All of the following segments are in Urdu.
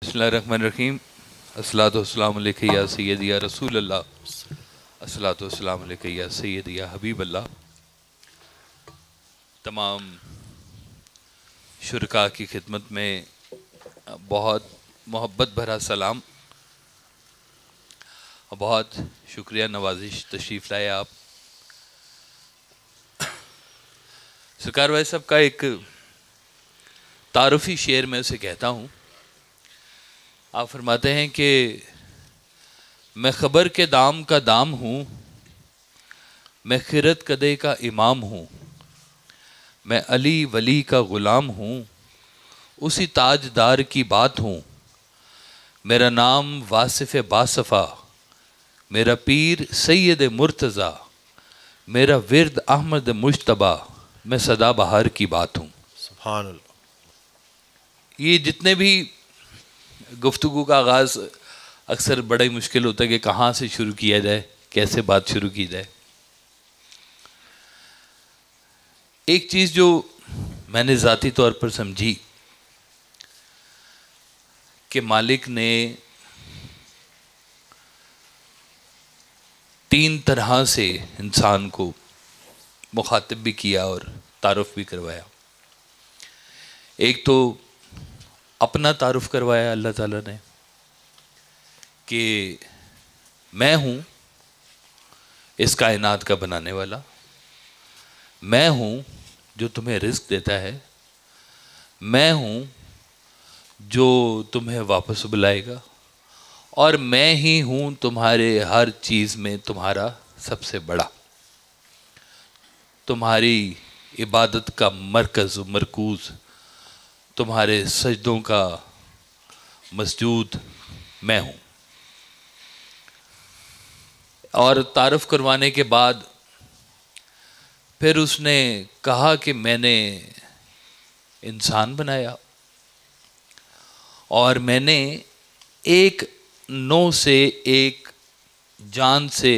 بسم اللہ الرحمن الرحیم۔ الصلاۃ والسلام علیکہ یا سیدی یا رسول اللہ، الصلاۃ والسلام علیکہ یا سیدی یا حبیب اللہ۔ تمام شرکاء کی خدمت میں بہت محبت بھرا سلام، بہت شکریہ نوازش تشریف لائے آپ۔ سرکار بھائی صاحب کا ایک تعارفی شعر میں اسے کہتا ہوں۔ آپ فرماتے ہیں کہ میں خبر کے دام کا دام ہوں، میں خرد کدے کا امام ہوں، میں علی ولی کا غلام ہوں، اسی تاجدار کی بات ہوں، میرا نام واصف باصفا، میرا پیر سید مرتضیٰ، میرا ورد احمد مجتبیٰ، میں سدا بہار کی بات ہوں۔ سبحان اللہ۔ یہ جتنے بھی گفتگو کا آغاز اکثر بڑا ہی مشکل ہوتا ہے کہ کہاں سے شروع کیا جائے، کیسے بات شروع کی جائے۔ ایک چیز جو میں نے ذاتی طور پر سمجھی کہ مالک نے تین طرح سے انسان کو مخاطب بھی کیا اور تعارف بھی کروایا۔ ایک تو اپنا تعارف کروایا اللہ تعالیٰ نے کہ میں ہوں اس کائنات کا بنانے والا، میں ہوں جو تمہیں رزق دیتا ہے، میں ہوں جو تمہیں واپس بلائے گا، اور میں ہی ہوں تمہارے ہر چیز میں تمہارا سب سے بڑا، تمہاری عبادت کا مرکز و مرکوز، تمہارے سجدوں کا مسجود میں ہوں۔ اور تعارف کروانے کے بعد پھر اس نے کہا کہ میں نے انسان بنایا اور میں نے ایک نو سے ایک جان سے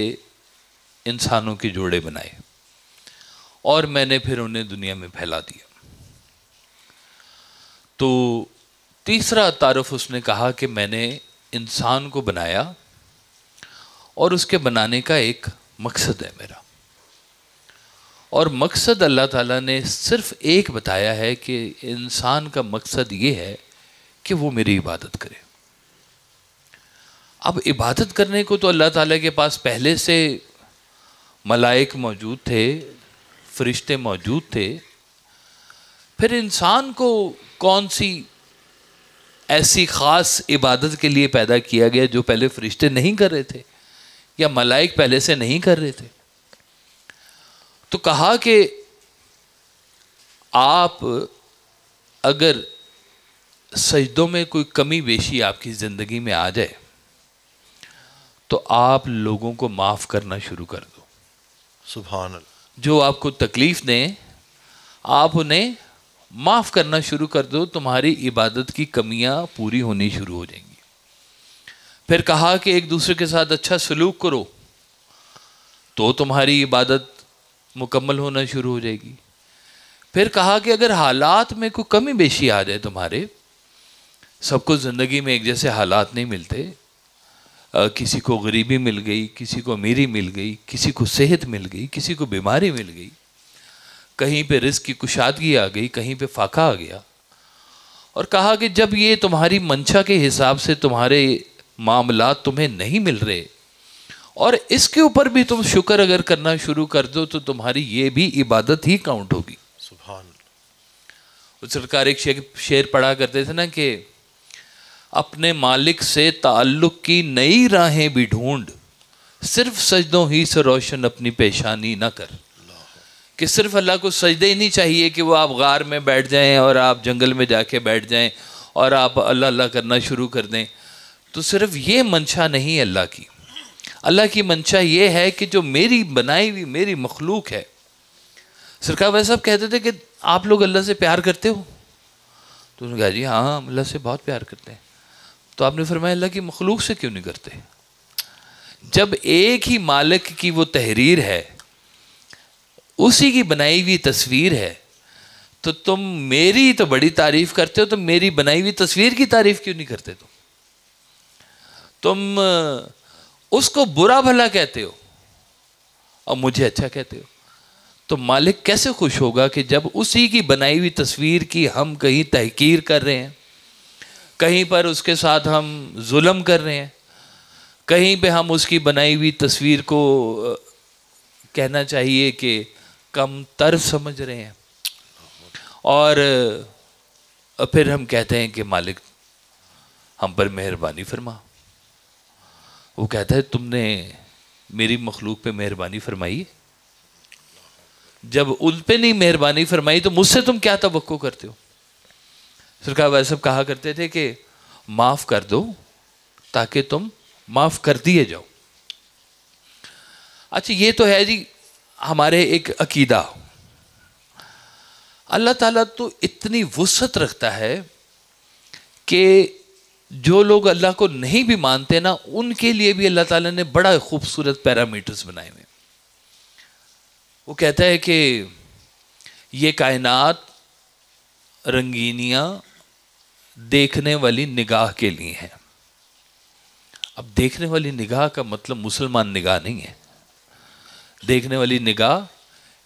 انسانوں کے جوڑے بنائے اور میں نے پھر انہیں دنیا میں پھیلا دیا۔ تو تیسرا تعارف اس نے کہا کہ میں نے انسان کو بنایا اور اس کے بنانے کا ایک مقصد ہے میرا، اور مقصد اللہ تعالیٰ نے صرف ایک بتایا ہے کہ انسان کا مقصد یہ ہے کہ وہ میری عبادت کرے۔ اب عبادت کرنے کو تو اللہ تعالیٰ کے پاس پہلے سے ملائک موجود تھے، فرشتے موجود تھے، پھر انسان کو کون سی ایسی خاص عبادت کے لیے پیدا کیا گیا جو پہلے فرشتے نہیں کر رہے تھے یا ملائک پہلے سے نہیں کر رہے تھے؟ تو کہا کہ آپ اگر سجدوں میں کوئی کمی بیشی آپ کی زندگی میں آ جائے تو آپ لوگوں کو معاف کرنا شروع کر دو۔ سبحان اللہ۔ جو آپ کو تکلیف دیں آپ انہیں معاف کرنا شروع کر دو، تمہاری عبادت کی کمیاں پوری ہونی شروع ہو جائیں گی۔ پھر کہا کہ ایک دوسرے کے ساتھ اچھا سلوک کرو تو تمہاری عبادت مکمل ہونا شروع ہو جائے گی۔ پھر کہا کہ اگر حالات میں کوئی کمی بیشی آ جائے تمہارے، سب کو زندگی میں ایک جیسے حالات نہیں ملتے، کسی کو غریبی مل گئی، کسی کو امیری مل گئی، کسی کو صحت مل گئی، کسی کو بیماری مل گئی، کہیں پہ رزق کی کشادگی آ گئی، کہیں پہ فاقہ آ گیا، اور کہا کہ جب یہ تمہاری منشا کے حساب سے تمہارے معاملات تمہیں نہیں مل رہے اور اس کے اوپر بھی تم شکر اگر کرنا شروع کر دو تو تمہاری یہ بھی عبادت ہی کاؤنٹ ہوگی۔ سبحان اللہ۔ وہ سرکار ایک شعر پڑھا کرتے تھے نا کہ اپنے مالک سے تعلق کی نئی راہیں بھی ڈھونڈ، صرف سجدوں ہی سے روشن اپنی پیشانی نہ کر۔ کہ صرف اللہ کو سجدے ہی نہیں چاہیے کہ وہ آپ غار میں بیٹھ جائیں اور آپ جنگل میں جا کے بیٹھ جائیں اور آپ اللہ اللہ کرنا شروع کر دیں، تو صرف یہ منشا نہیں اللہ کی۔ اللہ کی منشا یہ ہے کہ جو میری بنائی ہوئی میری مخلوق ہے۔ سرکار ویسے صاحب کہتے تھے کہ آپ لوگ اللہ سے پیار کرتے ہو؟ تو انہوں نے کہا جی ہاں ہم اللہ سے بہت پیار کرتے ہیں۔ تو آپ نے فرمایا اللہ کی مخلوق سے کیوں نہیں کرتے؟ جب ایک ہی مالک کی وہ تحریر ہے، اسی کی بنائی ہوئی تصویر ہے، تو تم میری تو بڑی تعریف کرتے ہو، تو میری بنائی ہوئی تصویر کی تعریف کیوں نہیں کرتے؟ تم اس کو برا بھلا کہتے ہو اور مجھے اچھا کہتے ہو. تو مالک کیسے خوش ہوگا کہ جب اسی کی بنائی ہوئی تصویر کی ہم کہیں تحقیر کر رہے ہیں، کہیں پر اس کے ساتھ ہم ظلم کر رہے ہیں، کہیں پہ ہم اس کی بنائی ہوئی تصویر کو کہنا چاہیے کہ کم تر سمجھ رہے ہیں، اور پھر ہم کہتے ہیں کہ مالک ہم پر مہربانی فرما. وہ کہتا ہے تم نے میری مخلوق پہ مہربانی فرمائی، جب ان پہ نہیں مہربانی فرمائی تو مجھ سے تم کیا توقع کرتے ہو؟ سرکار ویسے کہا کرتے تھے کہ معاف کر دو تاکہ تم معاف کر دیے جاؤ. اچھا یہ تو ہے جی ہمارے ایک عقیدہ. اللہ تعالیٰ تو اتنی وسعت رکھتا ہے کہ جو لوگ اللہ کو نہیں بھی مانتے نا، ان کے لیے بھی اللہ تعالیٰ نے بڑا خوبصورت پیرامیٹرز بنائے ہوئے. وہ کہتا ہے کہ یہ کائنات رنگینیاں دیکھنے والی نگاہ کے لیے ہیں. اب دیکھنے والی نگاہ کا مطلب مسلمان نگاہ نہیں ہے. دیکھنے والی نگاہ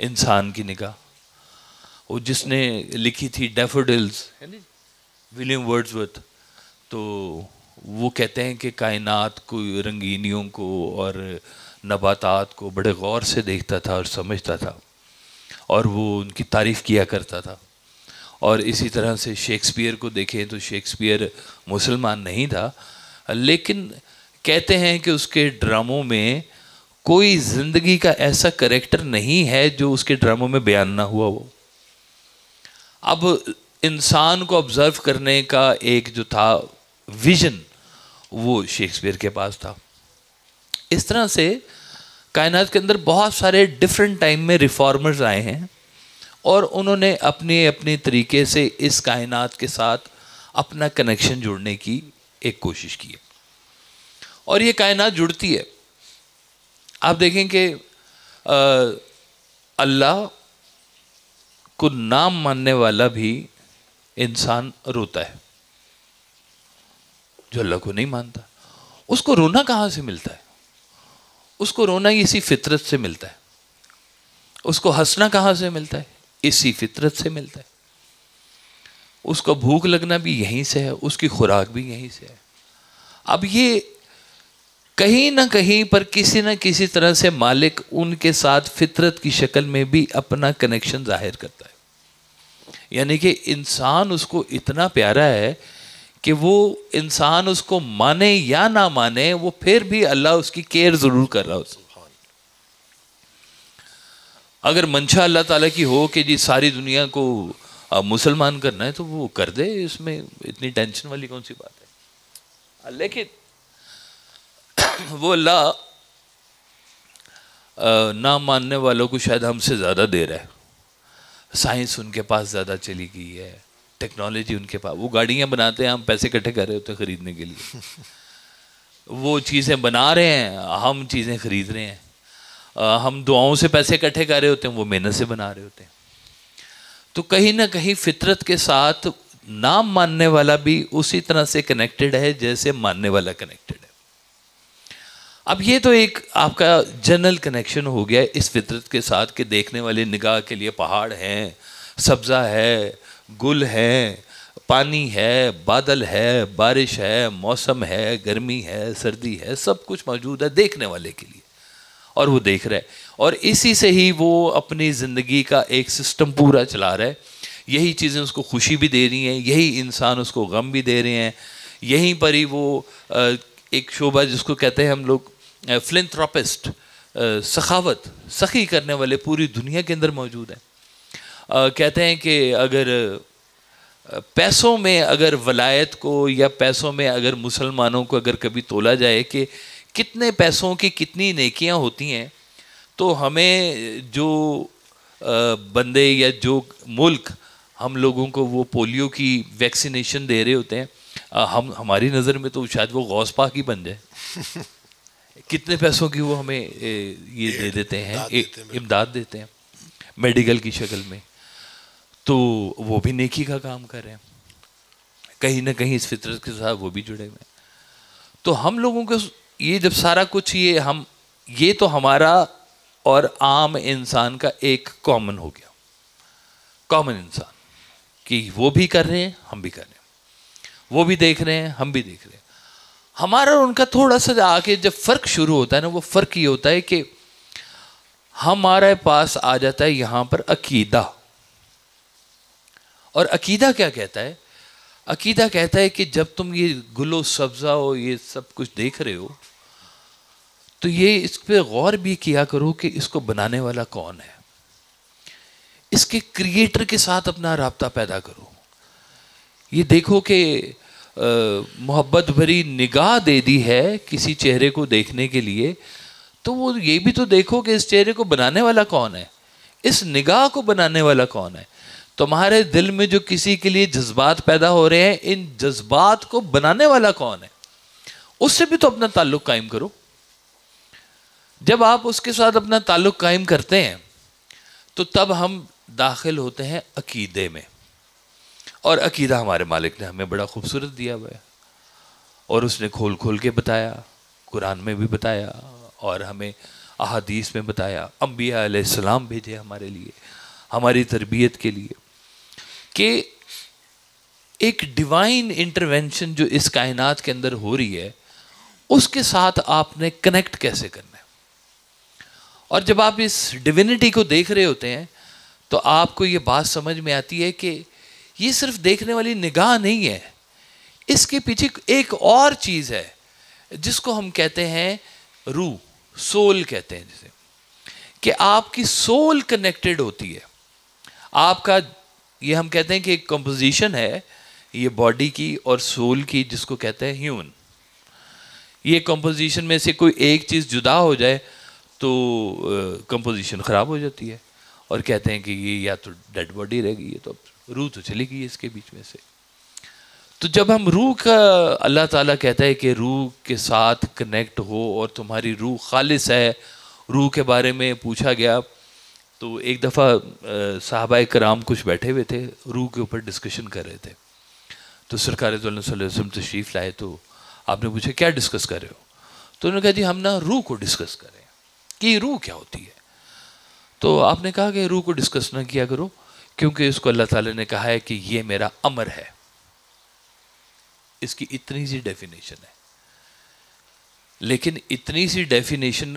انسان کی نگاہ. وہ جس نے لکھی تھی ڈیفوڈلز، ولیم ورڈزورتھ، تو وہ کہتے ہیں کہ کائنات کو، رنگینیوں کو اور نباتات کو بڑے غور سے دیکھتا تھا اور سمجھتا تھا، اور وہ ان کی تعریف کیا کرتا تھا. اور اسی طرح سے شیکسپیئر کو دیکھیں تو شیکسپیئر مسلمان نہیں تھا، لیکن کہتے ہیں کہ اس کے ڈراموں میں کوئی زندگی کا ایسا کریکٹر نہیں ہے جو اس کے ڈراموں میں بیان نہ ہوا ہو. اب انسان کو آبزرو کرنے کا ایک جو تھا ویژن، وہ شیکسپیئر کے پاس تھا. اس طرح سے کائنات کے اندر بہت سارے ڈفرینٹ ٹائم میں ریفارمرز آئے ہیں، اور انہوں نے اپنے اپنے طریقے سے اس کائنات کے ساتھ اپنا کنیکشن جوڑنے کی ایک کوشش کی ہے، اور یہ کائنات جڑتی ہے. آپ دیکھیں کہ اللہ کو نام ماننے والا بھی انسان روتا ہے. جو اللہ کو نہیں مانتا اس کو رونا کہاں سے ملتا ہے؟ اس کو رونا اسی فطرت سے ملتا ہے. اس کو ہنسنا کہاں سے ملتا ہے؟ اسی فطرت سے ملتا ہے. اس کو بھوک لگنا بھی یہیں سے ہے، اس کی خوراک بھی یہیں سے ہے. اب یہ کہیں نہ کہیں پر کسی نہ کسی طرح سے مالک ان کے ساتھ فطرت کی شکل میں بھی اپنا کنیکشن ظاہر کرتا ہے. یعنی کہ انسان اس کو اتنا پیارا ہے کہ وہ انسان اس کو مانے یا نہ مانے، وہ پھر بھی اللہ اس کی کیئر ضرور کر رہا ہے. اگر منشا اللہ تعالیٰ کی ہو کہ جی ساری دنیا کو مسلمان کرنا ہے تو وہ کر دے، اس میں اتنی ٹینشن والی کون سی بات ہے. لیکن وہ اللہ نہ ماننے والوں کو شاید ہم سے زیادہ دے رہا ہے. سائنس ان کے پاس زیادہ چلی گئی ہے، ٹیکنالوجی ان کے پاس، وہ گاڑیاں بناتے ہیں، ہم پیسے اکٹھے کر رہے ہوتے ہیں خریدنے کے لیے. وہ چیزیں بنا رہے ہیں، ہم چیزیں خرید رہے ہیں. ہم دعاؤں سے پیسے اکٹھے کر رہے ہوتے ہیں، وہ محنت سے بنا رہے ہوتے ہیں. تو کہیں نہ کہیں فطرت کے ساتھ نام ماننے والا بھی اسی طرح سے کنیکٹڈ ہے جیسے ماننے والا کنیکٹڈ ہے. اب یہ تو ایک آپ کا جنرل کنیکشن ہو گیا اس فطرت کے ساتھ کہ دیکھنے والے نگاہ کے لیے پہاڑ ہیں، سبزہ ہے، گل ہے، پانی ہے، بادل ہے، بارش ہے، موسم ہے، گرمی ہے، سردی ہے، سب کچھ موجود ہے دیکھنے والے کے لیے، اور وہ دیکھ رہا ہے. اور اسی سے ہی وہ اپنی زندگی کا ایک سسٹم پورا چلا رہا ہے. یہی چیزیں اس کو خوشی بھی دے رہی ہیں، یہی انسان اس کو غم بھی دے رہے ہیں. یہیں پر ہی وہ ایک شعبہ جس کو کہتے ہیں ہم لوگ فلنتھراپسٹ، سخاوت، سخی کرنے والے پوری دنیا کے اندر موجود ہیں. کہتے ہیں کہ اگر پیسوں میں اگر ولایت کو یا پیسوں میں اگر مسلمانوں کو اگر کبھی تولا جائے کہ کتنے پیسوں کی کتنی نیکیاں ہوتی ہیں، تو ہمیں جو بندے یا جو ملک ہم لوگوں کو وہ پولیو کی ویکسینیشن دے رہے ہوتے ہیں، ہماری نظر میں تو شاید وہ غوث پاک ہی بن جائے. کتنے پیسوں کی وہ ہمیں یہ دے دیتے ہیں، امداد دیتے ہیں میڈیکل کی شکل میں. تو وہ بھی نیکی کا کام کر رہے ہیں, کہیں نہ کہیں اس فطرت کے ساتھ وہ بھی جڑے ہوئے ہیں. تو ہم لوگوں کو یہ جب سارا کچھ یہ تو ہمارا اور عام انسان کا ایک کامن ہو گیا, کامن انسان, کہ وہ بھی کر رہے ہیں ہم بھی کر رہے ہیں, وہ بھی دیکھ رہے ہیں ہم بھی دیکھ رہے ہیں. ہمارا اور ان کا تھوڑا سا آگے جب فرق شروع ہوتا ہے نا, وہ فرق یہ ہوتا ہے کہ ہمارے پاس آ جاتا ہے یہاں پر عقیدہ. اور عقیدہ کیا کہتا ہے؟ عقیدہ کہتا ہے کہ جب تم یہ گل و سبزہ ہو, یہ سب کچھ دیکھ رہے ہو, تو یہ اس پہ غور بھی کیا کرو کہ اس کو بنانے والا کون ہے, اس کے کریٹر کے ساتھ اپنا رابطہ پیدا کرو. یہ دیکھو کہ محبت بھری نگاہ دے دی ہے کسی چہرے کو دیکھنے کے لیے, تو وہ یہ بھی تو دیکھو کہ اس چہرے کو بنانے والا کون ہے, اس نگاہ کو بنانے والا کون ہے. تمہارے دل میں جو کسی کے لیے جذبات پیدا ہو رہے ہیں, ان جذبات کو بنانے والا کون ہے, اس سے بھی تو اپنا تعلق قائم کرو. جب آپ اس کے ساتھ اپنا تعلق قائم کرتے ہیں تو تب ہم داخل ہوتے ہیں عقیدے میں. اور عقیدہ ہمارے مالک نے ہمیں بڑا خوبصورت دیا ہوا ہے, اور اس نے کھول کھول کے بتایا, قرآن میں بھی بتایا اور ہمیں احادیث میں بتایا. انبیاء علیہ السلام بھیجے ہمارے لیے, ہماری تربیت کے لیے, کہ ایک ڈیوائن انٹرونشن جو اس کائنات کے اندر ہو رہی ہے, اس کے ساتھ آپ نے کنیکٹ کیسے کرنا ہے. اور جب آپ اس ڈیوینٹی کو دیکھ رہے ہوتے ہیں تو آپ کو یہ بات سمجھ میں آتی ہے کہ یہ صرف دیکھنے والی نگاہ نہیں ہے, اس کے پیچھے ایک اور چیز ہے جس کو ہم کہتے ہیں روح, سول کہتے ہیں جسے, کہ آپ کی سول کنیکٹڈ ہوتی ہے. آپ کا یہ ہم کہتے ہیں کہ ایک کمپوزیشن ہے یہ باڈی کی اور سول کی, جس کو کہتے ہیں ہیومن. یہ کمپوزیشن میں سے کوئی ایک چیز جدا ہو جائے تو کمپوزیشن خراب ہو جاتی ہے, اور کہتے ہیں کہ یہ یا تو ڈیڈ باڈی رہ گئی ہے, تو روح تو چلی گئی اس کے بیچ میں سے. تو جب ہم روح کا, اللہ تعالیٰ کہتا ہے کہ روح کے ساتھ کنیکٹ ہو اور تمہاری روح خالص ہے. روح کے بارے میں پوچھا گیا تو ایک دفعہ صحابہ کرام کچھ بیٹھے ہوئے تھے, روح کے اوپر ڈسکشن کر رہے تھے. تو سرکار صلی اللہ علیہ وسلم تشریف لائے, تو آپ نے پوچھا کیا ڈسکس کر رہے ہو؟ تو انہوں نے کہا جی ہم نا روح کو ڈسکس کر رہے ہیں کہ روح کیا ہوتی ہے. تو آپ نے کہا کہ روح کو ڈسکس نہ کیا کرو, کیونکہ اس کو اللہ تعالیٰ نے کہا ہے کہ یہ میرا امر ہے. اس کی اتنی سی ڈیفینیشن ہے, لیکن اتنی سی ڈیفینیشن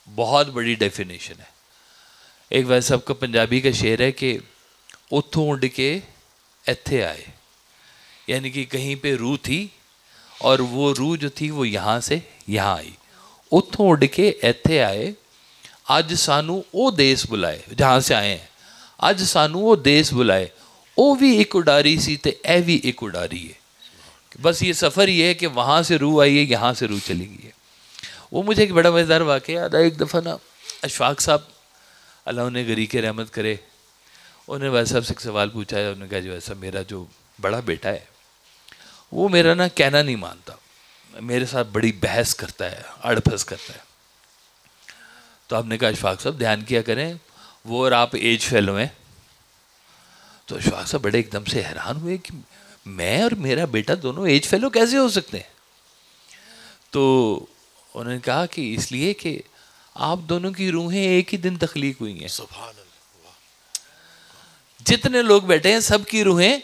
بہت بڑی ڈیفینیشن ہے. ایک ویسے صاحب کا پنجابی کا شعر ہے کہ اتھوں اڈ کے ایتھے آئے, یعنی کہ کہیں پہ روح تھی اور وہ روح جو تھی وہ یہاں سے یہاں آئی. اتھوں اڈ کے ایتھے آئے, اج سانو او دیس بلائے, جہاں سے آئے ہیں اج سانو او دیس بلائے, او بھی ایک اڈاری سی تے اے بھی ایک اڈاری ہے. بس یہ سفر یہ ہے کہ وہاں سے روح آئی ہے, یہاں سے روح چلی گئی ہے. وہ مجھے ایک بڑا مزیدار واقعہ یاد ہے. ایک دفعہ نا اشفاق صاحب اللہ انہیں غری کے رحمت کرے, انہوں نے ویسا صاحب سے ایک سوال پوچھا ہے. انہوں نے کہا جو ایسا میرا جو بڑا بیٹا ہے وہ میرا نا کہنا نہیں مانتا, میرے ساتھ بڑی بحث کرتا ہے, اڑ پھنس کرتا ہے. تو آپ نے کہا اشفاق صاحب دھیان کیا کریں, وہ اور آپ ایج فیلو ہیں. تو اشفاق صاحب بڑے ایک دم سے حیران ہوئے کہ میں اور میرا بیٹا دونوں ایج فیلو کیسے ہو سکتے ہیں. تو انہوں نے کہا کہ اس لیے کہ آپ دونوں کی روحیں ایک ہی دن تخلیق ہوئی ہیں. سبحان اللہ. جتنے لوگ بیٹھے ہیں سب کی روحیں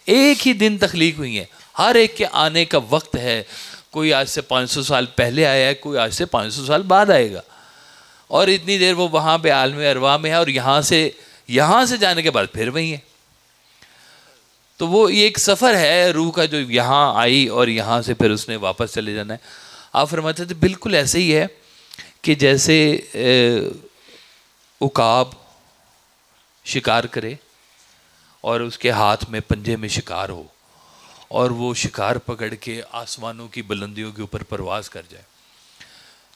ایک ہی دن تخلیق ہوئی ہیں. ہر ایک کے آنے کا وقت ہے. کوئی آج سے 500 سال پہلے آیا ہے, کوئی آج سے 500 سال بعد آئے گا, اور اتنی دیر وہ وہاں پہ عالم ارواح میں ہے, اور یہاں سے جانے کے بعد پھر وہی ہے. تو وہ یہ ایک سفر ہے روح کا جو یہاں آئی اور یہاں سے پھر اس نے واپس چلے جانا ہے. آپ فرماتے تھے بالکل ایسے ہی ہے کہ جیسے عقاب شکار کرے اور اس کے ہاتھ میں پنجے میں شکار ہو, اور وہ شکار پکڑ کے آسمانوں کی بلندیوں کے اوپر پرواز کر جائے,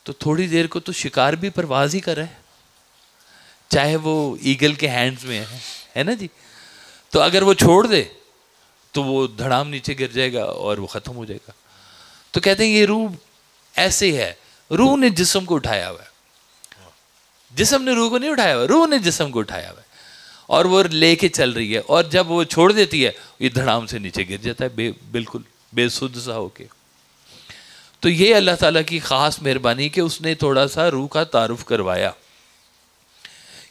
تو تھوڑی دیر کو تو شکار بھی پرواز ہی کر رہا ہے, چاہے وہ ایگل کے ہینڈز میں ہے نا جی. تو اگر وہ چھوڑ دے تو وہ دھڑام نیچے گر جائے گا اور وہ ختم ہو جائے گا. تو کہتے ہیں یہ روح ایسے ہے, روح نے جسم کو اٹھایا ہوا ہے, جسم نے روح کو نہیں اٹھایا ہوا, روح نے جسم کو اٹھایا ہوا ہے. اور وہ لے کے چل رہی ہے, اور جب وہ چھوڑ دیتی ہے یہ دھڑام سے نیچے گر جاتا ہے بالکل بے سدھ سا ہو کے. تو یہ اللہ تعالیٰ کی خاص مہربانی کہ اس نے تھوڑا سا روح کا تعارف کروایا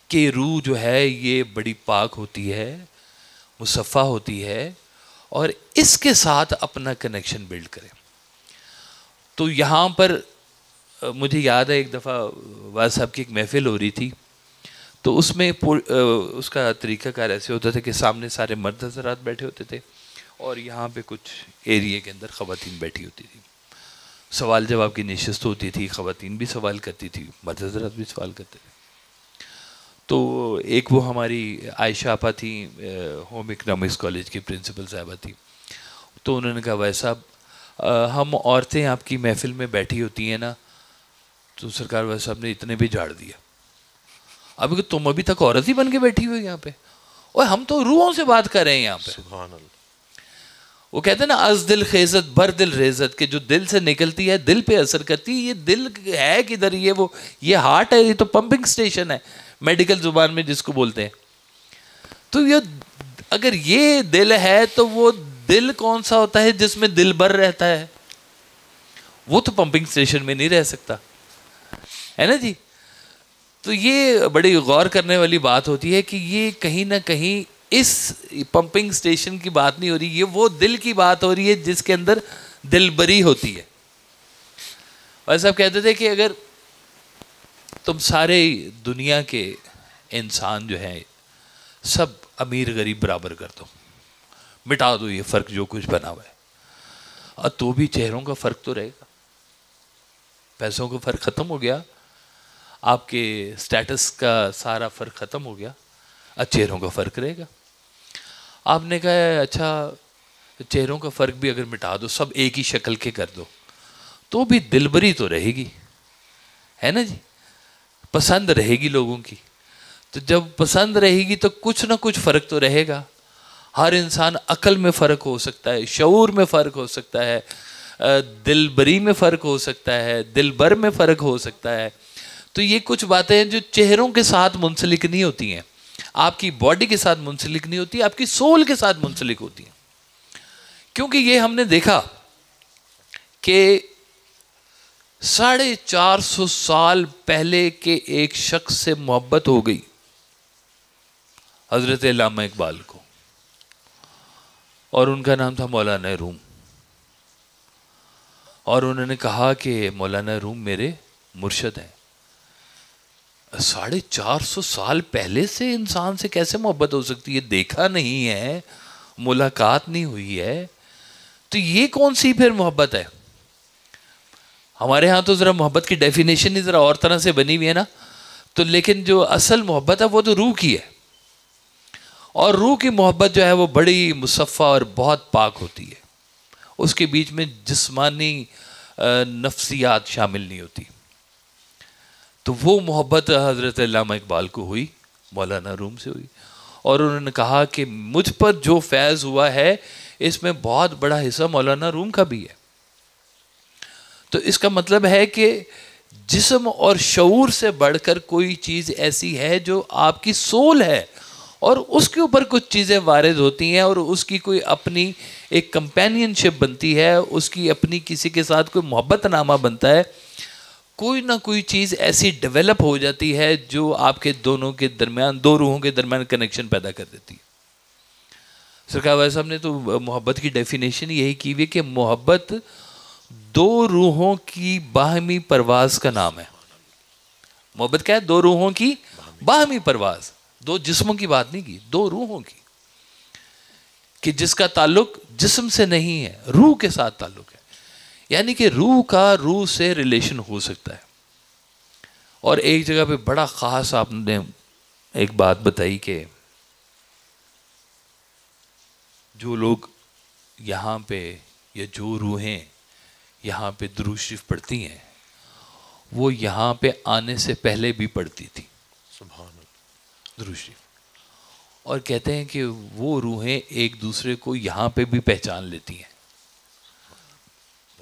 کہ روح جو ہے یہ بڑی پاک ہوتی ہے, مصفہ ہوتی ہے, اور اس کے ساتھ اپنا کنیکشن بلڈ کرے. تو یہاں پر مجھے یاد ہے ایک دفعہ واز صاحب کی ایک محفل ہو رہی تھی, تو اس میں اس کا طریقہ کار ایسے ہوتا تھا کہ سامنے سارے مرد حضرات بیٹھے ہوتے تھے اور یہاں پہ کچھ ایریے کے اندر خواتین بیٹھی ہوتی تھی. سوال جواب کی نشست ہوتی تھی, خواتین بھی سوال کرتی تھی, مرد حضرات بھی سوال کرتے تھے. تو ایک وہ ہماری عائشہ آپا تھیں, ہوم اکنامکس کالج کی پرنسپل صاحبہ تھی. تو انہوں نے کہا بھائی صاحب ہم عورتیں آپ کی محفل میں بیٹھی ہوتی ہیں نا, تو سرکار ویسے صاحب نے اتنے بھی جھاڑ دیا, ابھی کہ تم ابھی تک عورت ہی بن کے بیٹھی ہوئی یہاں پہ, اور ہم تو روحوں سے بات کر رہے ہیں یہاں پہ. سبحان اللہ. وہ کہتے ہیں نا از دل خیزت بر دل ریزت, کہ جو دل سے نکلتی ہے دل پہ اثر کرتی ہے. یہ دل ہے کدھر, یہ ہارٹ ہے, یہ تو پمپنگ سٹیشن ہے میڈیکل زبان میں جس کو بولتے ہیں. تو یہ اگر یہ دل ہے تو وہ دل کون سا ہوتا ہے جس میں دل بر رہتا ہے؟ وہ تو پمپنگ سٹیشن میں نہیں رہ سکتا ہے نا جی. تو یہ بڑی غور کرنے والی بات ہوتی ہے کہ یہ کہیں نہ کہیں اس پمپنگ سٹیشن کی بات نہیں ہو رہی, یہ وہ دل کی بات ہو رہی ہے جس کے اندر دل بری ہوتی ہے. اور صاحب کہتے تھے کہ اگر تم سارے دنیا کے انسان جو ہیں سب امیر غریب برابر کر دو, مٹا دو یہ فرق جو کچھ بنا ہوا ہے, اور تو بھی چہروں کا فرق تو رہے گا. پیسوں کا فرق ختم ہو گیا, آپ کے سٹیٹس کا سارا فرق ختم ہو گیا, چہروں کا فرق رہے گا. آپ نے کہا اچھا چہروں کا فرق بھی اگر مٹا دو, سب ایک ہی شکل کے کر دو, تو بھی دل بری تو رہے گی, ہے نا جی. پسند رہے گی لوگوں کی, تو جب پسند رہے گی تو کچھ نہ کچھ فرق تو رہے گا. ہر انسان عقل میں فرق ہو سکتا ہے, شعور میں فرق ہو سکتا ہے, دل بری میں فرق ہو سکتا ہے, دل بر میں فرق ہو سکتا ہے. تو یہ کچھ باتیں ہیں جو چہروں کے ساتھ منسلک نہیں ہوتی ہیں, آپ کی باڈی کے ساتھ منسلک نہیں ہوتی, آپ کی سول کے ساتھ منسلک ہوتی ہیں. کیونکہ یہ ہم نے دیکھا کہ 450 سال پہلے کے ایک شخص سے محبت ہو گئی حضرت علامہ اقبال کو, اور ان کا نام تھا مولانا روم. اور انہوں نے کہا کہ مولانا روم میرے مرشد ہیں. 450 سال پہلے سے انسان سے کیسے محبت ہو سکتی ہے؟ دیکھا نہیں ہے, ملاقات نہیں ہوئی ہے, تو یہ کون سی پھر محبت ہے؟ ہمارے ہاں تو ذرا محبت کی ڈیفینیشن ہی ذرا اور طرح سے بنی ہوئی ہے نا. تو لیکن جو اصل محبت ہے وہ تو روح کی ہے, اور روح کی محبت جو ہے وہ بڑی مصفہ اور بہت پاک ہوتی ہے. اس کے بیچ میں جسمانی نفسیات شامل نہیں ہوتی. تو وہ محبت حضرت علامہ اقبال کو ہوئی, مولانا روم سے ہوئی, اور انہوں نے کہا کہ مجھ پر جو فیض ہوا ہے اس میں بہت بڑا حصہ مولانا روم کا بھی ہے. تو اس کا مطلب ہے کہ جسم اور شعور سے بڑھ کر کوئی چیز ایسی ہے جو آپ کی سول ہے, اور اس کے اوپر کچھ چیزیں وارد ہوتی ہیں, اور اس کی کوئی اپنی ایک کمپینین شپ بنتی ہے, اس کی اپنی کسی کے ساتھ کوئی محبت نامہ بنتا ہے, کوئی نہ کوئی چیز ایسی ڈیولپ ہو جاتی ہے جو آپ کے دونوں کے درمیان, دو روحوں کے درمیان کنیکشن پیدا کر دیتی ہے. سرکار والا صاحب نے تو محبت کی ڈیفینیشن یہی کی ہوئی کہ محبت دو روحوں کی باہمی پرواز کا نام ہے. محبت کیا ہے؟ دو روحوں کی باہمی پرواز. دو جسموں کی بات نہیں کی, دو روحوں کی, کہ جس کا تعلق جسم سے نہیں ہے, روح کے ساتھ تعلق ہے. یعنی کہ روح کا روح سے ریلیشن ہو سکتا ہے. اور ایک جگہ پہ بڑا خاص آپ نے ایک بات بتائی کہ جو لوگ یہاں پہ, یا جو روحیں یہاں پہ درود شریف پڑھتی ہیں, وہ یہاں پہ آنے سے پہلے بھی پڑھتی تھی سبحان اللہ درود شریف. اور کہتے ہیں کہ وہ روحیں ایک دوسرے کو یہاں پہ بھی پہچان لیتی ہیں.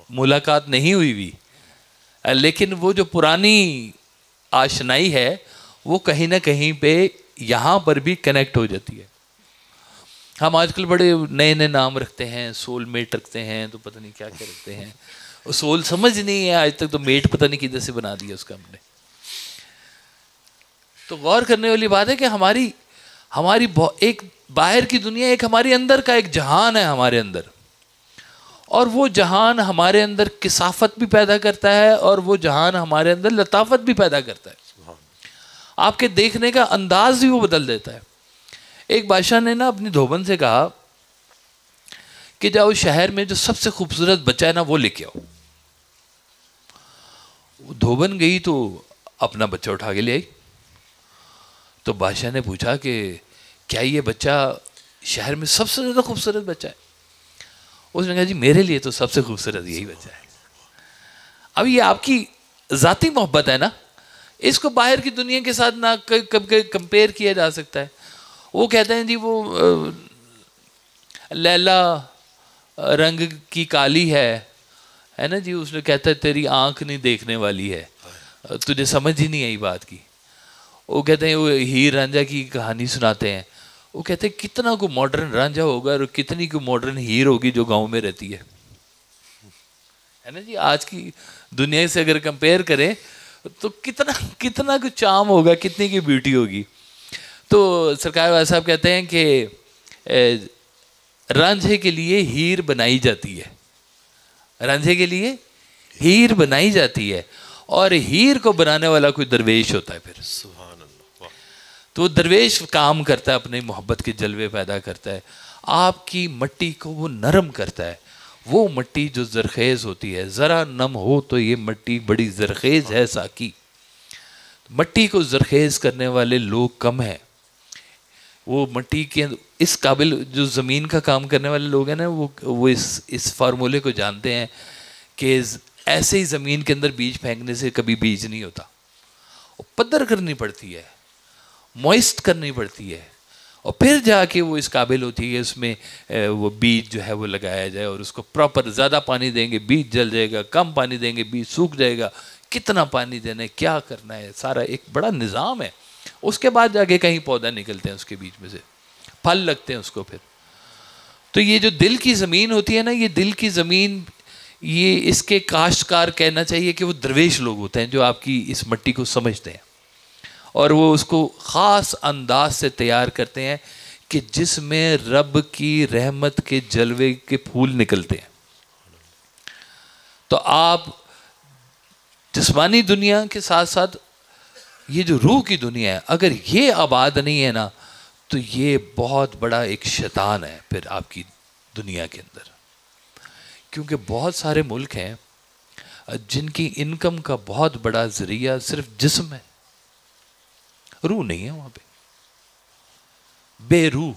ملاقات نہیں ہوئی بھی, لیکن وہ جو پرانی آشنائی ہے وہ کہیں نہ کہیں پہ یہاں پر بھی کنیکٹ ہو جاتی ہے. ہم آج کل بڑے نئے نئے نام رکھتے ہیں, سول میٹ رکھتے ہیں, تو پتہ نہیں کیا کیا رکھتے ہیں. سول سمجھ نہیں ہے آج تک, تو میٹ پتہ نہیں کدھر سے بنا دیا اس کا ہم نے. تو غور کرنے والی بات ہے کہ ہماری ایک باہر کی دنیا, ایک ہمارے اندر کا ایک جہان ہے ہمارے اندر, اور وہ جہان ہمارے اندر کثافت بھی پیدا کرتا ہے, اور وہ جہان ہمارے اندر لطافت بھی پیدا کرتا ہے. آپ کے دیکھنے کا انداز بھی وہ بدل دیتا ہے. ایک بادشاہ نے نا اپنی دھوبن سے کہا کہ جاؤ شہر میں جو سب سے خوبصورت بچہ ہے نا وہ لے کے آؤ. دھوبن گئی تو اپنا بچہ اٹھا کے لے آئی. تو بادشاہ نے پوچھا کہ کیا یہ بچہ شہر میں سب سے زیادہ خوبصورت بچہ ہے؟ اس نے کہا جی میرے لیے تو سب سے خوبصورت یہی بچہ ہے. اب یہ آپ کی ذاتی محبت ہے نا, اس کو باہر کی دنیا کے ساتھ نہ کمپیئر کیا جا سکتا ہے. وہ کہتے ہیں جی وہ لیلا رنگ کی کالی ہے نا جی, اس نے کہتا ہے تیری آنکھ نہیں دیکھنے والی ہے, تجھے سمجھ ہی نہیں آئی بات کی. وہ کہتے ہیں وہ ہیر رانجھا کی کہانی سناتے ہیں, وہ کہتے ہیں کتنا کو ماڈرن رانجھا ہوگا اور کتنی کو ماڈرن ہیر ہوگی جو گاؤں میں رہتی ہے نا جی. آج کی دنیا سے اگر کمپیئر کریں تو کتنا کو چام ہوگا, کتنی کی بیوٹی ہوگی. تو سرکار والا صاحب کہتے ہیں کہ رانجھے کے لیے ہیر بنائی جاتی ہے, رانجھے کے لیے ہیر بنائی جاتی ہے, اور ہیر کو بنانے والا کوئی درویش ہوتا ہے. پھر سبحان اللہ. تو درویش کام کرتا ہے, اپنی محبت کے جلوے پیدا کرتا ہے, آپ کی مٹی کو وہ نرم کرتا ہے. وہ مٹی جو زرخیز ہوتی ہے, ذرا نم ہو تو یہ مٹی بڑی زرخیز ہے ساکی. مٹی کو زرخیز کرنے والے لوگ کم ہیں. وہ مٹی کے اس قابل جو زمین کا کام کرنے والے لوگ ہیں نا, وہ اس فارمولے کو جانتے ہیں کہ ایسے ہی زمین کے اندر بیج پھینکنے سے کبھی بیج نہیں ہوتا. پدر کرنی پڑتی ہے, موئسٹ کرنی پڑتی ہے, اور پھر جا کے وہ اس قابل ہوتی ہے اس میں وہ بیج جو ہے وہ لگایا جائے, اور اس کو پراپر زیادہ پانی دیں گے بیج جل جائے گا, کم پانی دیں گے بیج سوکھ جائے گا, کتنا پانی دینا ہے, کیا کرنا ہے, سارا ایک بڑا نظام ہے. اس کے بعد جا کے کہیں پودا نکلتے ہیں اس کے بیچ میں سے, پھل لگتے ہیں اس کو. پھر تو یہ جو دل کی زمین ہوتی ہے نا, یہ دل کی زمین, یہ اس کے کاشتکار کہنا چاہیے کہ وہ درویش لوگ ہوتے ہیں جو آپ کی اس مٹی کو سمجھتے ہیں, اور وہ اس کو خاص انداز سے تیار کرتے ہیں کہ جس میں رب کی رحمت کے جلوے کے پھول نکلتے ہیں. تو آپ جسمانی دنیا کے ساتھ ساتھ یہ جو روح کی دنیا ہے, اگر یہ آباد نہیں ہے نا, تو یہ بہت بڑا ایک شیطان ہے پھر آپ کی دنیا کے اندر. کیونکہ بہت سارے ملک ہیں جن کی انکم کا بہت بڑا ذریعہ صرف جسم ہے, روح نہیں ہے وہاں پہ. بے روح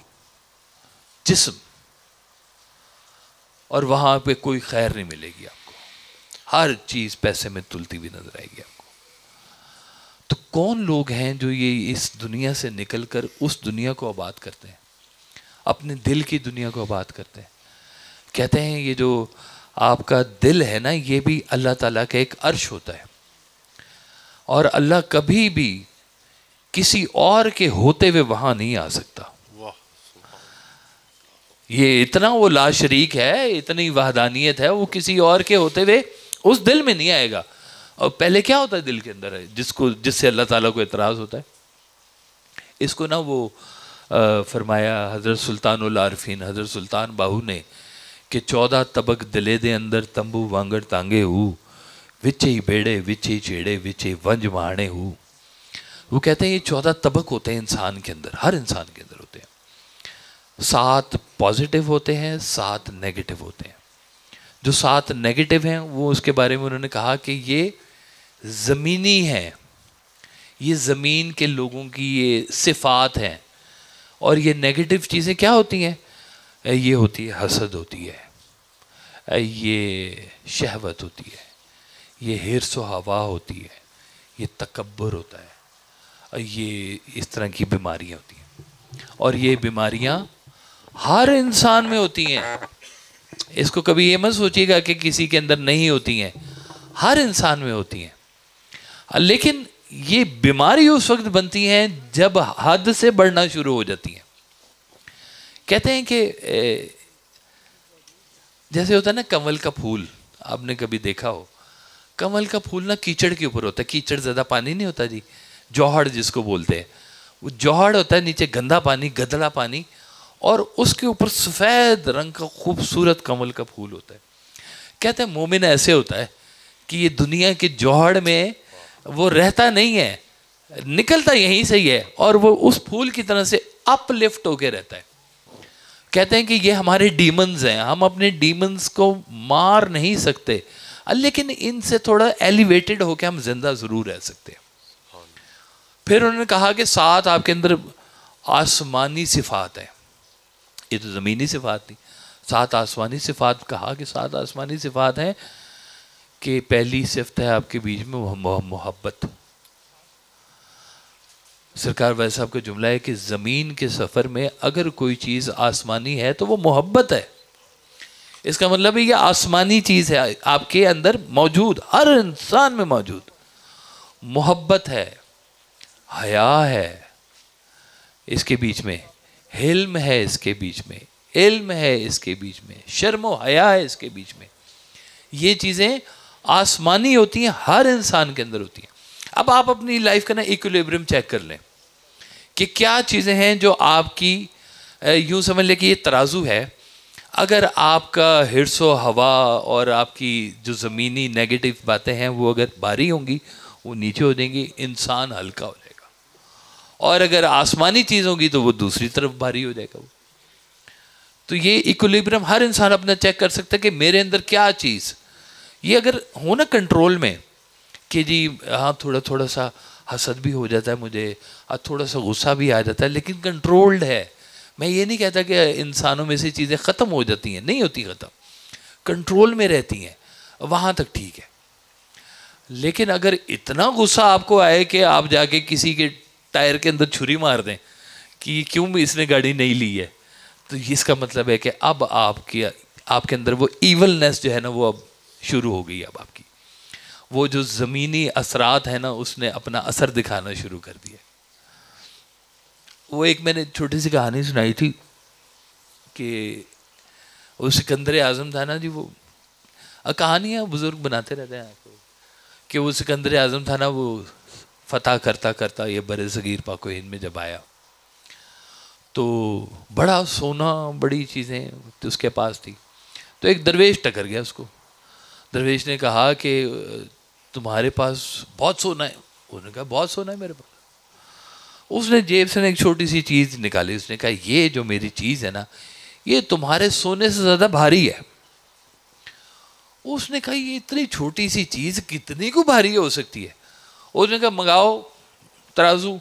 جسم, اور وہاں پہ کوئی خیر نہیں ملے گی آپ کو, ہر چیز پیسے میں تلتی ہوئی نظر آئے گی آپ کو. تو کون لوگ ہیں جو یہ اس دنیا سے نکل کر اس دنیا کو آباد کرتے ہیں, اپنے دل کی دنیا کو آباد کرتے ہیں. کہتے ہیں یہ جو آپ کا دل ہے نا, یہ بھی اللہ تعالیٰ کا ایک عرش ہوتا ہے, اور اللہ کبھی بھی کسی اور کے ہوتے ہوئے وہاں نہیں آ سکتا. یہ اتنا وہ لا شریک ہے, اتنی وحدانیت ہے, وہ کسی اور کے ہوتے ہوئے اس دل میں نہیں آئے گا. اور پہلے کیا ہوتا ہے دل کے اندر, جس سے اللہ تعالیٰ کو اعتراض ہوتا ہے. اس کو نا وہ فرمایا حضرت سلطان العارفین حضرت سلطان باہو نے کہ 14 طبق دلے دے اندر تمبو وانگڑ تانگے ہو, وچے ہی بیڑے وچے ہی چیڑے وچے ونج مانے ہو. وہ کہتے ہیں یہ 14 طبق ہوتے ہیں انسان کے اندر, ہر انسان کے اندر ہوتے ہیں. 7 پازیٹیو ہوتے ہیں, 7 نیگیٹو ہوتے ہیں. جو 7 نیگیٹو ہیں وہ اس کے بارے میں انہوں نے کہا کہ یہ زمینی ہیں, یہ زمین کے لوگوں کی یہ صفات ہیں. اور یہ نیگیٹو چیزیں کیا ہوتی ہیں, یہ ہوتی ہے حسد ہوتی ہے, یہ شہوت ہوتی ہے, یہ حرص و ہوا ہوتی ہے, یہ تکبر ہوتا ہے, یہ اس طرح کی بیماریاں ہوتی ہیں. اور یہ بیماریاں ہر انسان میں ہوتی ہیں. اس کو کبھی یہ مت سوچیے گا کہ کسی کے اندر نہیں ہوتی ہیں, ہر انسان میں ہوتی ہیں. لیکن یہ بیماری اس وقت بنتی ہیں جب حد سے بڑھنا شروع ہو جاتی ہیں. کہتے ہیں کہ جیسے ہوتا ہے نا کنول کا پھول, آپ نے کبھی دیکھا ہو, کنول کا پھول نا کیچڑ کے اوپر ہوتا ہے, کیچڑ زیادہ پانی نہیں ہوتا جی, جوہڑ جس کو بولتے ہیں, وہ جوہڑ ہوتا ہے, نیچے گندا پانی, گدڑا پانی, اور اس کے اوپر سفید رنگ کا خوبصورت کنول کا پھول ہوتا ہے. کہتے ہیں مومن ایسے ہوتا ہے کہ یہ دنیا کے جوہڑ میں وہ رہتا نہیں ہے, نکلتا یہیں سے ہی ہے, اور وہ اس پھول کی طرح سے اپ لفٹ ہو کے رہتا ہے. کہتے ہیں کہ یہ ہمارے ڈیمنز ہیں, ہم اپنے ڈیمنز کو مار نہیں سکتے, لیکن ان سے تھوڑا ایلیویٹڈ ہو کے ہم زندہ ضرور رہ سکتے ہیں. پھر انہوں نے کہا کہ 7 آپ کے اندر آسمانی صفات ہیں, یہ تو زمینی صفات نہیں, 7 آسمانی صفات. کہا کہ 7 آسمانی صفات ہیں کہ پہلی صفت ہے آپ کے بیچ میں محبت. سرکار ویس صاحب کا جملہ ہے کہ زمین کے سفر میں اگر کوئی چیز آسمانی ہے تو وہ محبت ہے. اس کا مطلب ہے یہ آسمانی چیز ہے آپ کے اندر موجود, ہر انسان میں موجود. محبت ہے, حیا ہے اس کے بیچ میں, حلم ہے اس کے بیچ میں, علم ہے اس کے بیچ میں, شرم و حیا ہے اس کے بیچ میں. یہ چیزیں آسمانی ہوتی ہیں, ہر انسان کے اندر ہوتی ہیں. اب آپ اپنی لائف کا نا ایکولیبریم چیک کر لیں کہ کیا چیزیں ہیں جو آپ کی, یوں سمجھ لیں کہ یہ ترازو ہے, اگر آپ کا حرص و ہوا اور آپ کی جو زمینی نیگیٹو باتیں ہیں وہ اگر بھاری ہوں گی وہ نیچے ہو جائیں گی, انسان ہلکا ہو جائے گا. اور اگر آسمانی چیز ہوگی تو وہ دوسری طرف بھاری ہو جائے گا. تو یہ ایکولیبریم ہر انسان اپنا چیک کر سکتا ہے کہ میرے اندر کیا چیز, یہ اگر ہو نا کنٹرول میں, کہ جی ہاں تھوڑا تھوڑا سا حسد بھی ہو جاتا ہے مجھے, اور تھوڑا سا غصہ بھی آ جاتا ہے, لیکن کنٹرولڈ ہے. میں یہ نہیں کہتا کہ انسانوں میں سے چیزیں ختم ہو جاتی ہیں, نہیں ہوتی ختم, کنٹرول میں رہتی ہیں, وہاں تک ٹھیک ہے. لیکن اگر اتنا غصہ آپ کو آئے کہ آپ جا کے کسی کے ٹائر کے اندر چھری مار دیں کہ کیوں بھی اس نے گاڑی نہیں لی ہے, تو اس کا مطلب ہے کہ اب آپ کے اندر وہ ایولنس جو ہے نا وہ اب شروع ہو گئی. اب آپ کی وہ جو زمینی اثرات ہیں نا اس نے اپنا اثر دکھانا شروع کر دیا. وہ ایک میں نے چھوٹی سی کہانی سنائی تھی کہ وہ سکندر اعظم تھا نا جی, وہ کہانیاں بزرگ بناتے رہتے ہیں آپ کو, کہ وہ سکندر اعظم تھا نا, وہ فتح کرتا کرتا یہ بر صغیر پاک و ہند میں جب آیا تو بڑا سونا, بڑی چیزیں اس کے پاس تھی. تو ایک درویش ٹکر گیا اس کو. درویش نے کہا کہ تمہارے پاس بہت سونا ہے. انہوں نے کہا بہت سونا ہے میرے پاس. اس نے جیب سے ایک چھوٹی سی چیز نکالی, اس نے کہا یہ جو میری چیز ہے نا یہ تمہارے سونے سے زیادہ بھاری ہے. اس نے کہا یہ اتنی چھوٹی سی چیز کتنی کو بھاری ہو سکتی ہے. اس نے کہا منگاؤ ترازو.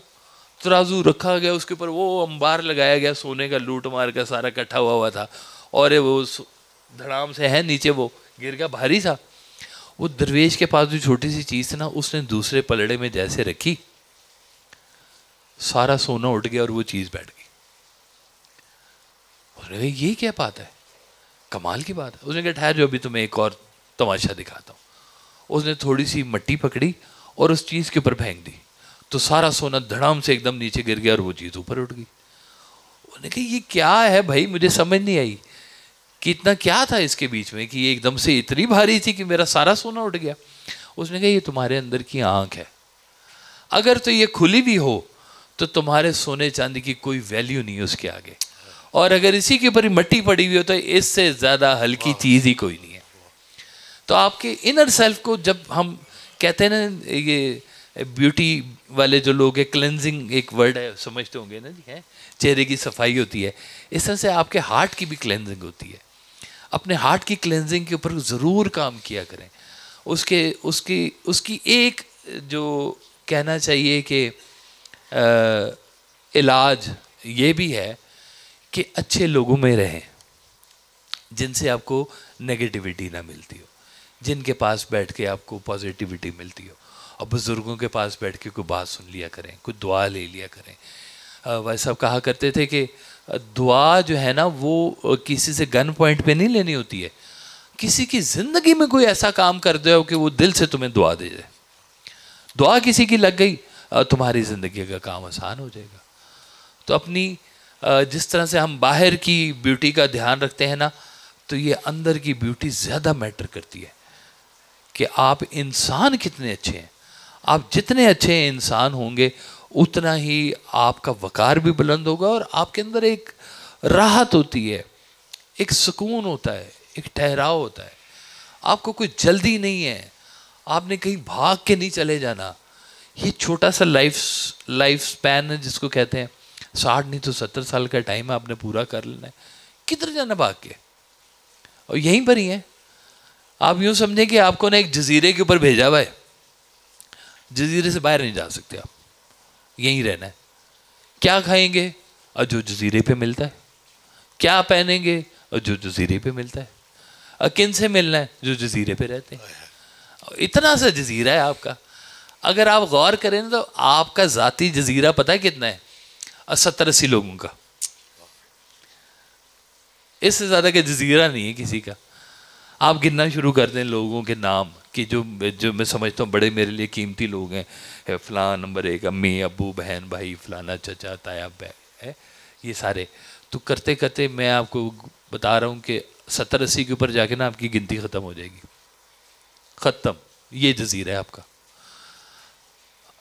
ترازو رکھا گیا, اس کے اوپر وہ انبار لگایا گیا, سونے کا لوٹ مار کا سارا کٹھا ہوا تھا, اور وہ دھڑام سے ہے نیچے وہ گر گیا, بھاری تھا. وہ درویش کے پاس جو چھوٹی سی چیز تھی نا اس نے دوسرے پلڑے میں جیسے رکھی, سارا سونا اٹھ گیا اور وہ چیز بیٹھ گئی. اس نے کہا یہ کیا بات ہے, کمال کی بات ہے. اس نے کہا ٹھہر جو ابھی تمہیں ایک اور تماشا دکھاتا ہوں. اس نے تھوڑی سی مٹی پکڑی اور اس چیز کے اوپر پھینک دی, تو سارا سونا دھڑام سے ایک دم نیچے گر گیا اور وہ چیز اوپر اٹھ گئی. اس نے کہا یہ کیا ہے بھائی, مجھے سمجھ نہیں آئی کہ اتنا کیا تھا اس کے بیچ میں کہ یہ ایک دم سے اتنی بھاری تھی کہ میرا سارا سونا اٹھ گیا. اس نے کہا یہ تمہارے اندر کی آنکھ ہے, اگر تو یہ کھلی بھی ہو تو تمہارے سونے چاندی کی کوئی ویلیو نہیں ہے اس کے آگے, اور اگر اسی کے اوپر ہی مٹی پڑی ہوئی ہو تو اس سے زیادہ ہلکی چیز ہی کوئی نہیں ہے. تو آپ کے انر سیلف کو جب ہم کہتے ہیں نا, یہ بیوٹی والے جو لوگ ہیں, کلینزنگ ایک ورڈ ہے, سمجھتے ہوں گے نا جی, ہے چہرے کی صفائی ہوتی ہے, اس طرح سے آپ کے ہارٹ کی بھی کلینزنگ ہوتی ہے. اپنے ہارٹ کی کلینزنگ کے اوپر ضرور کام کیا کریں. اس کی ایک جو کہنا چاہیے کہ علاج یہ بھی ہے کہ اچھے لوگوں میں رہیں جن سے آپ کو نیگیٹیوٹی نہ ملتی ہو, جن کے پاس بیٹھ کے آپ کو پازیٹیوٹی ملتی ہو. اور بزرگوں کے پاس بیٹھ کے کوئی بات سن لیا کریں, کوئی دعا لے لیا کریں. بھائی صاحب کہا کرتے تھے کہ دعا جو ہے نا وہ کسی سے گن پوائنٹ پہ نہیں لینی ہوتی ہے, کسی کی زندگی میں کوئی ایسا کام کر دو کہ وہ دل سے تمہیں دعا دے دے, دعا کسی کی لگ گئی تمہاری زندگی کا کام آسان ہو جائے گا. تو اپنی جس طرح سے ہم باہر کی بیوٹی کا دھیان رکھتے ہیں نا, تو یہ اندر کی بیوٹی زیادہ میٹر کرتی ہے کہ آپ انسان کتنے اچھے ہیں. آپ جتنے اچھے انسان ہوں گے اتنا ہی آپ کا وقار بھی بلند ہوگا, اور آپ کے اندر ایک راحت ہوتی ہے, ایک سکون ہوتا ہے, ایک ٹھہراؤ ہوتا ہے. آپ کو کوئی جلدی نہیں ہے, آپ نے کہیں بھاگ کے نہیں چلے جانا. یہ چھوٹا سا لائف سپین ہے جس کو کہتے ہیں 60 نہیں تو 70 سال کا ٹائم ہے, آپ نے پورا کر لینا ہے. کدھر جانا بھاگ کے, اور یہیں پر ہی ہیں. آپ یوں سمجھیں کہ آپ کو نا ایک جزیرے کے اوپر بھیجا ہوا ہے, جزیرے سے باہر نہیں جا سکتے آپ, یہیں رہنا ہے. کیا کھائیں گے؟ اور جو جزیرے پہ ملتا ہے. کیا پہنیں گے؟ اور جو جزیرے پہ ملتا ہے. اور کن سے ملنا ہے؟ جو جزیرے پہ رہتے ہیں. اتنا سا جزیرہ ہے آپ کا. اگر آپ غور کریں تو آپ کا ذاتی جزیرہ پتہ ہے کتنا ہے؟ 70-80 لوگوں کا. اس سے زیادہ کا جزیرہ نہیں ہے کسی کا. آپ گننا شروع کر دیں لوگوں کے نام کہ جو میں سمجھتا ہوں بڑے میرے لیے قیمتی لوگ ہیں. فلاں نمبر 1 امی ابو بہن بھائی فلانا چچا تایا ہے, یہ سارے. تو کرتے کرتے میں آپ کو بتا رہا ہوں کہ 70-80 کے اوپر جا کے نا آپ کی گنتی ختم ہو جائے گی. ختم. یہ جزیرہ ہے آپ کا.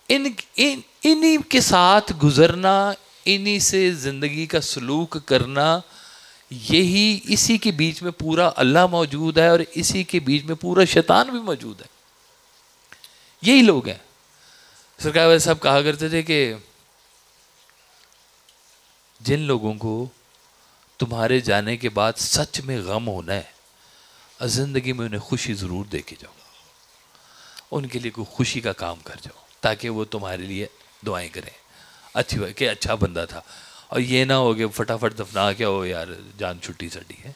انہی کے ساتھ گزرنا, انہی سے زندگی کا سلوک کرنا, یہی اسی کے بیچ میں پورا اللہ موجود ہے, اور اسی کے بیچ میں پورا شیطان بھی موجود ہے. یہی لوگ ہیں. سرکار والے صاحب کہا کرتے تھے کہ جن لوگوں کو تمہارے جانے کے بعد سچ میں غم ہونا ہے, زندگی میں انہیں خوشی ضرور دے کے جاؤ. ان کے لیے کوئی خوشی کا کام کر جاؤ تاکہ وہ تمہارے لیے دعائیں کریں اچھی کہ اچھا بندہ تھا. اور یہ نہ ہو کہ فٹافٹ دفنا کے ہو یار جان چھٹی سٹی ہے.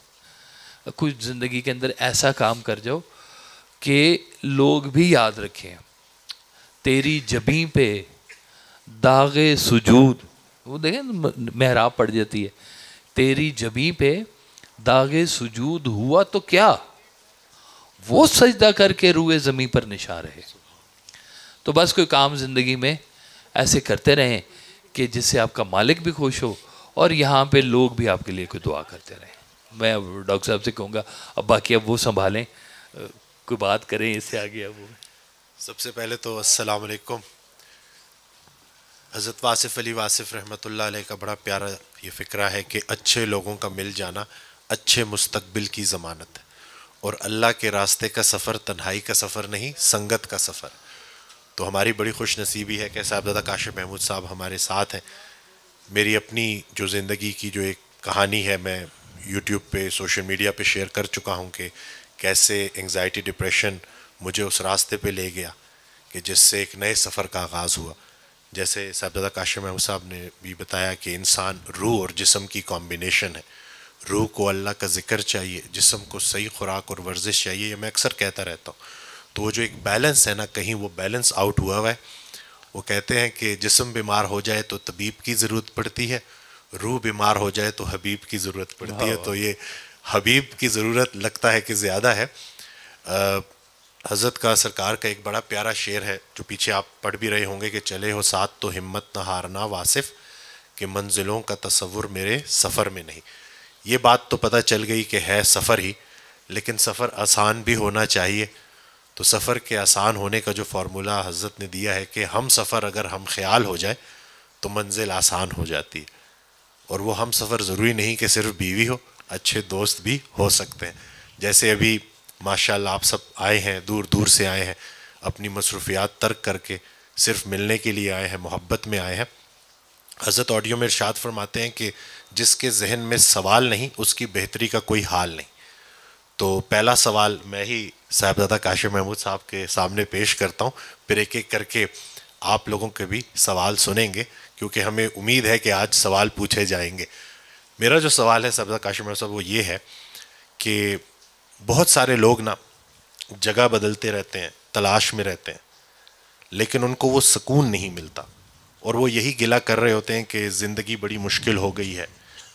کچھ زندگی کے اندر ایسا کام کر جاؤ کہ لوگ بھی یاد رکھیں. تیری جبیں پہ داغ سجود, وہ دیکھیں محراب پڑ جاتی ہے, تیری جبیں پہ داغ سجود ہوا تو کیا, وہ سجدہ کر کے روئے زمیں پر نشان رہے. تو بس کوئی کام زندگی میں ایسے کرتے رہیں کہ جس سے آپ کا مالک بھی خوش ہو اور یہاں پہ لوگ بھی آپ کے لیے کوئی دعا کرتے رہیں. میں ڈاکٹر صاحب سے کہوں گا اب باقی اب وہ سنبھالیں, کوئی بات کریں اس سے آگے. اب وہ سب سے پہلے تو السلام علیکم. حضرت واصف علی واصف رحمۃ اللہ علیہ کا بڑا پیارا یہ فکرہ ہے کہ اچھے لوگوں کا مل جانا اچھے مستقبل کی ضمانت ہے, اور اللہ کے راستے کا سفر تنہائی کا سفر نہیں سنگت کا سفر. تو ہماری بڑی خوش نصیبی ہے کہ صاحبزادہ کاشف محمود صاحب ہمارے ساتھ ہیں. میری اپنی جو زندگی کی جو ایک کہانی ہے میں یوٹیوب پہ سوشل میڈیا پہ شیئر کر چکا ہوں کہ کیسے انگزائٹی ڈپریشن مجھے اس راستے پہ لے گیا کہ جس سے ایک نئے سفر کا آغاز ہوا. جیسے صاحبزادہ کاشف محمود صاحب نے بھی بتایا کہ انسان روح اور جسم کی کمبینیشن ہے. روح کو اللہ کا ذکر چاہیے, جسم کو صحیح خوراک اور ورزش چاہیے. یہ میں اکثر کہتا رہتا ہوں. تو وہ جو ایک بیلنس ہے نا, کہیں وہ بیلنس آؤٹ ہوا ہوا ہے. وہ کہتے ہیں کہ جسم بیمار ہو جائے تو طبیب کی ضرورت پڑتی ہے, روح بیمار ہو جائے تو حبیب کی ضرورت پڑتی ہے. تو یہ حبیب کی ضرورت لگتا ہے کہ زیادہ ہے. حضرت کا سرکار کا ایک بڑا پیارا شعر ہے جو پیچھے آپ پڑھ بھی رہے ہوں گے کہ چلے ہو ساتھ تو ہمت نہ ہارنا واصف, کہ منزلوں کا تصور میرے سفر میں نہیں. یہ بات تو پتہ چل گئی کہ ہے سفر ہی, لیکن سفر آسان بھی ہونا چاہیے. تو سفر کے آسان ہونے کا جو فارمولہ حضرت نے دیا ہے کہ ہم سفر اگر ہم خیال ہو جائے تو منزل آسان ہو جاتی ہے. اور وہ ہم سفر ضروری نہیں کہ صرف بیوی ہو, اچھے دوست بھی ہو سکتے ہیں. جیسے ابھی ماشاءاللہ آپ سب آئے ہیں, دور دور سے آئے ہیں, اپنی مصروفیات ترک کر کے صرف ملنے کے لیے آئے ہیں, محبت میں آئے ہیں. حضرت آڈیو میں ارشاد فرماتے ہیں کہ جس کے ذہن میں سوال نہیں اس کی بہتری کا کوئی حال نہیں. تو پہلا سوال میں ہی صاحبزادہ کاشف محمود صاحب کے سامنے پیش کرتا ہوں, پھر ایک ایک کر کے آپ لوگوں کے بھی سوال سنیں گے کیونکہ ہمیں امید ہے کہ آج سوال پوچھے جائیں گے. میرا جو سوال ہے صاحبزادہ کاشف محمود صاحب وہ یہ ہے کہ بہت سارے لوگ نا جگہ بدلتے رہتے ہیں, تلاش میں رہتے ہیں, لیکن ان کو وہ سکون نہیں ملتا, اور وہ یہی گلہ کر رہے ہوتے ہیں کہ زندگی بڑی مشکل ہو گئی ہے.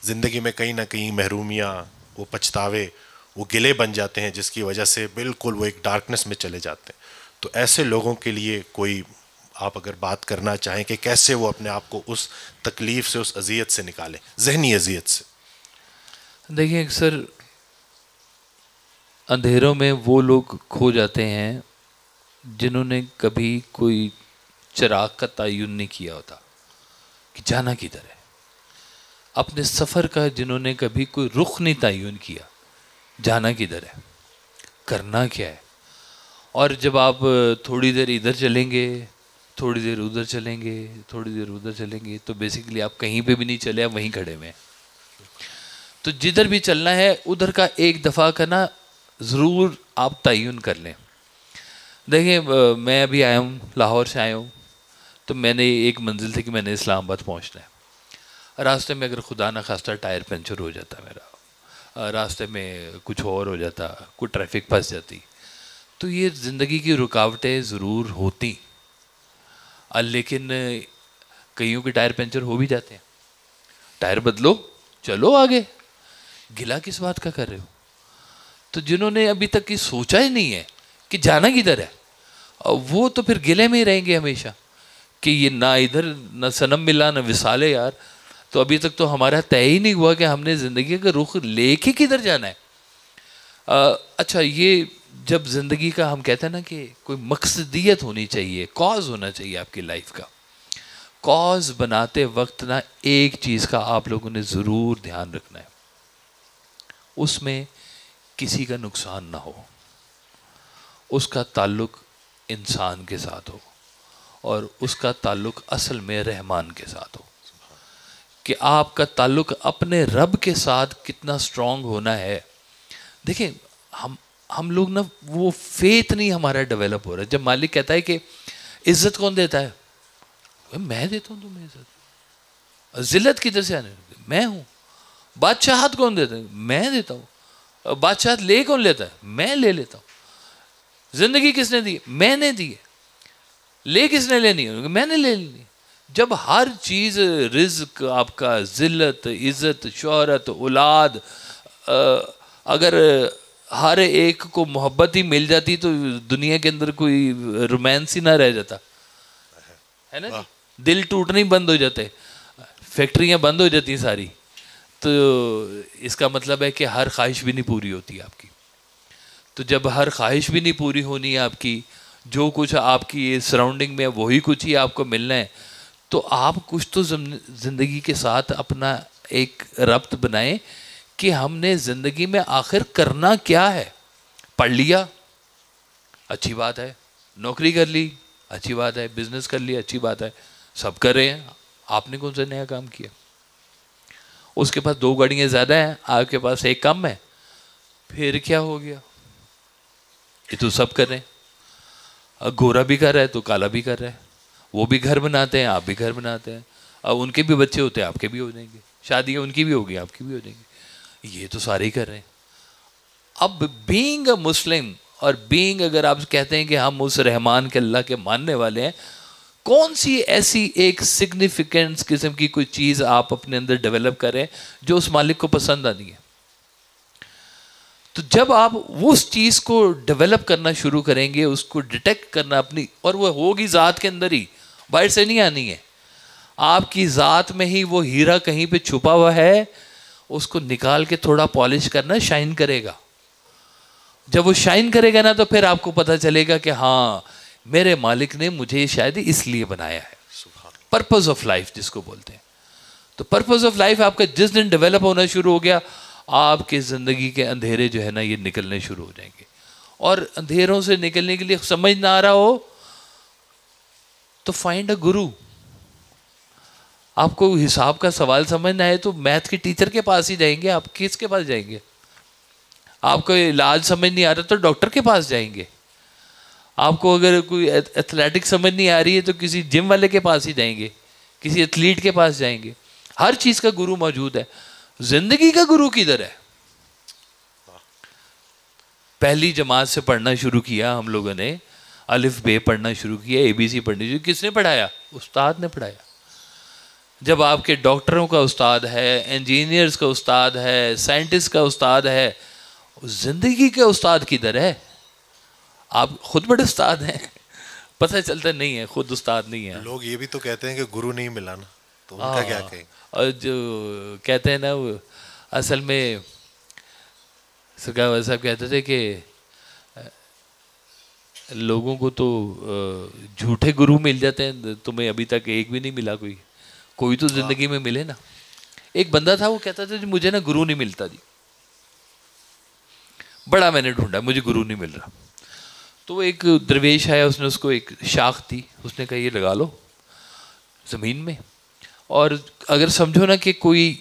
زندگی میں کہیں نہ کہیں محرومیاں, وہ پچھتاوے, وہ گلے بن جاتے ہیں جس کی وجہ سے بالکل وہ ایک ڈارکنس میں چلے جاتے ہیں. تو ایسے لوگوں کے لیے کوئی آپ اگر بات کرنا چاہیں کہ کیسے وہ اپنے آپ کو اس تکلیف سے, اس اذیت سے نکالیں, ذہنی اذیت سے. دیکھیں اکثر اندھیروں میں وہ لوگ کھو جاتے ہیں جنہوں نے کبھی کوئی چراغ کا تعین نہیں کیا ہوتا کہ جانا کدھر ہے, اپنے سفر کا جنہوں نے کبھی کوئی رخ نہیں تعین کیا جانا کدھر ہے, کرنا کیا ہے. اور جب آپ تھوڑی دیر ادھر چلیں گے, تھوڑی دیر ادھر چلیں گے, تھوڑی دیر ادھر چلیں گے, تو بیسیکلی آپ کہیں پہ بھی نہیں چلے, آپ وہیں کھڑے ہوئے ہیں. تو جدھر بھی چلنا ہے ادھر کا ایک دفعہ کا نا ضرور آپ تعین کر لیں. دیکھیں میں ابھی آیا ہوں, لاہور سے آیا ہوں, تو میں نے ایک منزل تھی کہ میں نے اسلام آباد پہنچنا ہے. راستے میں اگر خدا نخواستہ ٹائر پنچر ہو جاتا میرا, راستے میں کچھ اور ہو جاتا, کوئی ٹریفک پھنس جاتی, تو یہ زندگی کی رکاوٹیں ضرور ہوتی. لیکن کئیوں کے ٹائر پنچر ہو بھی جاتے ہیں, ٹائر بدلو چلو آگے, گلا کس بات کا کر رہے ہو. تو جنہوں نے ابھی تک یہ سوچا ہی نہیں ہے کہ جانا کدھر ہے, وہ تو پھر گلے میں ہی رہیں گے ہمیشہ کہ یہ نہ ادھر نہ صنم ملا نہ وصال یار. تو ابھی تک تو ہمارا طے ہی نہیں ہوا کہ ہم نے زندگی کا رخ لے کے کدھر جانا ہے. اچھا, یہ جب زندگی کا ہم کہتے ہیں نا کہ کوئی مقصدیت ہونی چاہیے, کاز ہونا چاہیے آپ کی لائف کا. کاز بناتے وقت نا ایک چیز کا آپ لوگوں نے ضرور دھیان رکھنا ہے, اس میں کسی کا نقصان نہ ہو, اس کا تعلق انسان کے ساتھ ہو, اور اس کا تعلق اصل میں رحمان کے ساتھ ہو. کہ آپ کا تعلق اپنے رب کے ساتھ کتنا سٹرونگ ہونا ہے. دیکھیں ہم لوگ نا وہ فیتھ نہیں ہمارا ڈیولپ ہو رہا ہے. جب مالک کہتا ہے کہ عزت کون دیتا ہے, میں دیتا ہوں تمہیں عزت. ذلت کدھر سے آنے, میں ہوں. بادشاہت کون دیتا ہے, میں دیتا ہوں. بادشاہت لے کون لیتا ہے, میں لے لیتا ہوں. زندگی کس نے دی, میں نے دی ہے. لے کس نے لینی ہے, میں نے لے لینی. جب ہر چیز, رزق آپ کا, ذلت, عزت, شہرت, اولاد, اگر ہر ایک کو محبت ہی مل جاتی تو دنیا کے اندر کوئی رومانس ہی نہ رہ جاتا ہے نا. دل ٹوٹنے ہی بند ہو جاتے, فیکٹریاں بند ہو جاتی ساری. تو اس کا مطلب ہے کہ ہر خواہش بھی نہیں پوری ہوتی آپ کی. تو جب ہر خواہش بھی نہیں پوری ہونی ہے آپ کی, جو کچھ آپ کی سراؤنڈنگ میں وہی کچھ ہی آپ کو ملنا ہے, تو آپ کچھ تو زندگی کے ساتھ اپنا ایک ربط بنائیں کہ ہم نے زندگی میں آخر کرنا کیا ہے. پڑھ لیا اچھی بات ہے, نوکری کر لی اچھی بات ہے, بزنس کر لیا اچھی بات ہے, سب کر رہے ہیں. آپ نے کون سا نیا کام کیا؟ اس کے پاس 2 گاڑیاں زیادہ ہیں, آپ کے پاس 1 کم ہے, پھر کیا ہو گیا؟ یہ تو سب کر رہے ہیں. گورا بھی کر رہا ہے تو کالا بھی کر رہا ہے, وہ بھی گھر بناتے ہیں, آپ بھی گھر بناتے ہیں, اب ان کے بھی بچے ہوتے ہیں, آپ کے بھی ہو جائیں گے, شادیاں ان کی بھی ہوگی, آپ کی بھی ہو جائیں گی. یہ تو سارے ہی کر رہے ہیں. اب بینگ اے مسلم, اور بینگ, اگر آپ کہتے ہیں کہ ہم اس رحمان کے, اللہ کے ماننے والے ہیں, کون سی ایسی ایک سگنیفیکنس قسم کی کوئی چیز آپ اپنے اندر ڈیولپ کریں جو اس مالک کو پسند آتی ہے؟ تو جب آپ اس چیز کو ڈیولپ کرنا شروع کریں گے, اس کو ڈیٹیکٹ کرنا اپنی, اور وہ ہوگی ذات کے اندر ہی, باہر سے نہیں آنی ہے. آپ کی ذات میں ہی وہ ہیرا کہیں پہ چھپا ہوا ہے, اس کو نکال کے تھوڑا پالش کرنا, شائن کرے گا. جب وہ شائن کرے گا نا, تو پھر آپ کو پتہ چلے گا کہ ہاں میرے مالک نے مجھے شاید اس لیے بنایا ہے. پرپز آف لائف جس کو بولتے ہیں. تو پرپز آف لائف آپ کا جس دن ڈیولپ ہونا شروع ہو گیا, آپ کے زندگی کے اندھیرے جو ہے نا یہ نکلنے شروع ہو جائیں گے. اور اندھیروں سے نکلنے کے لیے سمجھ نہ آ رہا ہو تو فائنڈ اے گرو. آپ کو حساب کا سوال سمجھنا ہے تو میتھ کے ٹیچر کے پاس ہی جائیں گے. آپ کس کے پاس جائیں گے؟ آپ کو علاج سمجھ نہیں آ رہا تو ڈاکٹر کے پاس جائیں گے. آپ کو اگر کوئی ایتھلیٹک سمجھ نہیں آ رہی ہے تو کسی جم والے کے پاس ہی جائیں گے, کسی ایتھلیٹ کے پاس جائیں گے. ہر چیز کا گرو موجود ہے. زندگی کا گرو کدھر ہے؟ پہلی جماعت سے پڑھنا شروع کیا ہم لوگوں نے, الف بے پڑھنا شروع کیا, ABC پڑھنی شروع. کس نے پڑھایا؟ استاد نے پڑھایا. جب آپ کے ڈاکٹروں کا استاد ہے, انجینئرز کا استاد ہے, سائنٹسٹ کا استاد ہے, زندگی کے استاد کدھر ہے؟ آپ خود بڑے استاد ہیں, پتہ چلتا نہیں ہے خود استاد نہیں ہے. لوگ یہ بھی تو کہتے ہیں کہ گرو نہیں ملا نا, تو ان کا کیا کہیں؟ اور جو کہتے ہیں نا وہ اصل میں سرکار صاحب کہتے تھے کہ لوگوں کو تو جھوٹے گرو مل جاتے ہیں, تمہیں ابھی تک ایک بھی نہیں ملا. کوئی تو زندگی میں ملے نا. ایک بندہ تھا وہ کہتا تھا جی مجھے نا گرو نہیں ملتا جی, بڑا میں نے ڈھونڈا مجھے گرو نہیں مل رہا. تو وہ ایک درویش آیا, اس نے اس کو ایک شاخ دی, اس نے کہا یہ لگا لو زمین میں, اور اگر سمجھو نا کہ کوئی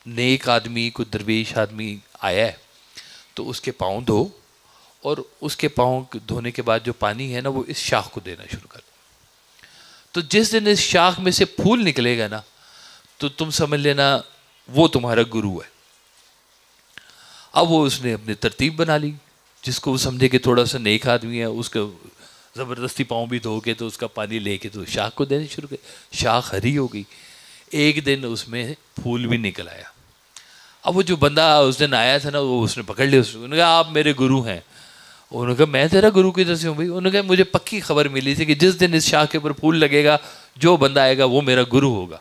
نیک آدمی کوئی درویش آدمی آیا ہے تو اس کے پاؤں دھو, اور اس کے پاؤں دھونے کے بعد جو پانی ہے نا وہ اس شاخ کو دینا شروع کر دو. تو جس دن اس شاخ میں سے پھول نکلے گا نا تو تم سمجھ لینا وہ تمہارا گرو ہے. اب وہ اس نے اپنی ترتیب بنا لی, جس کو وہ سمجھے کہ تھوڑا سا نیک آدمی ہے اس کو زبردستی پاؤں بھی دھو کے تو اس کا پانی لے کے تو شاخ کو دینے شروع کر. شاخ ہری ہو گئی, ایک دن اس میں پھول بھی نکل آیا. اب وہ جو بندہ اس دن آیا تھا نا وہ اس نے پکڑ لیا, انہوں نے کہا آپ میرے گرو ہیں. انہوں نے کہا میں تیرا گرو کدھر سے ہوں بھائی؟ انہوں نے کہا مجھے پکی خبر ملی تھی کہ جس دن اس شاخ کے اوپر پھول لگے گا جو بندہ آئے گا وہ میرا گرو ہوگا.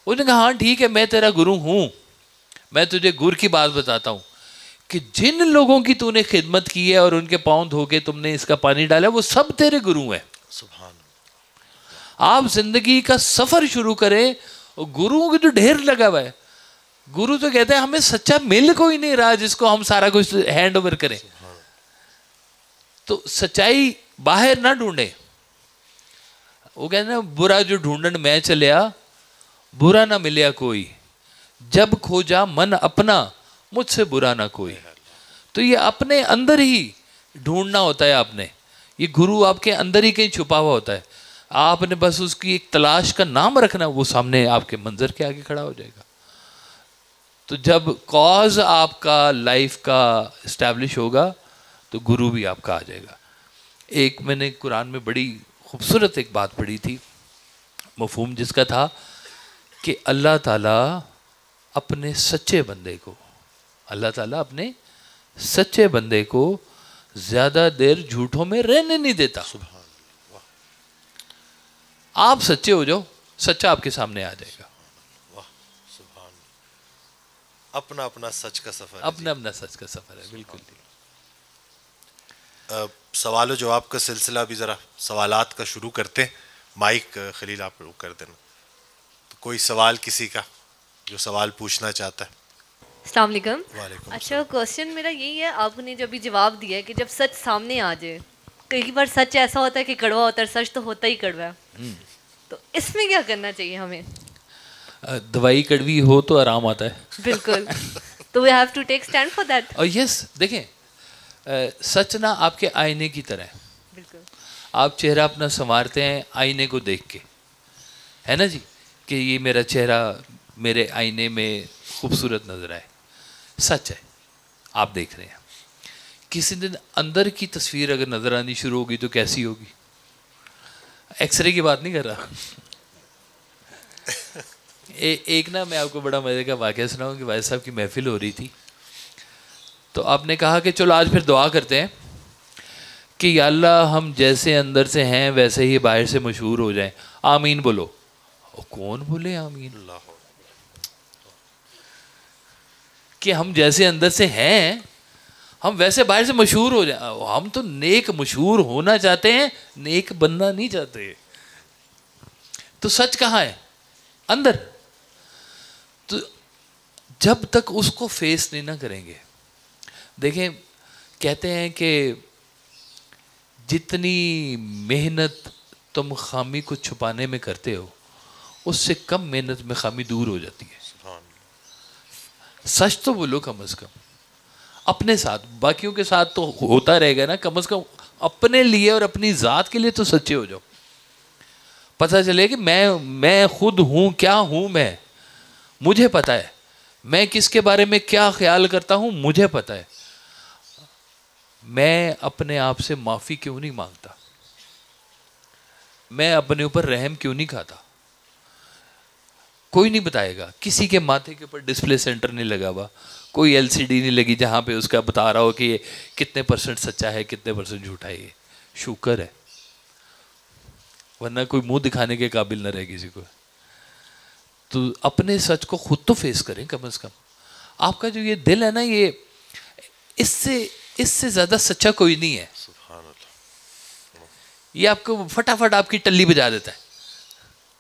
انہوں نے کہا ہاں ٹھیک ہے میں تیرا گرو ہوں, میں تجھے گر کی بات بتاتا ہوں کہ جن لوگوں کی تو نے خدمت کی ہے اور ان کے پاؤں دھو کے تم نے اس کا پانی ڈالا وہ سب تیرے گرو ہیں. سبحان. آپ زندگی کا سفر شروع کریں, گروؤں کی تو ڈھیر لگا ہوا ہے. گرو تو کہتے ہیں ہمیں سچا مل کوئی نہیں رہا جس کو ہم سارا کچھ ہینڈ اوور کریں. تو سچائی باہر نہ ڈھونڈے. وہ کہتے ہیں برا جو ڈھونڈن میں چلیا برا نہ ملیا کوئی, جب کھوجا من اپنا مجھ سے برا نہ کوئی. تو یہ اپنے اندر ہی ڈھونڈنا ہوتا ہے آپ نے, یہ گرو آپ کے اندر ہی کہیں چھپا ہوا ہوتا ہے. آپ نے بس اس کی ایک تلاش کا نام رکھنا, وہ سامنے آپ کے منظر کے آگے کھڑا ہو جائے گا. تو جب کاز آپ کا لائف کا اسٹیبلش ہوگا تو گرو بھی آپ کا آ جائے گا. ایک میں نے قرآن میں بڑی خوبصورت ایک بات پڑھی تھی, مفہوم جس کا تھا کہ اللہ تعالیٰ اپنے سچے بندے کو, اللہ تعالیٰ اپنے سچے بندے کو زیادہ دیر جھوٹوں میں رہنے نہیں دیتا. آپ سچے ہو جاؤ, سچا آپ کے سامنے آ جائے گا. اپنا اپنا سچ کا سفر, اپنا اپنا سچ کا سفر ہے. بالکل. سوال و جواب کا سلسلہ بھی ذرا سوالات کا شروع کرتے ہیں. مائک خلیل آپ شروع کر دینا. تو کوئی سوال کسی کا جو سوال پوچھنا چاہتا ہے. السلام علیکم. وعلیکم. اچھا کوشچن میرا یہی ہے, آپ نے جو ابھی جواب دیا ہے کہ جب سچ سامنے آ جائے, کئی بار سچ ایسا ہوتا ہے کہ کڑوا ہوتا ہے, سچ تو ہوتا ہی کڑوا ہے, تو اس میں کیا کرنا چاہیے ہمیں؟ دوائی کڑوی ہو تو آرام آتا ہے. بالکل. تو we have to take stand for that. اور یس دیکھیں سچ نہ آپ کے آئینے کی طرح ہے. بالکل. آپ چہرہ اپنا سنوارتے ہیں آئینے کو دیکھ کے, ہے نا جی, کہ یہ میرا چہرہ میرے آئینے میں خوبصورت نظر آئے. سچ ہے آپ دیکھ رہے ہیں. کسی دن اندر کی تصویر اگر نظر آنی شروع ہوگی تو کیسی ہوگی؟ ایکس رے کی بات نہیں کر رہا. ایک نا میں آپ کو بڑا مزے کا واقعہ سناؤں کہ بھائی صاحب کی محفل ہو رہی تھی, تو آپ نے کہا کہ چلو آج پھر دعا کرتے ہیں کہ یا اللہ ہم جیسے اندر سے ہیں ویسے ہی باہر سے مشہور ہو جائیں. آمین بولو. کون بولے آمین؟ اللہ. کہ ہم جیسے اندر سے ہیں ہم ویسے باہر سے مشہور ہو جائیں. ہم تو نیک مشہور ہونا چاہتے ہیں, نیک بننا نہیں چاہتے. تو سچ کہاں ہے؟ اندر. تو جب تک اس کو فیس نہیں نہ کریں گے, دیکھیں کہتے ہیں کہ جتنی محنت تم خامی کو چھپانے میں کرتے ہو اس سے کم محنت میں خامی دور ہو جاتی ہے. سچ تو بولو کم از کم اپنے ساتھ, باقیوں کے ساتھ تو ہوتا رہے گا نا, کم از کم اپنے لیے اور اپنی ذات کے لیے تو سچے ہو جاؤ. پتہ چلے کہ میں خود ہوں, کیا ہوں میں, مجھے پتہ ہے. میں کس کے بارے میں کیا خیال کرتا ہوں مجھے پتہ ہے. میں اپنے آپ سے معافی کیوں نہیں مانگتا, میں اپنے اوپر رحم کیوں نہیں کھاتا. کوئی نہیں بتائے گا. کسی کے ماتھے کے اوپر ڈسپلے سینٹر نہیں لگا ہوا, کوئی ایل سی ڈی نہیں لگی جہاں پہ اس کا بتا رہا ہو کہ یہ کتنے % سچا ہے کتنے % جھوٹا ہے. یہ شکر ہے. ورنہ کوئی منہ دکھانے کے قابل نہ رہے کسی کو. تو اپنے سچ کو خود تو فیس کریں کم از کم. آپ کا جو یہ دل ہے نا, یہ اس سے زیادہ سچا کوئی نہیں ہے. یہ آپ کو فٹافٹ آپ کی ٹلی بجا دیتا ہے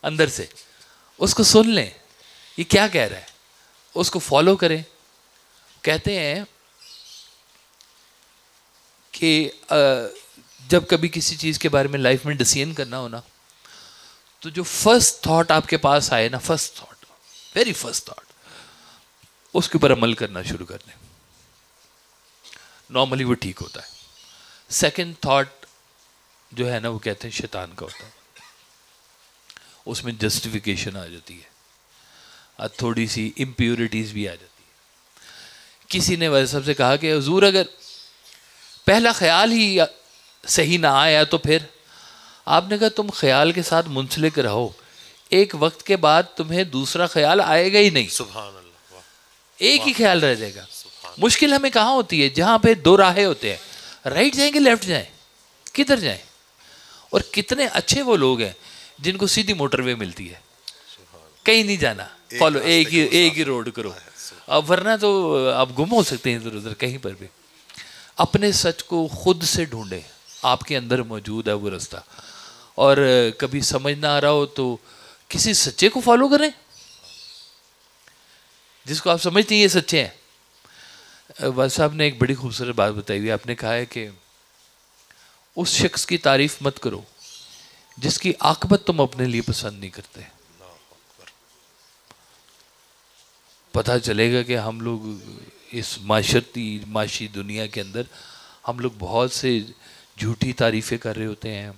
اندر سے. اس کو سن لیں یہ کیا کہہ رہا ہے, اس کو فالو کریں. کہتے ہیں کہ جب کبھی کسی چیز کے بارے میں لائف میں ڈیسیژن کرنا ہونا, تو جو فرسٹ تھاٹ آپ کے پاس آئے نا, first thought, very first thought, اس کے اوپر عمل کرنا شروع کر دیں. نارملی وہ ٹھیک ہوتا ہے. سیکنڈ تھاٹ جو ہے نا, وہ کہتے ہیں شیطان کا ہوتا ہے. اس میں جسٹیفیکیشن آ جاتی ہے, تھوڑی سی امپیورٹیز بھی آ جاتی ہے. کسی نے ویسے سب سے کہا کہ حضور اگر پہلا خیال ہی صحیح نہ آیا تو پھر؟ آپ نے کہا تم خیال کے ساتھ منسلک رہو, ایک وقت کے بعد تمہیں دوسرا خیال آئے گا ہی نہیں. سبحان اللہ. ایک ہی خیال رہ جائے گا. مشکل ہمیں کہاں ہوتی ہے؟ جہاں پہ دو راہیں ہوتے ہیں, رائٹ جائیں کہ لیفٹ جائیں, کدھر جائیں؟ اور کتنے اچھے وہ لوگ ہیں جن کو سیدھی موٹر وے ملتی ہے, کہیں نہیں جانا, فالو ایک ہی روڈ کرو. اب ورنہ تو آپ گم ہو سکتے ہیں ادھر ادھر کہیں پر بھی. اپنے سچ کو خود سے ڈھونڈیں, آپ کے اندر موجود ہے وہ رستہ. اور کبھی سمجھ نہ آ رہا ہو تو کسی سچے کو فالو کریں, جس کو آپ سمجھتے ہیں یہ سچے ہیں. والد صاحب نے ایک بڑی خوبصورت بات بتائی ہوئی. آپ نے کہا ہے کہ اس شخص کی تعریف مت کرو جس کی عاقبت تم اپنے لیے پسند نہیں کرتے. پتہ چلے گا کہ ہم لوگ اس معاشی دنیا کے اندر ہم لوگ بہت سے جھوٹی تعریفیں کر رہے ہوتے ہیں,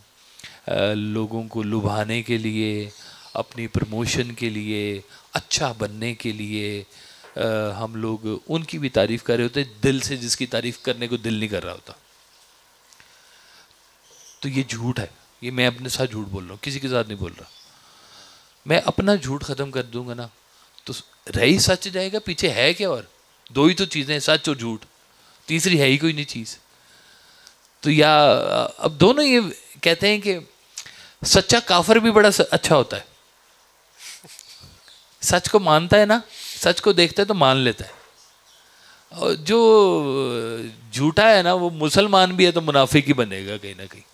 لوگوں کو لبھانے کے لیے, اپنی پروموشن کے لیے, اچھا بننے کے لیے. ہم لوگ ان کی بھی تعریف کر رہے ہوتے ہیں دل سے, جس کی تعریف کرنے کو دل نہیں کر رہا ہوتا. تو یہ جھوٹ ہے. یہ میں اپنے ساتھ جھوٹ بول رہا ہوں, کسی کے ساتھ نہیں بول رہا. میں اپنا جھوٹ ختم کر دوں گا نا تو رہی سچ جائے گا. پیچھے ہے کیا؟ اور دو ہی تو چیزیں ہیں, سچ اور جھوٹ, تیسری ہے ہی کوئی نہیں چیز. تو یا اب دونوں یہ کہتے ہیں کہ سچا کافر بھی بڑا اچھا ہوتا ہے. سچ کو مانتا ہے نا, سچ کو دیکھتا ہے تو مان لیتا ہے. اور جو جھوٹا ہے نا وہ مسلمان بھی ہے تو منافق ہی بنے گا کہیں نہ کہیں.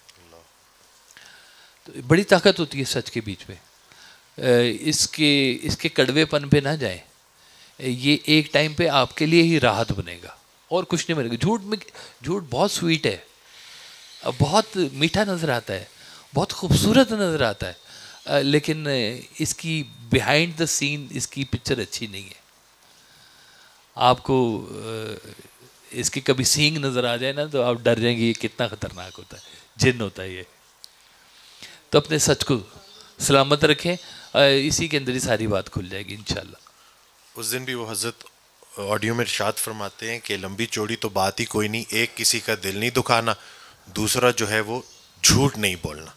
تو بڑی طاقت ہوتی ہے سچ کے بیچ میں. اس کے کڑوے پن پہ نہ جائیں. یہ ایک ٹائم پہ آپ کے لیے ہی راحت بنے گا اور کچھ نہیں بنے گا. جھوٹ بہت سویٹ ہے, بہت میٹھا نظر آتا ہے, بہت خوبصورت نظر آتا ہے, لیکن اس کی بیہائنڈ دا سین اس کی پکچر اچھی نہیں ہے. آپ کو اس کی کبھی سینگ نظر آ جائے نا تو آپ ڈر جائیں گے یہ کتنا خطرناک ہوتا ہے, جن ہوتا ہے یہ. تو اپنے سچ کو سلامت رکھیں, اسی کے اندر ہی ساری بات کھل جائے گی انشاءاللہ. اس دن بھی وہ حضرت آڈیو میں ارشاد فرماتے ہیں کہ لمبی چوڑی تو بات ہی کوئی نہیں, ایک کسی کا دل نہیں دکھانا, دوسرا جو ہے وہ جھوٹ نہیں بولنا.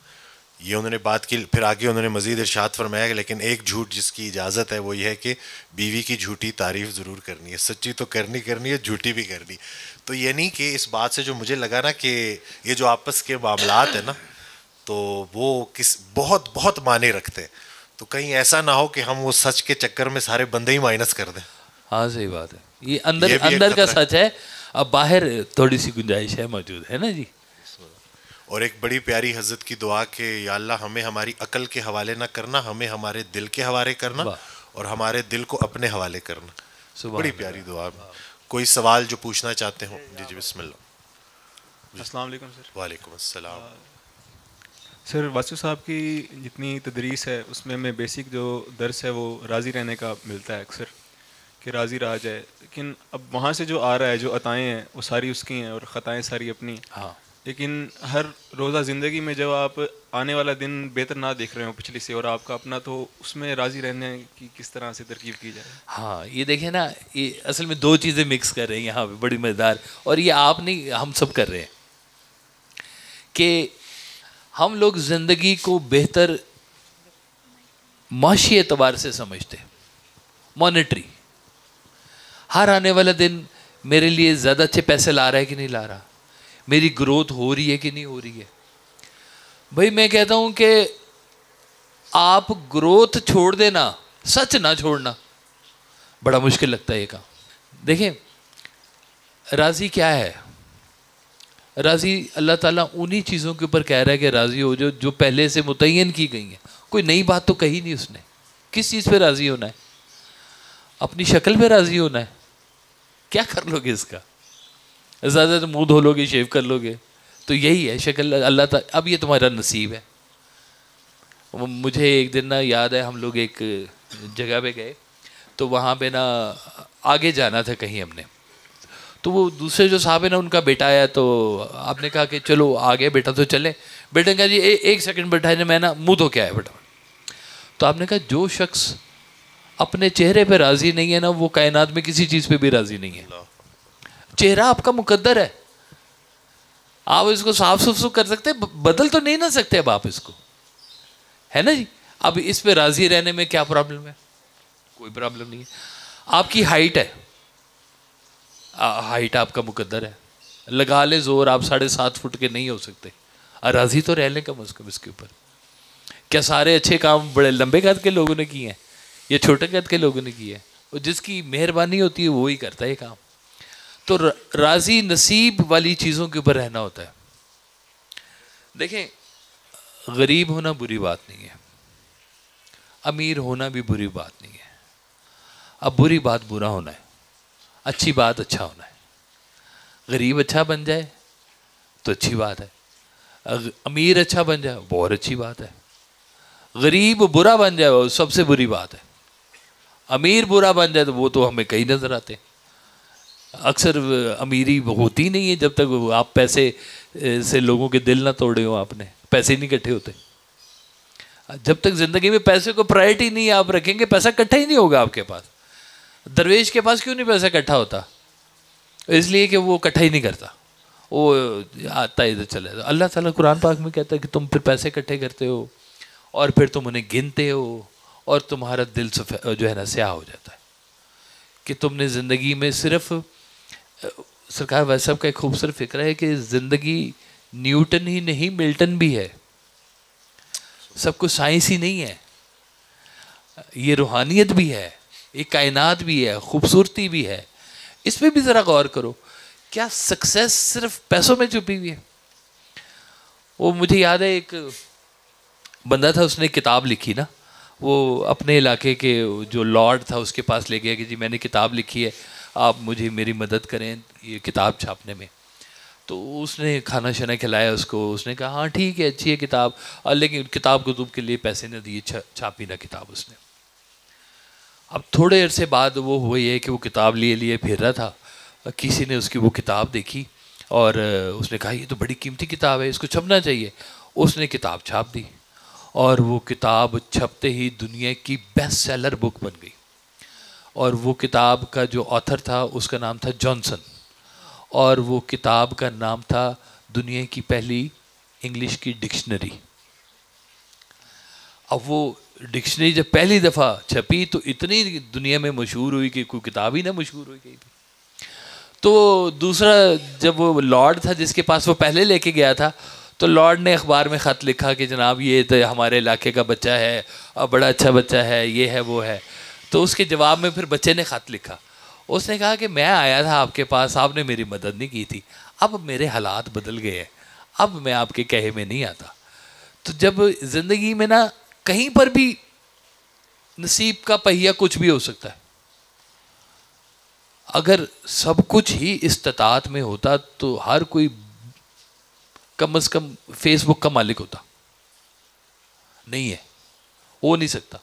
یہ انہوں نے بات کی. پھر آگے انہوں نے مزید ارشاد فرمایا کہ لیکن ایک جھوٹ جس کی اجازت ہے وہ یہ ہے کہ بیوی کی جھوٹی تعریف ضرور کرنی ہے. سچی تو کرنی ہے, جھوٹی بھی کرنی. تو یہ نہیں کہ اس بات سے جو مجھے لگا نا کہ یہ جو آپس کے معاملات ہیں نا تو وہ بہت بہت معنی رکھتے ہیں. تو کہیں ایسا نہ ہو کہ ہم وہ سچ کے چکر میں سارے بندے ہی مائنس کر دیں. ہاں صحیح بات ہے. یہ اندر کا سچ ہے, اب باہر تھوڑی سی گنجائش ہے موجود ہے نا جی. اور ایک بڑی پیاری حضرت کی دعا کہ یا اللہ ہمیں ہماری عقل کے حوالے نہ کرنا, ہمیں ہمارے دل کے حوالے کرنا, اور ہمارے دل کو اپنے حوالے کرنا. بڑی پیاری دعا. کوئی سوال جو پوچھنا چاہتے ہوں؟ جی بسم اللہ. السلام علیکم سر. وعلیکم السلام. سر واسو صاحب کی جتنی تدریس ہے اس میں ہمیں بیسک جو درس ہے وہ راضی رہنے کا ملتا ہے اکثر, کہ راضی رہا جائے. لیکن اب وہاں سے جو آ رہا ہے, جو عطائیں ہیں وہ ساری اس کی ہیں اور خطائیں ساری اپنی. ہاں. لیکن ہر روزہ زندگی میں جب آپ آنے والا دن بہتر نہ دیکھ رہے ہوں پچھلی سے اور آپ کا اپنا, تو اس میں راضی رہنے کی کس طرح سے ترکیب کی جائے؟ ہاں یہ دیکھیں نا, یہ اصل میں دو چیزیں مکس کر رہے ہیں یہاں پہ, بڑی مزیدار. اور یہ آپ نہیں, ہم سب کر رہے ہیں کہ ہم لوگ زندگی کو بہتر معاشی اعتبار سے سمجھتے ہیں, مانیٹری. ہر آنے والا دن میرے لیے زیادہ اچھے پیسے لا رہا ہے کہ نہیں لا رہا, میری گروتھ ہو رہی ہے کہ نہیں ہو رہی ہے. بھائی میں کہتا ہوں کہ آپ گروتھ چھوڑ دینا, سچ نہ چھوڑنا, بڑا مشکل لگتا ہے یہ کام. دیکھیں راضی کیا ہے؟ راضی اللہ تعالیٰ انہی چیزوں کے اوپر کہہ رہا ہے کہ راضی ہو جو پہلے سے متعین کی گئی ہیں. کوئی نئی بات تو کہی نہیں اس نے. کس چیز پہ راضی ہونا ہے؟ اپنی شکل پہ راضی ہونا ہے. کیا کر لو گے اس کا؟ زیادہ منہ دھو لو گے, شیو کر لو گے, تو یہی ہے شکل اللہ تعالیٰ. اب یہ تمہارا نصیب ہے. مجھے ایک دن نا یاد ہے, ہم لوگ ایک جگہ پہ گئے تو وہاں پہ نا آگے جانا تھا کہیں ہم نے, تو وہ دوسرے جو صاحب ہے نا ان کا بیٹا آیا, تو آپ نے کہا کہ چلو آگے بیٹا تو چلے. بیٹے نے کہا جی ایک سیکنڈ بیٹھا ہے, میں نا منہ دھو کے آیا بیٹا. تو آپ نے کہا جو شخص اپنے چہرے پہ راضی نہیں ہے نا, وہ کائنات میں کسی چیز پہ بھی راضی نہیں ہے. چہرہ آپ کا مقدر ہے, آپ اس کو صاف ستھرا کر سکتے, بدل تو نہیں نہ سکتے اب آپ اس کو, ہے نا جی. اب اس پہ راضی رہنے میں کیا پرابلم ہے؟ کوئی پرابلم نہیں ہے. آپ کی ہائٹ ہے, ہائٹ آپ کا مقدر ہے, لگا لے زور, آپ 7.5 فٹ کے نہیں ہو سکتے, راضی تو رہ لیں کم از کم اس کے اوپر. کیا سارے اچھے کام بڑے لمبے قد کے لوگوں نے کیے ہیں یا چھوٹے قد کے لوگوں نے کیے ہیں؟ اور جس کی مہربانی ہوتی ہے وہی کرتا ہے یہ کام. تو راضی نصیب والی چیزوں کے اوپر رہنا ہوتا ہے. دیکھیں غریب ہونا بری بات نہیں ہے, امیر ہونا بھی بری بات نہیں ہے. اب بری بات برا ہونا ہے, اچھی بات اچھا ہونا ہے. غریب اچھا بن جائے تو اچھی بات ہے, امیر اچھا بن جائے بہت اچھی بات ہے. غریب برا بن جائے وہ سب سے بری بات ہے. امیر برا بن جائے تو وہ تو ہمیں کئی نظر آتے. اکثر امیری ہوتی نہیں ہے جب تک آپ پیسے سے لوگوں کے دل نہ توڑے ہو. آپ نے پیسے نہیں اکٹھے ہوتے. جب تک زندگی میں پیسے کو پرائرٹی نہیں آپ رکھیں گے, پیسہ اکٹھا ہی نہیں ہوگا آپ کے پاس. درویش کے پاس کیوں نہیں پیسہ اکٹھا ہوتا؟ اس لیے کہ وہ اکٹھا ہی نہیں کرتا, وہ آتا ادھر چلے جاتا. اللہ تعالیٰ قرآن پاک میں کہتا ہے کہ تم پھر پیسے اکٹھے کرتے ہو اور پھر تم انہیں گنتے ہو, اور تمہارا دل جو ہے نا سیاہ ہو جاتا ہے کہ تم نے زندگی میں صرف. سرکار ویسے صاحب کا ایک خوبصورت فکر ہے کہ زندگی نیوٹن ہی نہیں ملٹن بھی ہے. سب کچھ سائنس ہی نہیں ہے, یہ روحانیت بھی ہے, ایک کائنات بھی ہے, خوبصورتی بھی ہے. اس پہ بھی ذرا غور کرو. کیا سکسیس صرف پیسوں میں چھپی ہوئی ہے؟ وہ مجھے یاد ہے ایک بندہ تھا, اس نے کتاب لکھی نا, وہ اپنے علاقے کے جو لارڈ تھا اس کے پاس لے گیا کہ جی میں نے کتاب لکھی ہے, آپ مجھے میری مدد کریں یہ کتاب چھاپنے میں. تو اس نے کھانا شانا کھلایا اس کو. اس نے کہا ہاں ٹھیک ہے اچھی ہے کتاب, لیکن کتاب کتب کے لیے پیسے نہ دیے, چھاپی نہ کتاب اس نے. اب تھوڑے عرصے بعد وہ ہوا یہ کہ وہ کتاب لیے پھر رہا تھا, کسی نے اس کی وہ کتاب دیکھی اور اس نے کہا یہ تو بڑی قیمتی کتاب ہے, اس کو چھپنا چاہیے. اس نے کتاب چھاپ دی اور وہ کتاب چھپتے ہی دنیا کی بیسٹ سیلر بک بن گئی. اور وہ کتاب کا جو آتھر تھا اس کا نام تھا جانسن, اور وہ کتاب کا نام تھا دنیا کی پہلی انگلش کی ڈکشنری. اب وہ ڈکشنری جب پہلی دفعہ چھپی تو اتنی دنیا میں مشہور ہوئی کہ کوئی کتاب ہی نہ مشہور ہوئی کہیں بھی. تو دوسرا جب وہ لارڈ تھا جس کے پاس وہ پہلے لے کے گیا تھا, تو لارڈ نے اخبار میں خط لکھا کہ جناب یہ تو ہمارے علاقے کا بچہ ہے اور بڑا اچھا بچہ ہے, یہ ہے وہ ہے. تو اس کے جواب میں پھر بچے نے خط لکھا. اس نے کہا کہ میں آیا تھا آپ کے پاس, آپ نے میری مدد نہیں کی تھی, اب میرے حالات بدل گئے ہیں, اب میں آپ کے کہے میں نہیں آتا. تو جب زندگی میں نا کہیں پر بھی نصیب کا پہیہ کچھ بھی ہو سکتا ہے. اگر سب کچھ ہی استطاعت میں ہوتا تو ہر کوئی کم از کم فیس بک کا مالک ہوتا. نہیں ہے, ہو نہیں سکتا.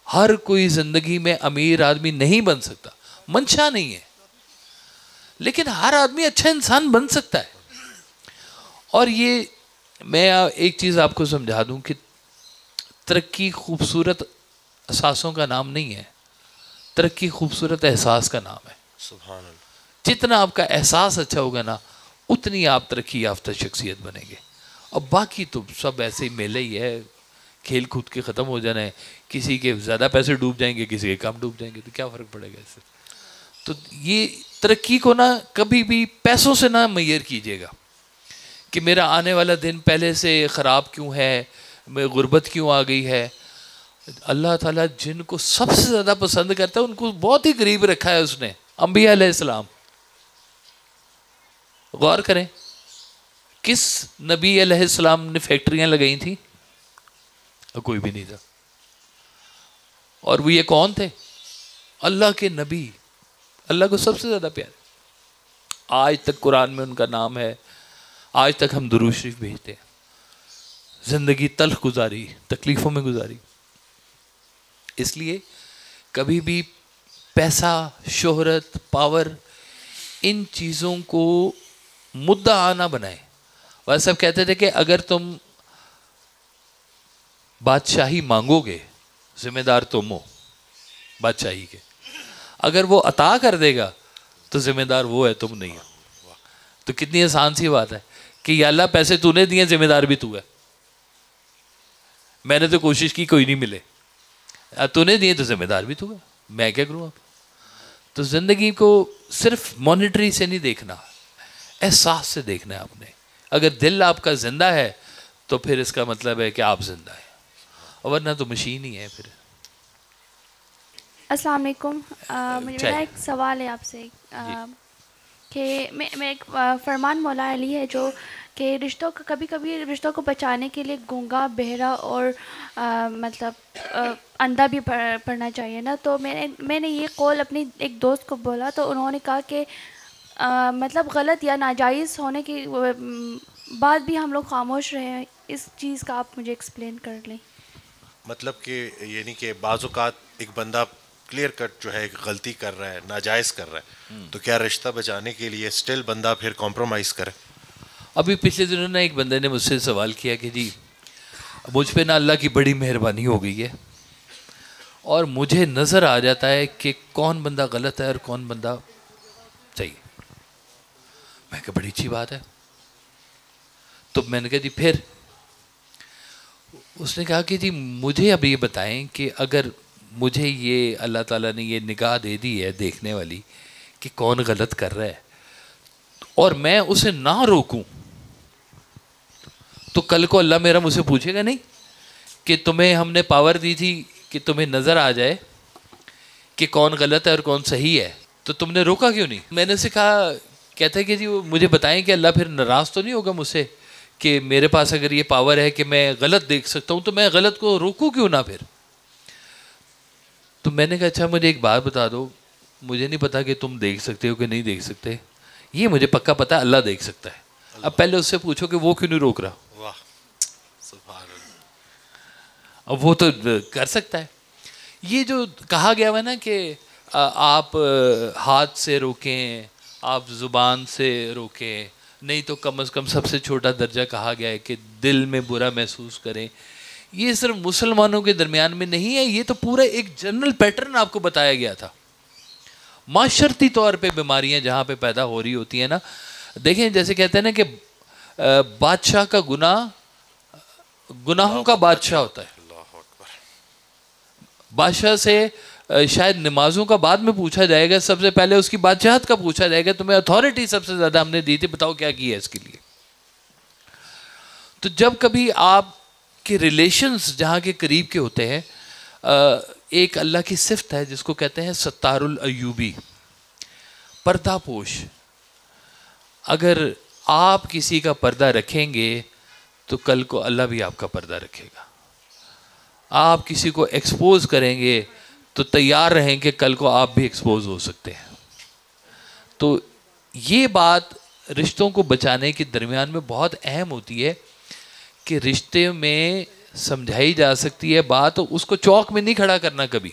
ہر کوئی زندگی میں امیر آدمی نہیں بن سکتا, منشا نہیں ہے, لیکن ہر آدمی اچھا انسان بن سکتا ہے. اور یہ میں ایک چیز آپ کو سمجھا دوں کہ ترقی خوبصورت احساسوں کا نام نہیں ہے, ترقی خوبصورت احساس کا نام ہے. سبحان اللہ. جتنا آپ کا احساس اچھا ہوگا نا اتنی آپ ترقی یافتہ شخصیت بنیں گے. اب باقی تو سب ایسے ہی میلے ہی ہے, کھیل کود کے ختم ہو جانا ہے. کسی کے زیادہ پیسے ڈوب جائیں گے, کسی کے کم ڈوب جائیں گے, تو کیا فرق پڑے گا اس سے. تو یہ ترقی کو نا کبھی بھی پیسوں سے نہ معیار کیجیے گا کہ میرا آنے والا دن پہلے سے خراب کیوں ہے, میں غربت کیوں آ گئی ہے. اللہ تعالیٰ جن کو سب سے زیادہ پسند کرتا ہے ان کو بہت ہی قریب رکھا ہے اس نے, انبیاء علیہ السلام. غور کریں, کس نبی علیہ السلام نے فیکٹریاں لگائی تھیں؟ کوئی بھی نہیں تھا. اور وہ یہ کون تھے؟ اللہ کے نبی, اللہ کو سب سے زیادہ پیارے. آج تک قرآن میں ان کا نام ہے, آج تک ہم درود شریف بھیجتے ہیں. زندگی تلخ گزاری, تکلیفوں میں گزاری. اس لیے کبھی بھی پیسہ, شہرت, پاور, ان چیزوں کو مدعا نہ بنائیں. وہ سب کہتے تھے کہ اگر تم بادشاہی مانگو گے, ذمہ دار تم ہو بادشاہی کے. اگر وہ عطا کر دے گا تو ذمہ دار وہ ہے, تم نہیں ہو. تو کتنی آسان سی بات ہے کہ یا اللہ پیسے تو نے دیے, ذمہ دار بھی تو ہے. میں نے تو کوشش کی, کوئی نہیں ملے. تو نے دیے تو ذمہ دار بھی تو ہے, میں کیا کروں اب. تو زندگی کو صرف مانیٹری سے نہیں دیکھنا, احساس سے دیکھنا ہے آپ نے. اگر دل آپ کا زندہ ہے تو پھر اس کا مطلب ہے کہ آپ زندہ ہیں, ورنہ تو مشین ہی ہے پھر. السلام علیکم. میرا ایک سوال ہے آپ سے کہ میں ایک فرمان مولا علی ہے جو کہ رشتوں کا کبھی کبھی رشتوں کو بچانے کے لیے گونگا, بہرا اور مطلب اندھا بھی پڑھنا چاہیے نا. تو میں نے یہ قول اپنی ایک دوست کو بولا تو انہوں نے کہا کہ مطلب غلط یا ناجائز ہونے کی بعد بھی ہم لوگ خاموش رہے ہیں. اس چیز کا آپ مجھے ایکسپلین کر لیں. مطلب کہ یعنی کہ بعض اوقات ایک بندہ کلیئر کٹ جو ہے ایک غلطی کر رہا ہے, ناجائز کر رہا ہے, تو کیا رشتہ بچانے کے لیے اسٹل بندہ پھر کمپرومائز کرے؟ ابھی پچھلے دنوں نے ایک بندے نے مجھ سے سوال کیا کہ جی مجھ پہ نا اللہ کی بڑی مہربانی ہو گئی ہے اور مجھے نظر آ جاتا ہے کہ کون بندہ غلط ہے اور کون بندہ صحیح. میں کہا بڑی اچھی بات ہے. تو میں نے کہا جی پھر؟ اس نے کہا کہ جی مجھے اب یہ بتائیں کہ اگر مجھے یہ اللہ تعالیٰ نے یہ نگاہ دے دی ہے دیکھنے والی کہ کون غلط کر رہا ہے اور میں اسے نہ روکوں تو کل کو اللہ میرا مجھ سے پوچھے گا نہیں کہ تمہیں ہم نے پاور دی تھی کہ تمہیں نظر آ جائے کہ کون غلط ہے اور کون صحیح ہے, تو تم نے روکا کیوں نہیں؟ میں نے اسے کہا, کہتا ہے کہ جی مجھے بتائیں کہ اللہ پھر ناراض تو نہیں ہوگا مجھ سے کہ میرے پاس اگر یہ پاور ہے کہ میں غلط دیکھ سکتا ہوں تو میں غلط کو روکوں کیوں نہ پھر. تو میں نے کہا اچھا مجھے ایک بات بتا دو, مجھے نہیں پتا کہ تم دیکھ سکتے ہو کہ نہیں دیکھ سکتے, یہ مجھے پکا پتا ہے اللہ دیکھ سکتا ہے. اب پہلے اس سے پوچھو کہ وہ کیوں نہیں روک رہا. واہ سبحان اللہ. اب وہ تو کر سکتا ہے. یہ جو کہا گیا ہوا نا کہ آپ ہاتھ سے روکیں, آپ زبان سے روکیں, نہیں تو کم از کم سب سے چھوٹا درجہ کہا گیا ہے کہ دل میں برا محسوس کریں. یہ صرف مسلمانوں کے درمیان میں نہیں ہے, یہ تو پورا ایک جنرل پیٹرن آپ کو بتایا گیا تھا. معاشرتی طور پہ بیماریاں جہاں پہ پیدا ہو رہی ہوتی ہیں نا, دیکھیں جیسے کہتے ہیں نا کہ بادشاہ کا گناہوں کا بادشاہ ہوتا ہے. بادشاہ سے شاید نمازوں کا بعد میں پوچھا جائے گا, سب سے پہلے اس کی بادشاہت کا پوچھا جائے گا, تمہیں اتھارٹی سب سے زیادہ ہم نے دی تھی, بتاؤ کیا کی ہے اس کے لیے. تو جب کبھی آپ کے ریلیشنز جہاں کے قریب کے ہوتے ہیں, ایک اللہ کی صفت ہے جس کو کہتے ہیں ستار الایوبی, پردہ پوش. اگر آپ کسی کا پردہ رکھیں گے تو کل کو اللہ بھی آپ کا پردہ رکھے گا. آپ کسی کو ایکسپوز کریں گے تو تیار رہیں کہ کل کو آپ بھی ایکسپوز ہو سکتے ہیں. تو یہ بات رشتوں کو بچانے کے درمیان میں بہت اہم ہوتی ہے کہ رشتے میں سمجھائی جا سکتی ہے بات, اس کو چوک میں نہیں کھڑا کرنا کبھی,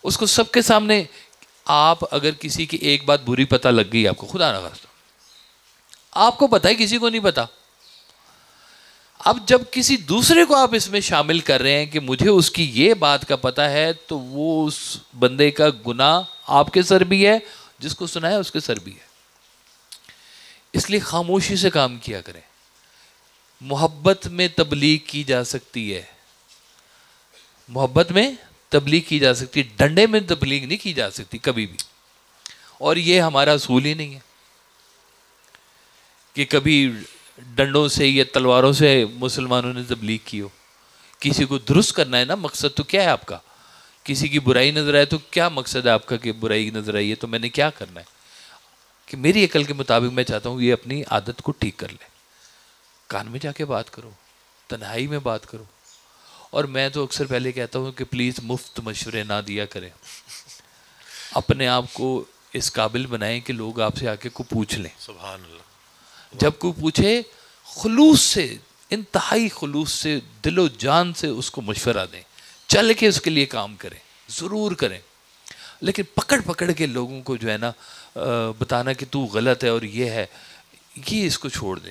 اس کو سب کے سامنے. آپ اگر کسی کی ایک بات بری پتہ لگ گئی آپ کو, خدا نہ خواستہ آپ کو پتہ ہے کسی کو نہیں پتا, اب جب کسی دوسرے کو آپ اس میں شامل کر رہے ہیں کہ مجھے اس کی یہ بات کا پتہ ہے, تو وہ اس بندے کا گناہ آپ کے سر بھی ہے, جس کو سنا ہے اس کے سر بھی ہے. اس لیے خاموشی سے کام کیا کریں. محبت میں تبلیغ کی جا سکتی ہے, محبت میں تبلیغ کی جا سکتی ہے, ڈنڈے میں تبلیغ نہیں کی جا سکتی کبھی بھی. اور یہ ہمارا اصول ہی نہیں ہے کہ کبھی ڈنڈوں سے یا تلواروں سے مسلمانوں نے تبلیغ کی ہو. کسی کو درست کرنا ہے نا, مقصد تو کیا ہے آپ کا؟ کسی کی برائی نظر آئے تو کیا مقصد ہے آپ کا کہ برائی نظر آئی ہے تو میں نے کیا کرنا ہے؟ کہ میری عقل کے مطابق میں چاہتا ہوں یہ اپنی عادت کو ٹھیک کر لے. کان میں جا کے بات کرو, تنہائی میں بات کرو. اور میں تو اکثر پہلے کہتا ہوں کہ پلیز مفت مشورے نہ دیا کریں, اپنے آپ کو اس قابل بنائیں کہ لوگ آپ سے آ کے کو پوچھ لیں. سبحان اللہ. جب کوئی پوچھے خلوص سے, انتہائی خلوص سے, دل و جان سے اس کو مشورہ دیں, چل کے اس کے لیے کام کریں, ضرور کریں. لیکن پکڑ پکڑ کے لوگوں کو جو ہے نا بتانا کہ تو غلط ہے اور یہ ہے, یہ اس کو چھوڑ دے.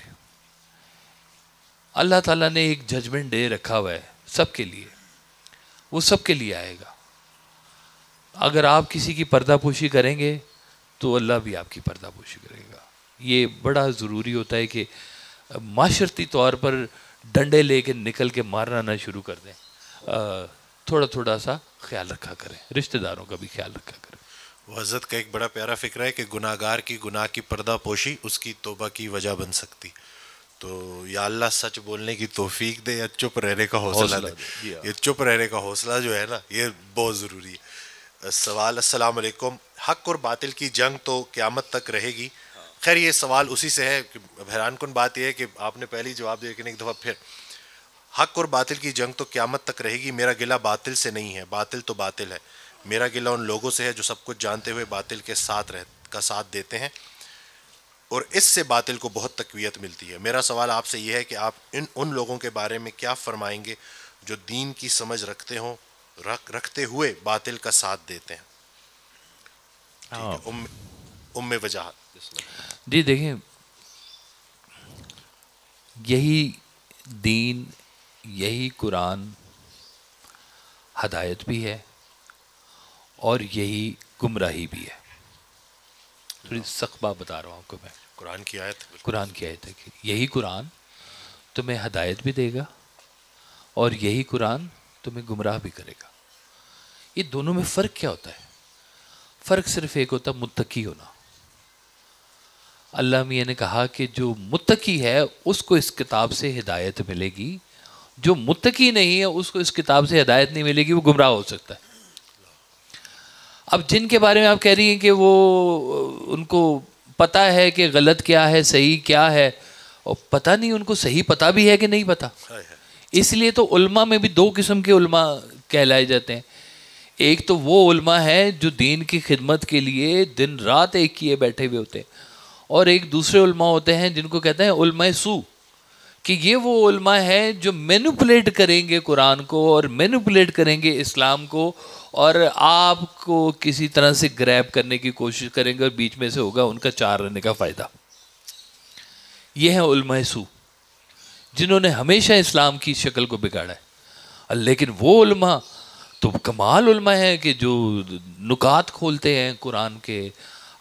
اللہ تعالیٰ نے ایک ججمنٹ ڈے رکھا ہوا ہے سب کے لیے, وہ سب کے لیے آئے گا. اگر آپ کسی کی پردہ پوشی کریں گے تو اللہ بھی آپ کی پردہ پوشی کرے گا. یہ بڑا ضروری ہوتا ہے کہ معاشرتی طور پر ڈنڈے لے کے نکل کے مارنا نہ شروع کر دیں. تھوڑا تھوڑا سا خیال رکھا کریں, رشتہ داروں کا بھی خیال رکھا کریں. وہ حضرت کا ایک بڑا پیارا فکر ہے کہ گناہ گار کی گناہ کی پردہ پوشی اس کی توبہ کی وجہ بن سکتی. تو یا اللہ سچ بولنے کی توفیق دے یا چپ رہنے کا حوصلہ دے. یہ چپ رہنے کا حوصلہ جو ہے نا یہ بہت ضروری ہے. سوال, السلام علیکم, حق اور باطل کی جنگ تو قیامت تک رہے گی. خیر یہ سوال اسی سے ہے. حیران کن بات یہ ہے کہ آپ نے پہلی جواب دیا لیکن ایک دفعہ پھر حق اور باطل کی جنگ تو قیامت تک رہے گی. میرا گلہ باطل سے نہیں ہے, باطل تو باطل ہے. میرا گلہ ان لوگوں سے ہے جو سب کچھ جانتے ہوئے باطل کے ساتھ دیتے ہیں اور اس سے باطل کو بہت تقویت ملتی ہے. میرا سوال آپ سے یہ ہے کہ آپ ان لوگوں کے بارے میں کیا فرمائیں گے جو دین کی سمجھ رکھتے ہوئے باطل کا ساتھ دیتے ہیں. ام وجاہت. جی دیکھیں, یہی دین, یہی قرآن ہدایت بھی ہے اور یہی گمراہی بھی ہے. تھوڑی سخت بات بتا رہا ہوں آپ کو میں. قرآن کی آیت ہے کہ یہی قرآن تمہیں ہدایت بھی دے گا اور یہی قرآن تمہیں گمراہ بھی کرے گا. یہ دونوں میں فرق کیا ہوتا ہے؟ فرق صرف ایک ہوتا ہے متقی ہونا. اللہ میاں نے کہا کہ جو متقی ہے اس کو اس کتاب سے ہدایت ملے گی, جو متقی نہیں ہے اس کو اس کتاب سے ہدایت نہیں ملے گی, وہ گمراہ ہو سکتا ہے. اب جن کے بارے میں آپ کہہ رہی ہیں کہ وہ ان کو پتہ ہے کہ غلط کیا ہے صحیح کیا ہے, اور پتہ نہیں ان کو صحیح پتہ بھی ہے کہ نہیں پتہ. اس لیے تو علماء میں بھی دو قسم کے علماء کہلائے جاتے ہیں. ایک تو وہ علماء ہیں جو دین کی خدمت کے لیے دن رات ایک کیے بیٹھے ہوئے ہوتے ہیں, اور ایک دوسرے علماء ہوتے ہیں جن کو کہتے ہیں علماء سو, کہ یہ وہ علماء ہیں جو مینوپولیٹ کریں گے قرآن کو اور مینوپولیٹ کریں گے اسلام کو, اور آپ کو کسی طرح سے گریب کرنے کی کوشش کریں گے اور بیچ میں سے ہوگا ان کا چار رہنے کا فائدہ. یہ ہیں علماء سو جنہوں نے ہمیشہ اسلام کی شکل کو بگاڑا ہے. لیکن وہ علماء تو کمال علماء ہیں کہ جو نکات کھولتے ہیں قرآن کے,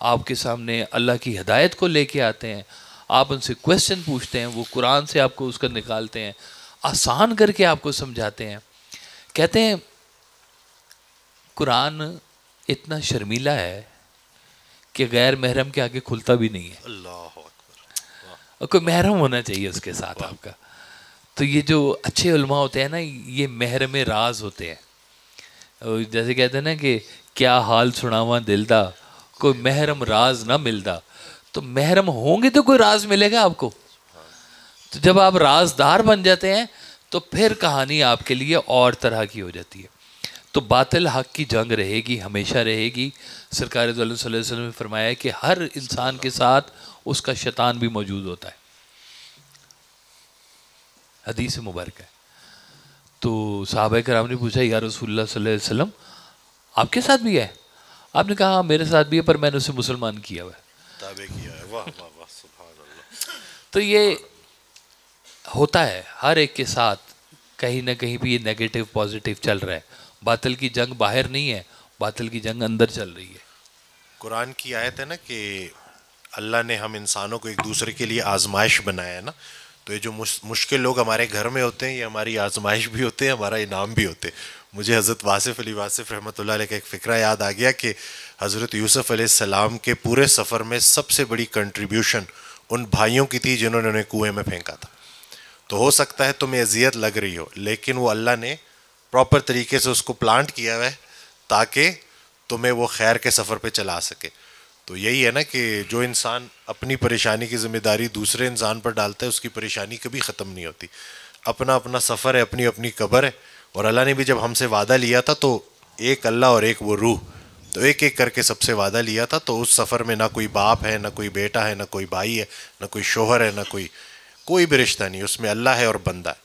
آپ کے سامنے اللہ کی ہدایت کو لے کے آتے ہیں, آپ ان سے کویسچن پوچھتے ہیں, وہ قرآن سے آپ کو اس کا نکالتے ہیں, آسان کر کے آپ کو سمجھاتے ہیں. کہتے ہیں قرآن اتنا شرمیلا ہے کہ غیر محرم کے آگے کھلتا بھی نہیں ہے. اللہ اکبر. کوئی محرم ہونا چاہیے اس کے ساتھ آپ کا. تو یہ جو اچھے علماء ہوتے ہیں نا یہ محرم راز ہوتے ہیں. جیسے کہتے ہیں نا کہ کیا حال سناواں دل دا, کوئی محرم راز نہ ملتا. تو محرم ہوں گے تو کوئی راز ملے گا آپ کو. تو جب آپ رازدار بن جاتے ہیں تو پھر کہانی آپ کے لیے اور طرح کی ہو جاتی ہے. تو باطل حق کی جنگ رہے گی, ہمیشہ رہے گی. سرکار دو علیہ صلی اللہ علیہ وسلم نے فرمایا کہ ہر انسان کے ساتھ اس کا شیطان بھی موجود ہوتا ہے, حدیث مبارک ہے. تو صحابہ کرام نے پوچھا یا رسول اللہ صلی اللہ علیہ وسلم آپ کے ساتھ بھی ہے؟ آپ نے کہا ہاں میرے ساتھ بھی ہے, پر میں نے اسے مسلمان کیا ہوا ہے, تابع کیا ہے. واہ واہ واہ, سبحان اللہ. تو یہ ہوتا ہے ہر ایک کے ساتھ, کہیں نہ کہیں بھی یہ نیگیٹو پازیٹیو چل رہا ہے. باطل کی جنگ باہر نہیں ہے, باطل کی جنگ اندر چل رہی ہے. قرآن کی آیت ہے نا کہ اللہ نے ہم انسانوں کو ایک دوسرے کے لیے آزمائش بنایا ہے نا, تو یہ جو مشکل لوگ ہمارے گھر میں ہوتے ہیں یہ ہماری آزمائش بھی ہوتے ہیں, ہمارا انعام بھی ہوتے ہیں. مجھے حضرت واصف علی واصف رحمۃ اللہ علیہ کا ایک فقرہ یاد آ گیا کہ حضرت یوسف علیہ السلام کے پورے سفر میں سب سے بڑی کنٹریبیوشن ان بھائیوں کی تھی جنہوں نے انہیں کنویں میں پھینکا تھا. تو ہو سکتا ہے تمہیں اذیت لگ رہی ہو, لیکن وہ اللہ نے پراپر طریقے سے اس کو پلانٹ کیا ہوا ہے تاکہ تمہیں وہ خیر کے سفر پہ چلا سکے. تو یہی ہے نا کہ جو انسان اپنی پریشانی کی ذمہ داری دوسرے انسان پر ڈالتا ہے اس کی پریشانی کبھی ختم نہیں ہوتی. اپنا اپنا سفر ہے, اپنی اپنی قبر ہے. اور اللہ نے بھی جب ہم سے وعدہ لیا تھا تو ایک اللہ اور ایک وہ روح, تو ایک ایک کر کے سب سے وعدہ لیا تھا. تو اس سفر میں نہ کوئی باپ ہے, نہ کوئی بیٹا ہے, نہ کوئی بھائی ہے, نہ کوئی شوہر ہے, نہ کوئی بھی رشتہ نہیں. اس میں اللہ ہے اور بندہ ہے.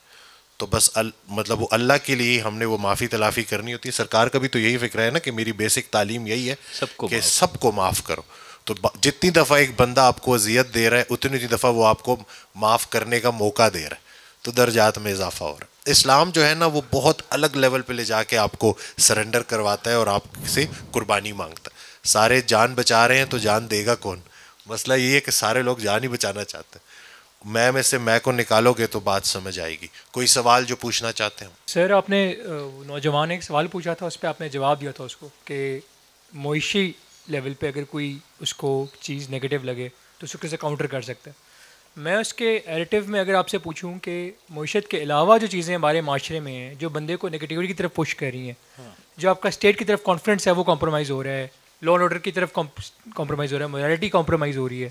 تو بس مطلب وہ اللہ کے لیے ہم نے وہ معافی تلافی کرنی ہوتی ہے. سرکار کا بھی تو یہی فکر ہے نا کہ میری بیسک تعلیم یہی ہے کہ سب کو معاف کرو. تو جتنی دفعہ ایک بندہ آپ کو اذیت دے رہا ہے اتنی دفعہ وہ آپ کو معاف کرنے کا موقع دے رہا ہے. تو درجات میں اضافہ ہو رہا ہے. اسلام جو ہے نا وہ بہت الگ لیول پہ لے جا کے آپ کو سرنڈر کرواتا ہے اور آپ سے قربانی مانگتا ہے. سارے جان بچا رہے ہیں تو جان دے گا کون؟ مسئلہ یہ ہے کہ سارے لوگ جان ہی بچانا چاہتے ہیں. میں سے میں کو نکالو گے تو بات سمجھ آئے گی. کوئی سوال جو پوچھنا چاہتے ہیں؟ سر آپ نے نوجوان نے ایک سوال پوچھا تھا, اس پہ آپ نے جواب دیا تھا اس کو کہ معاشی لیول پہ اگر کوئی اس کو چیز نگیٹو لگے تو اس کو کیسے کاؤنٹر کر سکتا ہے. میں اس کے ایڈیٹیو میں اگر آپ سے پوچھوں کہ معیشت کے علاوہ جو چیزیں ہمارے معاشرے میں ہیں جو بندے کو نگیٹیوٹی کی طرف پش کر رہی ہیں, جو آپ کا اسٹیٹ کی طرف کانفیڈنس ہے وہ کمپرومائز ہو رہا ہے, لا اینڈ آرڈر کی طرف کمپرومائز ہو رہا ہے, مورالٹی کمپرومائز ہو رہی ہے,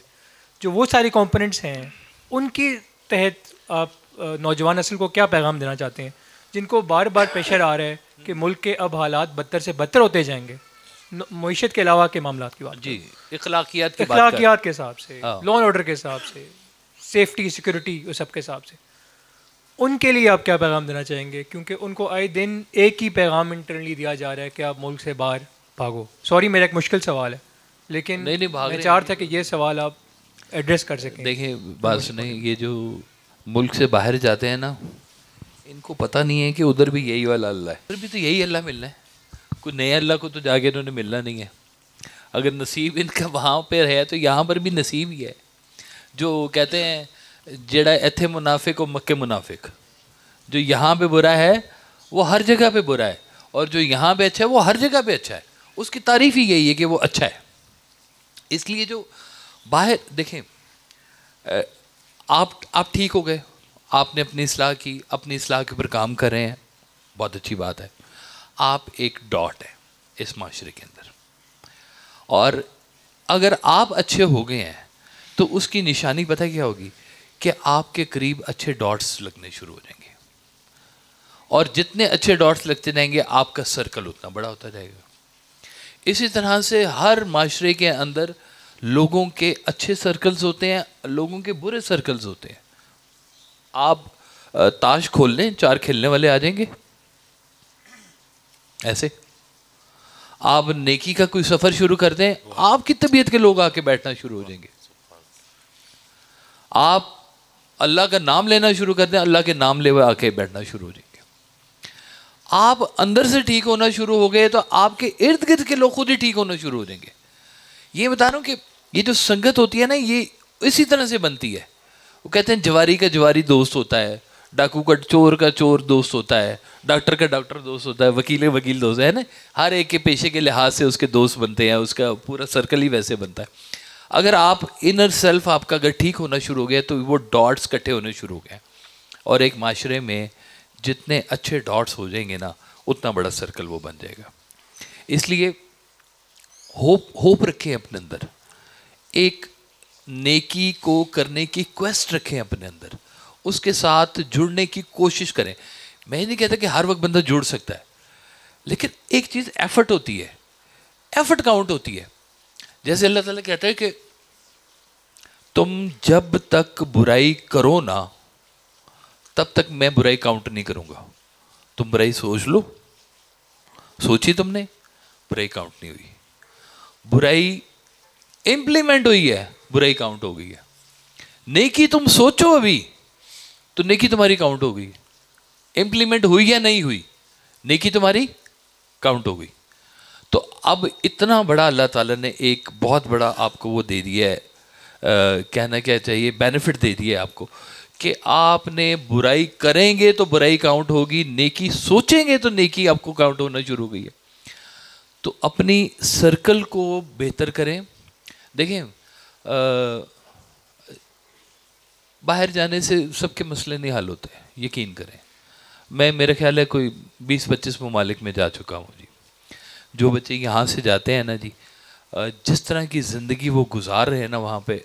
جو وہ ساری کمپوننٹس ہیں ان کی تحت آپ نوجوان نسل کو کیا پیغام دینا چاہتے ہیں جن کو بار بار پریشر آ رہا ہے کہ ملک کے اب حالات بدتر سے بدتر ہوتے جائیں گے معیشت کے علاوہ کے معاملات کی بات؟ جی, اخلاقیات کے حساب سے, لا اینڈ آرڈر کے حساب سے, سیفٹی سیکورٹی اس سب کے حساب سے ان کے لیے آپ کیا پیغام دینا چاہیں گے؟ کیونکہ ان کو آئے دن ایک ہی پیغام انٹرنلی دیا جا رہا ہے کہ آپ ملک سے باہر بھاگو. سوری میرا ایک مشکل سوال ہے لیکن میں چاہ رہا تھا کہ یہ سوال آپ ایڈریس کر سکیں. دیکھیں بات سنیں, یہ جو ملک سے باہر جاتے ہیں نا ان کو پتہ نہیں ہے کہ ادھر بھی یہی والا اللہ ہے, ادھر بھی تو یہی اللہ ملنا ہے. کوئی نئے اللہ کو تو جا کے انہوں نے ملنا نہیں ہے. اگر نصیب ان کا وہاں پہ ہے تو یہاں پر بھی نصیب ہی ہے. جو کہتے ہیں جڑا ایتھے منافق و مکے منافق, جو یہاں پہ برا ہے وہ ہر جگہ پہ برا ہے, اور جو یہاں پہ اچھا ہے وہ ہر جگہ پہ اچھا ہے. اس کی تعریف ہی یہی ہے کہ وہ اچھا ہے. اس لیے جو باہر دیکھیں آپ ٹھیک ہو گئے, آپ نے اپنی اصلاح کی, اپنی اصلاح کے اوپر کام کر رہے ہیں, بہت اچھی بات ہے. آپ ایک ڈاٹ ہے اس معاشرے کے اندر, اور اگر آپ اچھے ہو گئے ہیں تو اس کی نشانی پتہ کیا ہوگی کہ آپ کے قریب اچھے ڈاٹس لگنے شروع ہو جائیں گے, اور جتنے اچھے ڈاٹس لگتے جائیں گے آپ کا سرکل اتنا بڑا ہوتا جائے گا. اسی طرح سے ہر معاشرے کے اندر لوگوں کے اچھے سرکلز ہوتے ہیں, لوگوں کے برے سرکلز ہوتے ہیں. آپ تاش کھول لیں, 4 کھیلنے والے آ جائیں گے ایسے. آپ نیکی کا کوئی سفر شروع کر دیں, آپ کی طبیعت کے لوگ آ کے بیٹھنا شروع ہو جائیں گے. آپ اللہ کا نام لینا شروع کر دیں, اللہ کے نام لے آ کے بیٹھنا شروع ہو جائیں گے. آپ اندر سے ٹھیک ہونا شروع ہو گئے تو آپ کے ارد گرد کے لوگ خود ہی ٹھیک ہونا شروع ہو جائیں گے. یہ بتا رہا ہوں کہ یہ جو سنگت ہوتی ہے نا یہ اسی طرح سے بنتی ہے. وہ کہتے ہیں جواری کا جواری دوست ہوتا ہے, ڈاکو کا چور دوست ہوتا ہے, ڈاکٹر کا ڈاکٹر دوست ہوتا ہے, وکیل دوست ہے نا. ہر ایک کے پیشے کے لحاظ سے اس کے دوست بنتے ہیں, اس کا پورا سرکل ہی ویسے بنتا ہے. اگر آپ انر سیلف آپ کا اگر ٹھیک ہونا شروع ہو گیا تو وہ ڈاٹس کٹھے ہونے شروع ہو گئے, اور ایک معاشرے میں جتنے اچھے ڈاٹس ہو جائیں گے نا اتنا بڑا سرکل وہ بن جائے گا. اس لیے ہوپ رکھیں اپنے اندر, ایک نیکی کو کرنے کی کویسٹ رکھیں اپنے اندر, اس کے ساتھ جڑنے کی کوشش کریں. میں نہیں کہتا کہ ہر وقت بندہ جڑ سکتا ہے, لیکن ایک چیز ایفرٹ ہوتی ہے, ایفرٹ کاؤنٹ ہوتی ہے. جیسے اللہ تعالیٰ کہتا ہے کہ تم جب تک برائی کرو نا تب تک میں برائی کاؤنٹ نہیں کروں گا. تم برائی سوچ لو, سوچی تم نے, برائی کاؤنٹ نہیں ہوئی. برائی امپلیمنٹ ہوئی ہے, برائی کاؤنٹ ہو گئی ہے. نیکی تم سوچو ابھی تو نیکی تمہاری کاؤنٹ ہو گئی. امپلیمنٹ ہوئی یا نہیں ہوئی, نیکی تمہاری کاؤنٹ ہو گئی. تو اب اتنا بڑا اللہ تعالیٰ نے ایک بہت بڑا آپ کو وہ دے دیا ہے, کہنا کیا چاہیے, بینیفٹ دے دیا ہے آپ کو کہ آپ نے برائی کریں گے تو برائی کاؤنٹ ہوگی, نیکی سوچیں گے تو نیکی آپ کو کاؤنٹ ہونا شروع ہو گئی ہے. تو اپنی سرکل کو بہتر کریں. دیکھیں باہر جانے سے سب کے مسئلے نہیں حل ہوتے ہیں, یقین کریں. میں میرا خیال ہے کوئی 20-25 ممالک میں جا چکا ہوں جی. جو بچے یہاں سے جاتے ہیں نا جی, جس طرح کی زندگی وہ گزار رہے ہیں نا وہاں پہ,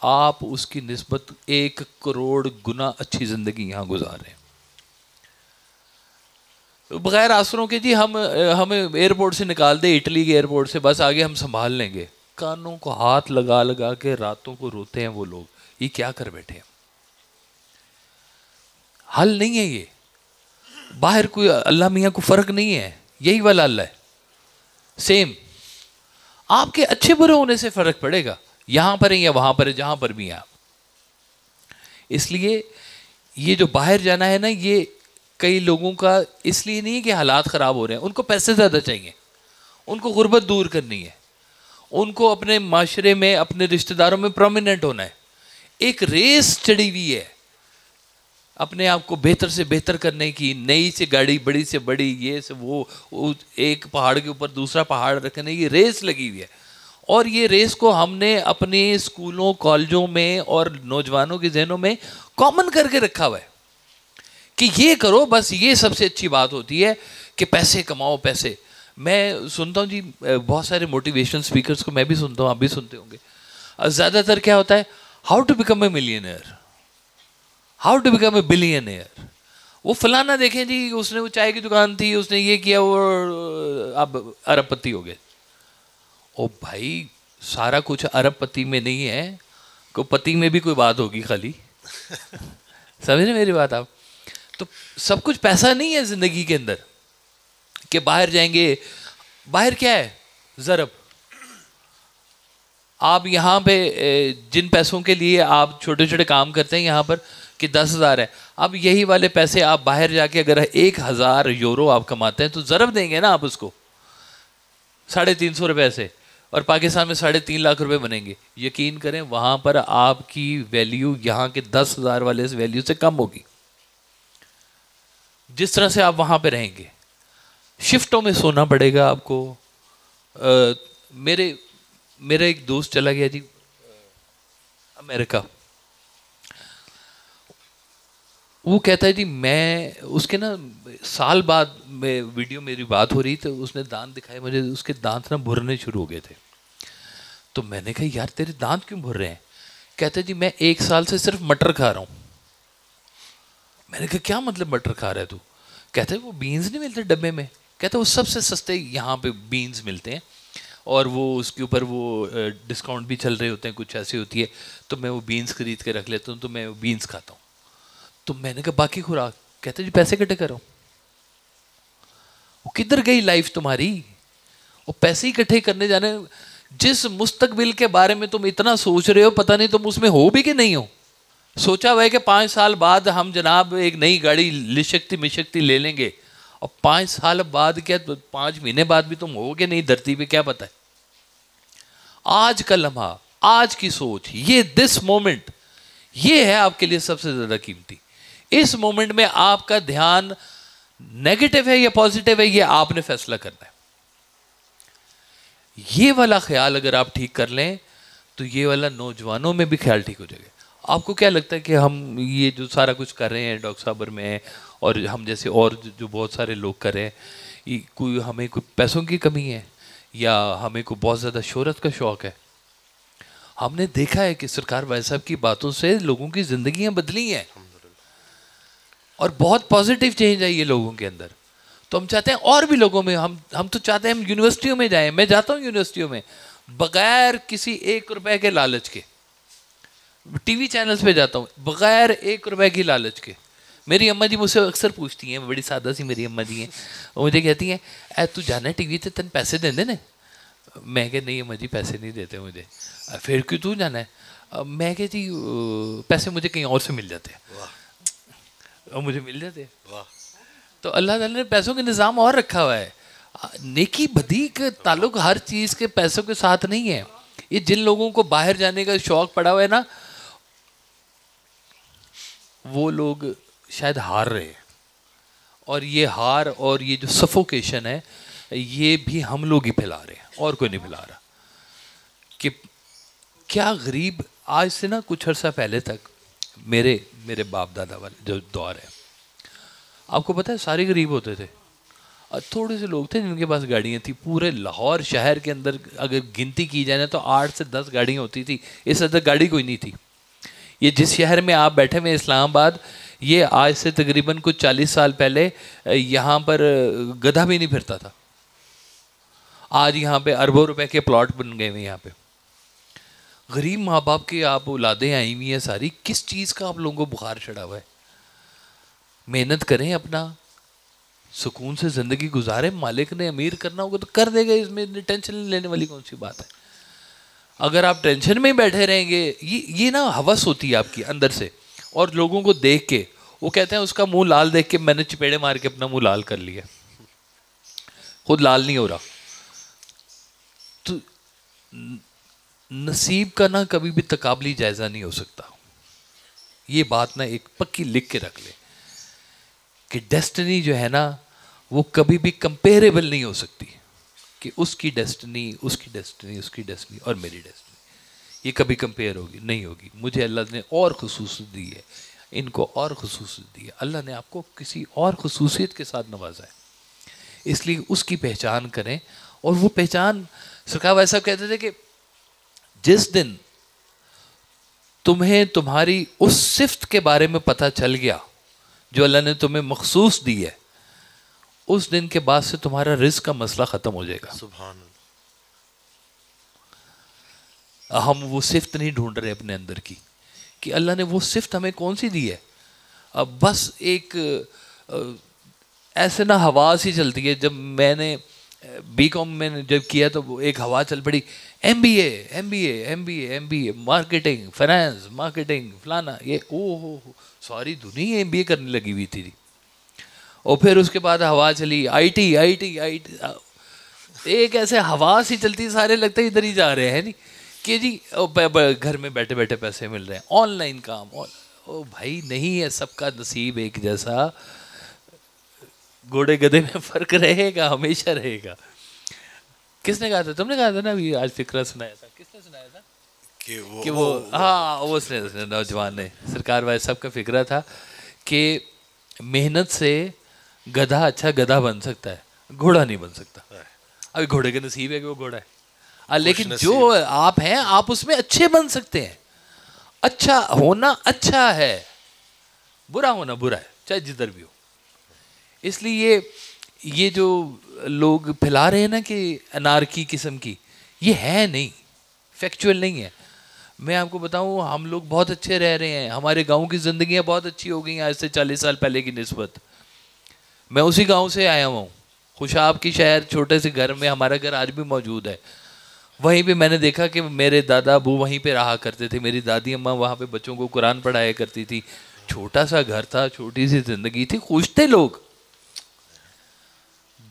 آپ اس کی نسبت 1 کروڑ گنا اچھی زندگی یہاں گزار رہے ہیں. بغیر آسروں کے جی ہمیں ایئرپورٹ سے نکال دے, اٹلی کے ایئرپورٹ سے, بس آگے ہم سنبھال لیں گے. کانوں کو ہاتھ لگا لگا کے راتوں کو روتے ہیں وہ لوگ, یہ کیا کر بیٹھے ہیں. حل نہیں ہے یہ. باہر کوئی اللہ میاں کو فرق نہیں ہے, یہی والا اللہ ہے سیم. آپ کے اچھے برے ہونے سے فرق پڑے گا, یہاں پر ہیں یا وہاں پر ہے, جہاں پر بھی ہیں آپ. اس لیے یہ جو باہر جانا ہے نا, یہ کئی لوگوں کا اس لیے نہیں کہ حالات خراب ہو رہے ہیں, ان کو پیسے زیادہ چاہیے, ان کو غربت دور کرنی ہے, ان کو اپنے معاشرے میں اپنے رشتہ داروں میں پرومیننٹ ہونا ہے. ایک ریس چڑھی ہوئی ہے اپنے آپ کو بہتر سے بہتر کرنے کی, نئی سے گاڑی, بڑی سے بڑی, یہ سے وہ, ایک پہاڑ کے اوپر دوسرا پہاڑ رکھنے, یہ ریس لگی ہوئی ہے. اور یہ ریس کو ہم نے اپنے اسکولوں کالجوں میں اور نوجوانوں کے ذہنوں میں کامن کر کے رکھا ہوا ہے کہ یہ کرو, بس یہ سب سے اچھی بات ہوتی ہے کہ پیسے کماؤ پیسے. میں سنتا ہوں جی بہت سارے موٹیویشن اسپیکرس کو, میں بھی سنتا ہوں, آپ بھی سنتے ہوں گے. زیادہ تر کیا ہوتا ہے, how to become a millionaire, how to become a billionaire. وہ فلانا دیکھیں جی, اس نے وہ چائے کی دکان تھی, اس نے یہ کیا, وہ اب ارب پتی ہو گئے. او بھائی سارا کچھ ارب پتی میں نہیں ہے, کو پتی میں بھی کوئی بات ہوگی خالی. سمجھ رہے میری بات آپ؟ تو سب کچھ پیسہ نہیں ہے زندگی کے اندر کہ باہر جائیں گے. باہر کیا ہے, ضرب. آپ یہاں پہ جن پیسوں کے لیے آپ چھوٹے چھوٹے کام کرتے ہیں یہاں پر کہ 10,000 ہے, اب یہی والے پیسے آپ باہر جا کے اگر 1,000 یورو آپ کماتے ہیں تو ضرب دیں گے نا آپ اس کو 350 روپے سے, اور پاکستان میں 3.5 لاکھ روپے بنیں گے. یقین کریں وہاں پر آپ کی ویلیو یہاں کے 10,000 والے ویلیو سے کم ہوگی. جس طرح سے آپ وہاں پہ رہیں گے, شفٹوں میں سونا پڑے گا آپ کو. میرا ایک دوست چلا گیا جی امریکہ. وہ کہتا ہے جی میں اس کے نا سال بعد میں ویڈیو میری بات ہو رہی تو اس نے دانت دکھائے مجھے, اس کے دانت نا بھرنے شروع ہو گئے تھے. تو میں نے کہا یار تیرے دانت کیوں بھر رہے ہیں؟ کہتا ہے جی میں 1 سال سے صرف مٹر کھا رہا ہوں. میں نے کہا کیا مطلب مٹر کھا رہا ہے تو؟ کہتا ہے وہ بینز نہیں ملتے ڈبے میں, کہتا ہے وہ سب سے سستے یہاں پہ بینز ملتے ہیں, اور وہ اس کے اوپر وہ ڈسکاؤنٹ بھی چل رہے ہوتے ہیں, کچھ ایسی ہوتی ہے, تو میں وہ بینز خرید کے رکھ لیتا ہوں, تو میں وہ بینز کھاتا ہوں. تو میں نے کہا باقی خوراک؟ کہتے جی پیسے کٹے کرو. وہ کدھر گئی لائف تمہاری؟ وہ پیسے ہی اکٹھے کرنے جانے. جس مستقبل کے بارے میں تم اتنا سوچ رہے ہو پتہ نہیں تم اس میں ہو بھی کہ نہیں ہو. سوچا ہوا ہے کہ 5 سال بعد ہم جناب ایک نئی گاڑی لشکتی مشکتی لے لیں گے, اور 5 سال بعد کیا 5 مہینے بعد بھی تم ہو کہ نہیں دھرتی پہ, کیا پتہ ہے. آج کا لمحہ, آج کی سوچ, یہ دس مومنٹ, یہ ہے آپ کے لیے سب سے زیادہ قیمتی. اس مومنٹ میں آپ کا دھیان نیگیٹو ہے یا پازیٹیو ہے, یہ آپ نے فیصلہ کرنا ہے. یہ والا خیال اگر آپ ٹھیک کر لیں تو یہ والا نوجوانوں میں بھی خیال ٹھیک ہو جائے گا. آپ کو کیا لگتا ہے کہ ہم یہ جو سارا کچھ کر رہے ہیں ڈاکٹر صابر میں, اور ہم جیسے اور جو بہت سارے لوگ کر رہے ہیں, ہمیں کوئی پیسوں کی کمی ہے یا ہمیں کوئی بہت زیادہ شہرت کا شوق ہے؟ ہم نے دیکھا ہے کہ سرکار وائس صاحب کی باتوں سے لوگوں کی زندگیاں بدلی ہیں, اور بہت پازیٹیو چینج آئی ہے لوگوں کے اندر. تو ہم چاہتے ہیں اور بھی لوگوں میں, ہم تو چاہتے ہیں ہم یونیورسٹیوں میں جائیں. میں جاتا ہوں یونیورسٹیوں میں بغیر کسی 1 روپے کے لالچ کے, ٹی وی چینلز پہ جاتا ہوں بغیر 1 روپے کی لالچ کے. میری اماں جی مجھ سے اکثر پوچھتی ہیں, بڑی سادہ سی میری اماں جی ہیں, وہ مجھے کہتی ہیں اے تو جانا ہے ٹی وی تے تن پیسے دیں دے نا. میں کہ نہیں اماں جی پیسے نہیں دیتے مجھے. پھر کیوں تو جانا ہے؟ میں کہ جی پیسے مجھے کہیں اور سے مل جاتے ہیں, اور مجھے مل جاتے ہیں. تو اللہ تعالیٰ نے پیسوں کا نظام اور رکھا ہوا ہے. نیکی بدی کا تعلق ہر چیز کے پیسوں کے ساتھ نہیں ہے. یہ جن لوگوں کو باہر جانے کا شوق پڑا ہوا ہے نا, وہ لوگ شاید ہار رہے ہیں, اور یہ ہار اور یہ جو سفوکیشن ہے یہ بھی ہم لوگ ہی پھیلا رہے ہیں, اور کوئی نہیں پھیلا رہا. کہ کیا غریب آج سے نا کچھ عرصہ پہلے تک میرے باپ دادا والے جو دور ہے, آپ کو پتہ ہے سارے غریب ہوتے تھے, تھوڑے سے لوگ تھے جن کے پاس گاڑیاں تھیں. پورے لاہور شہر کے اندر اگر گنتی کی جائے نا تو 8 سے 10 گاڑیاں ہوتی تھی, اس حد تک گاڑی کوئی نہیں تھی. یہ جس شہر میں آپ بیٹھے ہوئے اسلام آباد, یہ آج سے تقریباً کچھ 40 سال پہلے یہاں پر گدھا بھی نہیں پھرتا تھا. آج یہاں پہ اربوں روپے کے پلاٹ بن گئے ہوئے. یہاں پہ غریب ماں باپ کی آپ اولادیں آئی ہوئی ہیں ساری, کس چیز کا آپ لوگوں کو بخار چڑھا ہوا ہے؟ محنت کریں, اپنا سکون سے زندگی گزارے. مالک نے امیر کرنا ہوگا تو کر دے گا, اس میں ٹینشن لینے والی کون سی بات ہے؟ اگر آپ ٹینشن میں بیٹھے رہیں گے, یہ نا ہوس ہوتی ہے آپ کی اندر سے, اور لوگوں کو دیکھ کے وہ کہتے ہیں اس کا منہ لال دیکھ کے میں نے چپیڑے مار کے اپنا منہ لال کر لیا, خود لال نہیں ہو رہا. تو نصیب کا نا کبھی بھی تقابلی جائزہ نہیں ہو سکتا. یہ بات نا ایک پکی لکھ کے رکھ لے کہ ڈیسٹنی جو ہے نا وہ کبھی بھی کمپیریبل نہیں ہو سکتی, کہ اس کی ڈیسٹنی اور میری ڈیسٹنی یہ کبھی کمپیئر ہوگی نہیں ہوگی. مجھے اللہ نے اور خصوصیت دی ہے, ان کو اور خصوصیت دی ہے. اللہ نے آپ کو کسی اور خصوصیت کے ساتھ نوازا ہے, اس لیے اس کی پہچان کریں. اور وہ پہچان سرکار ایسا کہتے تھے کہ جس دن تمہیں تمہاری اس صفت کے بارے میں پتہ چل گیا جو اللہ نے تمہیں مخصوص دی ہے, اس دن کے بعد سے تمہارا رزق کا مسئلہ ختم ہو جائے گا. سبحان اللہ. ہم وہ صفت نہیں ڈھونڈ رہے اپنے اندر کی کہ اللہ نے وہ صفت ہمیں کون سی دی ہے. اب بس ایک ایسے نہ ہوا سی چلتی ہے. جب میں نے بی کام میں جب کیا تو ایک ہوا چل پڑی, M B A marketing, finance, marketing, فلانا, یہ او ساری دنیا ایم بی اے کرنے لگی ہوئی تھی. اور پھر اس کے بعد ہوا چلی آئی ٹی, ایک ایسے ہوا سی چلتی, سارے لگتا ہے ادھر ہی جا رہے ہیں نہیں کہ جی گھر میں بیٹھے بیٹھے پیسے مل رہے ہیں, آن لائن کام. او بھائی نہیں ہے سب کا نصیب ایک جیسا, گھوڑے گدھے میں فرق رہے گا, ہمیشہ رہے گا. کس نے کہا تھا؟ تم نے کہا تھا نا ابھی آج فکرہ سنایا تھا. کس نے سنایا تھا؟ کہ وہ ہاں اس نے نوجوان نے, سرکار بھائی صاحب کا فکرہ تھا کہ محنت سے گدھا اچھا گدھا بن سکتا ہے, گھوڑا نہیں بن سکتا. ابھی گھوڑے کا نصیب ہے کہ وہ گھوڑا ہے, لیکن جو آپ ہیں آپ اس میں اچھے بن سکتے ہیں. اچھا ہونا اچھا ہے, برا ہونا برا ہے, چاہے جدھر بھی ہو. اس لیے یہ جو لوگ پھیلا رہے ہیں نا کہ انارکی قسم کی, یہ ہے نہیں, فیکچوئل نہیں ہے. میں آپ کو بتاؤں ہم لوگ بہت اچھے رہ رہے ہیں, ہمارے گاؤں کی زندگیاں بہت اچھی ہو گئی ہیں آج سے 40 سال پہلے کی نسبت. میں اسی گاؤں سے آیا ہوں, خوشاب کی شہر, چھوٹے سے گھر میں, ہمارا گھر آج بھی موجود ہے. وہیں پہ میں نے دیکھا کہ میرے دادا ابو وہیں پہ رہا کرتے تھے, میری دادی اماں وہاں پہ بچوں کو قرآن پڑھایا کرتی تھی. چھوٹا سا گھر تھا, چھوٹی سی زندگی تھی, خوش تھے لوگ.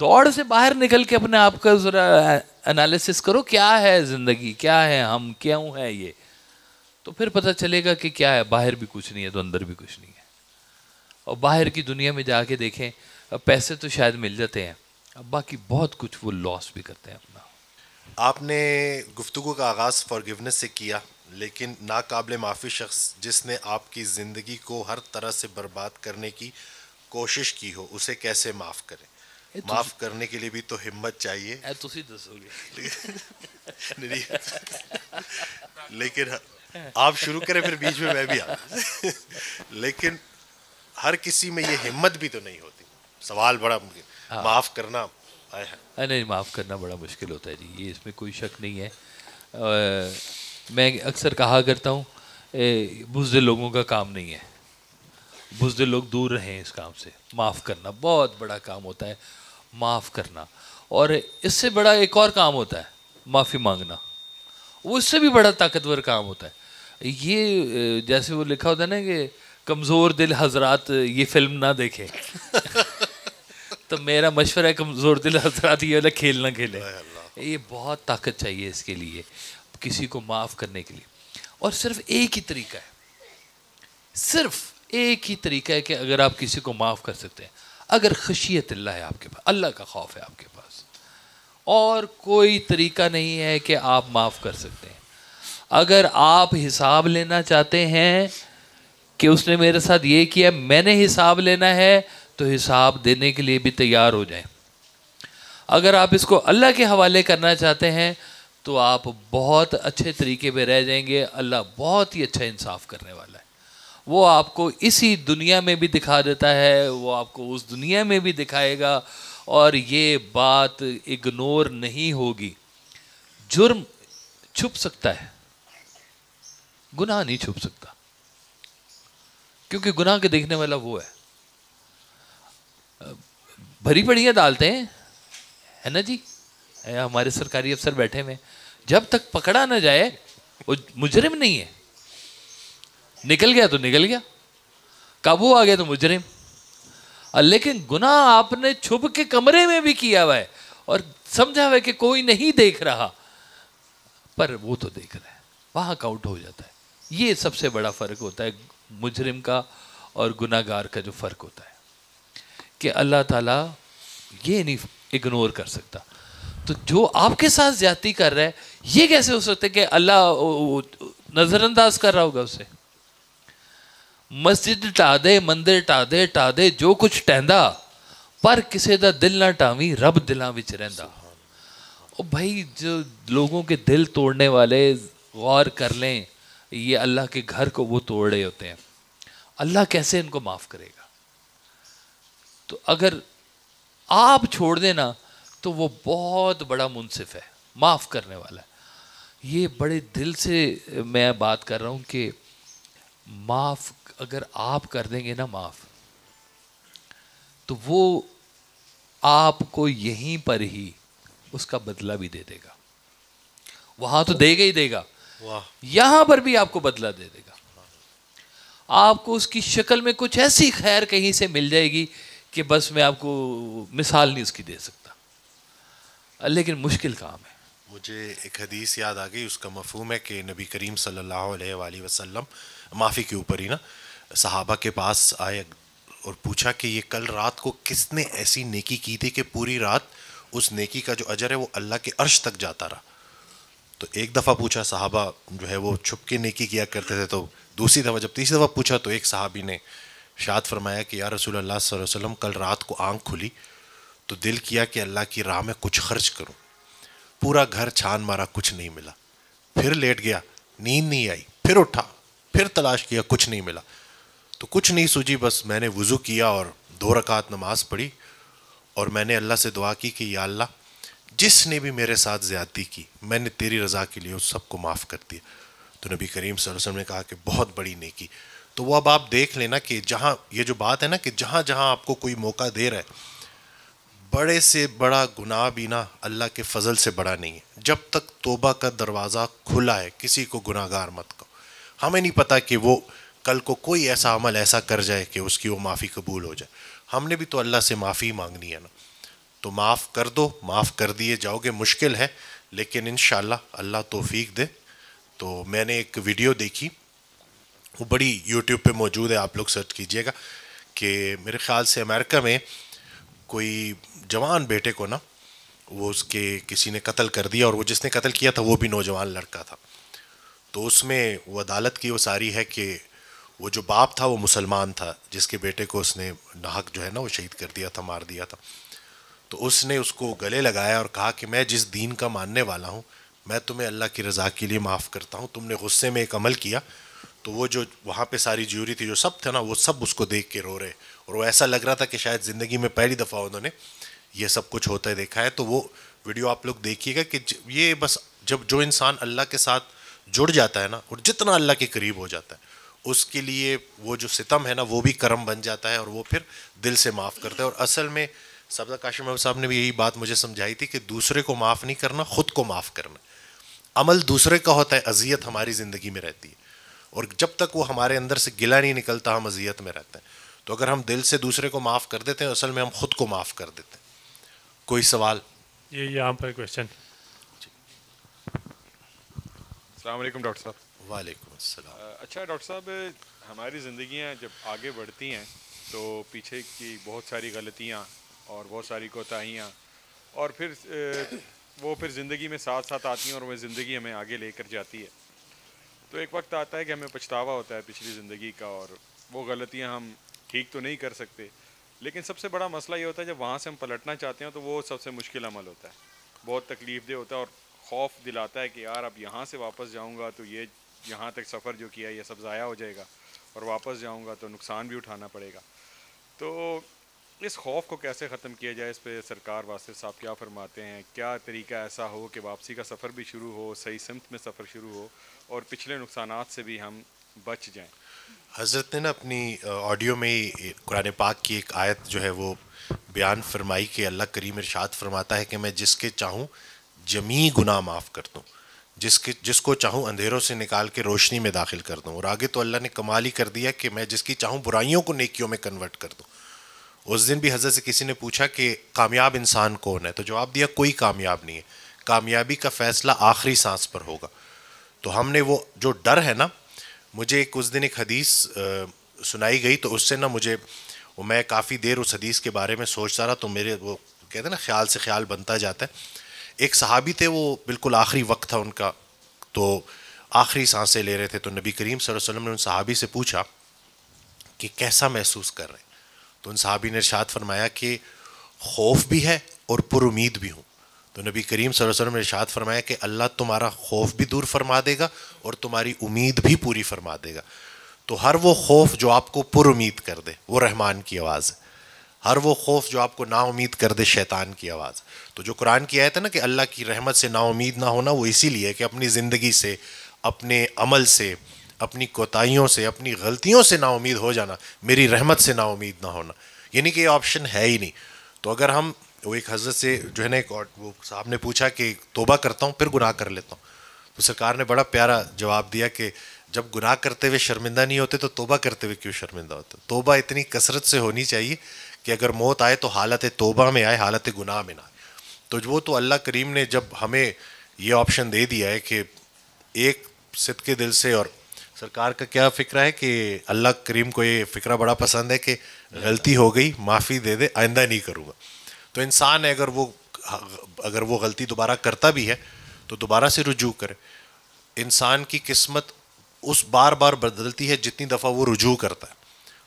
دوڑ سے باہر نکل کے اپنے آپ کا ذرا انالیسس کرو, کیا ہے زندگی, کیا ہے ہم, کیوں ہے یہ, تو پھر پتہ چلے گا کہ کیا ہے. باہر بھی کچھ نہیں ہے تو اندر بھی کچھ نہیں ہے. اور باہر کی دنیا میں جا کے دیکھیں, پیسے تو شاید مل جاتے ہیں, اب باقی بہت کچھ وہ لاس بھی کرتے ہیں اپنا. آپ نے گفتگو کا آغاز فارگیونیس سے کیا, لیکن ناقابل معافی شخص جس نے آپ کی زندگی کو ہر طرح سے برباد کرنے کی کوشش کی ہو, اسے کیسے معاف کریں؟ معاف کرنے کے لیے بھی تو ہمت چاہیے. لیکن آپ شروع کریں پھر بیچ میں بھی آؤں. لیکن ہر کسی میں یہ ہمت بھی تو نہیں ہوتی. سوال بڑا معاف کرنا نہیں, معاف کرنا بڑا مشکل ہوتا ہے جی, یہ اس میں کوئی شک نہیں ہے. میں اکثر کہا کرتا ہوں بزدل لوگوں کا کام نہیں ہے, بزدل لوگ دور رہیں اس کام سے. معاف کرنا بہت بڑا کام ہوتا ہے, معاف کرنا. اور اس سے بڑا ایک اور کام ہوتا ہے, معافی مانگنا. وہ اس سے بھی بڑا طاقتور کام ہوتا ہے. یہ جیسے وہ لکھا ہوتا ہے نا کہ کمزور دل حضرات یہ فلم نہ دیکھیں. تو میرا مشورہ ہے کمزور دل حضرات یہ والا کھیل نہ کھیلیں. یہ بہت طاقت چاہیے اس کے لیے, کسی کو معاف کرنے کے لیے. اور صرف ایک ہی طریقہ ہے, صرف ایک ہی طریقہ ہے کہ اگر آپ کسی کو معاف کر سکتے ہیں, اگر خشیت اللہ ہے آپ کے پاس, اللہ کا خوف ہے آپ کے پاس, اور کوئی طریقہ نہیں ہے کہ آپ معاف کر سکتے ہیں. اگر آپ حساب لینا چاہتے ہیں کہ اس نے میرے ساتھ یہ کیا, میں نے حساب لینا ہے تو حساب دینے کے لیے بھی تیار ہو جائیں. اگر آپ اس کو اللہ کے حوالے کرنا چاہتے ہیں تو آپ بہت اچھے طریقے پہ رہ جائیں گے. اللہ بہت ہی اچھا انصاف کرنے والا ہے. وہ آپ کو اسی دنیا میں بھی دکھا دیتا ہے, وہ آپ کو اس دنیا میں بھی دکھائے گا, اور یہ بات اگنور نہیں ہوگی. جرم چھپ سکتا ہے, گناہ نہیں چھپ سکتا, کیونکہ گناہ کے دیکھنے والا وہ ہے. بھری پڑی عدالتیں ہے نا جی, ہمارے سرکاری افسر بیٹھے ہوئے, جب تک پکڑا نہ جائے وہ مجرم نہیں ہے. نکل گیا تو نکل گیا, قابو آ گیا تو مجرم. لیکن گناہ آپ نے چھپ کے کمرے میں بھی کیا ہوا ہے اور سمجھا ہوا ہے کہ کوئی نہیں دیکھ رہا, پر وہ تو دیکھ رہا ہے, وہاں کاؤنٹ ہو جاتا ہے. یہ سب سے بڑا فرق ہوتا ہے مجرم کا اور گناہ گار کا. جو فرق ہوتا ہے کہ اللہ تعالیٰ یہ نہیں اگنور کر سکتا. تو جو آپ کے ساتھ زیادتی کر رہا ہے, یہ کیسے ہو سکتا ہے کہ اللہ نظر انداز کر رہا ہوگا اسے؟ مسجد ٹا دے, مندر ٹا دے جو کچھ ٹہندا, پر کسے دا دل نہ ٹاویں, رب دلاں وچ رہندا. او بھائی, جو لوگوں کے دل توڑنے والے, غور کر لیں, یہ اللہ کے گھر کو وہ توڑ رہے ہوتے ہیں. اللہ کیسے ان کو معاف کرے گا؟ تو اگر آپ چھوڑ دینا تو وہ بہت بڑا منصف ہے, معاف کرنے والا ہے. یہ بڑے دل سے میں بات کر رہا ہوں کہ معاف اگر آپ کر دیں گے نا معاف, تو وہ آپ کو یہیں پر ہی اس کا بدلہ بھی دے دے گا. وہاں تو دے گا ہی دے گا, یہاں پر بھی آپ کو بدلہ دے دے گا. آپ کو اس کی شکل میں کچھ ایسی خیر کہیں سے مل جائے گی کہ بس میں آپ کو مثال نہیں اس کی دے سکتا, لیکن مشکل کام ہے. مجھے ایک حدیث یاد آ گئی, اس کا مفہوم ہے کہ نبی کریم صلی اللہ علیہ وآلہ وسلم معافی کے اوپر ہی نا صحابہ کے پاس آئے اور پوچھا کہ یہ کل رات کو کس نے ایسی نیکی کی تھی کہ پوری رات اس نیکی کا جو اجر ہے وہ اللہ کے عرش تک جاتا رہا. تو ایک دفعہ پوچھا, صحابہ جو ہے وہ چھپ کے نیکی کیا کرتے تھے. تو دوسری دفعہ, جب تیسری دفعہ پوچھا تو ایک صحابی نے ارشاد فرمایا کہ یا رسول اللہ صلی اللہ علیہ وسلم, کل رات کو آنکھ کھلی تو دل کیا کہ اللہ کی راہ میں کچھ خرچ کروں. پورا گھر چھان مارا, کچھ نہیں ملا. پھر لیٹ گیا, نیند نہیں آئی. پھر اٹھا, پھر تلاش کیا, کچھ نہیں ملا. تو کچھ نہیں سوجی, بس میں نے وضو کیا اور 2 رکعت نماز پڑھی اور میں نے اللہ سے دعا کی کہ یا اللہ, جس نے بھی میرے ساتھ زیادتی کی میں نے تیری رضا کے لیے اس سب کو معاف کر دیا. تو نبی کریم صلی اللہ علیہ وسلم نے کہا کہ بہت بڑی نیکی. تو وہ اب آپ دیکھ لینا کہ جہاں یہ جو بات ہے نا کہ جہاں جہاں آپ کو کوئی موقع دے رہا ہے, بڑے سے بڑا گناہ بھی نا اللہ کے فضل سے بڑا نہیں ہے. جب تک توبہ کا دروازہ کھلا ہے کسی کو گناہ گار مت کہو. ہمیں نہیں پتہ کہ وہ کل کو کوئی ایسا عمل ایسا کر جائے کہ اس کی وہ معافی قبول ہو جائے. ہم نے بھی تو اللہ سے معافی مانگنی ہے نا, تو معاف کر دو, معاف کر دیے جاؤ گے. مشکل ہے لیکن انشاءاللہ اللہ توفیق دے. تو میں نے ایک ویڈیو دیکھی, وہ بڑی یوٹیوب پہ موجود ہے, آپ لوگ سرچ کیجئے گا, کہ میرے خیال سے امریکہ میں کوئی جوان بیٹے کو نا وہ اس کے کسی نے قتل کر دیا, اور وہ جس نے قتل کیا تھا وہ بھی نوجوان لڑکا تھا. تو اس میں وہ عدالت کی وہ ساری ہے کہ وہ جو باپ تھا وہ مسلمان تھا جس کے بیٹے کو اس نے ناحق جو ہے نا وہ شہید کر دیا تھا, مار دیا تھا. تو اس نے اس کو گلے لگایا اور کہا کہ میں جس دین کا ماننے والا ہوں میں تمہیں اللہ کی رضا کے لیے معاف کرتا ہوں. تم نے غصے میں ایک عمل کیا. تو وہ جو وہاں پہ ساری جیوری تھی, جو سب تھے نا, وہ سب اس کو دیکھ کے رو رہے, اور وہ ایسا لگ رہا تھا کہ شاید زندگی میں پہلی دفعہ انہوں نے یہ سب کچھ ہوتا ہے دیکھا ہے. تو وہ ویڈیو آپ لوگ دیکھیے گا کہ یہ بس جب جو انسان اللہ کے ساتھ جڑ جاتا ہے نا, اور جتنا اللہ کے قریب ہو جاتا ہے, اس کے لیے وہ جو ستم ہے نا وہ بھی کرم بن جاتا ہے, اور وہ پھر دل سے معاف کرتا ہے. اور اصل میں سبزہ کاشم محمد صاحب نے بھی یہی بات مجھے سمجھائی تھی کہ دوسرے کو معاف نہیں کرنا, خود کو معاف کرنا. عمل دوسرے کا ہوتا ہے, اذیت ہماری زندگی میں رہتی ہے, اور جب تک وہ ہمارے اندر سے گلہ نہیں نکلتا ہم اذیت میں رہتے ہیں. تو اگر ہم دل سے دوسرے کو معاف کر دیتے ہیں, اصل میں ہم خود کو معاف کر دیتے ہیں. کوئی سوال؟ یہ یہاں پر کوشچن. السلام علیکم ڈاکٹر صاحب. وعلیکم السلام. اچھا ڈاکٹر صاحب, ہماری زندگیاں جب آگے بڑھتی ہیں تو پیچھے کی بہت ساری غلطیاں اور بہت ساری کوتاہیاں, اور پھر وہ پھر زندگی میں ساتھ ساتھ آتی ہیں, اور وہ زندگی ہمیں آگے لے کر جاتی ہے. تو ایک وقت آتا ہے کہ ہمیں پچھتاوا ہوتا ہے پچھلی زندگی کا, اور وہ غلطیاں ہم ٹھیک تو نہیں کر سکتے، لیکن سب سے بڑا مسئلہ یہ ہوتا ہے جب وہاں سے ہم پلٹنا چاہتے ہیں تو وہ سب سے مشکل عمل ہوتا ہے، بہت تکلیف دہ ہوتا ہے، اور خوف دلاتا ہے کہ یار اب یہاں سے واپس جاؤں گا تو یہ یہاں تک سفر جو کیا یہ سب ضائع ہو جائے گا، اور واپس جاؤں گا تو نقصان بھی اٹھانا پڑے گا. تو اس خوف کو کیسے ختم کیا جائے، اس پہ سرکار واصف صاحب کیا فرماتے ہیں؟ کیا طریقہ ایسا ہو کہ واپسی کا سفر بھی شروع ہو، صحیح سمت میں سفر شروع ہو، اور پچھلے نقصانات سے بھی ہم بچ جائیں؟ حضرت نے نا اپنی آڈیو میں ہی قرآن پاک کی ایک آیت جو ہے وہ بیان فرمائی کہ اللہ کریم ارشاد فرماتا ہے کہ میں جس کے چاہوں جمیع گناہ معاف کر دوں، جس کو چاہوں اندھیروں سے نکال کے روشنی میں داخل کر دوں. اور آگے تو اللہ نے کمال ہی کر دیا کہ میں جس کی چاہوں برائیوں کو نیکیوں میں کنورٹ کر دوں. اس دن بھی حضرت سے کسی نے پوچھا کہ کامیاب انسان کون ہے، تو جواب دیا کوئی کامیاب نہیں ہے، کامیابی کا فیصلہ آخری سانس پر ہوگا. تو ہم نے وہ جو ڈر ہے نا، مجھے اس دن ایک حدیث سنائی گئی، تو اس سے نا مجھے میں کافی دیر اس حدیث کے بارے میں سوچتا رہا، تو میرے وہ کہتے ہیں نا خیال سے خیال بنتا جاتا ہے. ایک صحابی تھے، وہ بالکل آخری وقت تھا ان کا، تو آخری سانسیں لے رہے تھے، تو نبی کریم صلی اللہ علیہ وسلم نے ان صحابی سے پوچھا کہ کیسا محسوس کر رہے ہیں؟ تو ان صحابی نے ارشاد فرمایا کہ خوف بھی ہے اور پر امید بھی ہوں. تو نبی کریم صلی اللہ علیہ وسلم نے ارشاد فرمایا کہ اللہ تمہارا خوف بھی دور فرما دے گا اور تمہاری امید بھی پوری فرما دے گا. تو ہر وہ خوف جو آپ کو پر امید کر دے وہ رحمان کی آواز ہے، ہر وہ خوف جو آپ کو نا امید کر دے شیطان کی آواز ہے. تو جو قرآن کی آیت ہے نا کہ اللہ کی رحمت سے نا امید نہ ہونا، وہ اسی لیے کہ اپنی زندگی سے، اپنے عمل سے، اپنی کوتاہیوں سے، اپنی غلطیوں سے نا امید ہو جانا، میری رحمت سے نا امید نہ ہونا، یعنی کہ یہ آپشن ہے ہی نہیں. تو اگر ہم وہ ایک حضرت سے جو ہے نا ایک وہ صاحب نے پوچھا کہ توبہ کرتا ہوں پھر گناہ کر لیتا ہوں، تو سرکار نے بڑا پیارا جواب دیا کہ جب گناہ کرتے ہوئے شرمندہ نہیں ہوتے تو توبہ کرتے ہوئے کیوں شرمندہ ہوتے؟ توبہ اتنی کثرت سے ہونی چاہیے کہ اگر موت آئے تو حالت توبہ میں آئے، حالت گناہ میں نہ آئے. تو وہ تو اللہ کریم نے جب ہمیں یہ آپشن دے دیا ہے کہ ایک صدقے دل سے، اور سرکار کا کیا فکرہ ہے کہ اللہ کریم کو یہ فکرہ بڑا پسند ہے کہ غلطی ہو گئی معافی دے دے، آئندہ نہیں کروں گا. تو انسان ہے اگر وہ غلطی دوبارہ کرتا بھی ہے تو دوبارہ سے رجوع کرے. انسان کی قسمت اس بار بار بدلتی ہے جتنی دفعہ وہ رجوع کرتا ہے،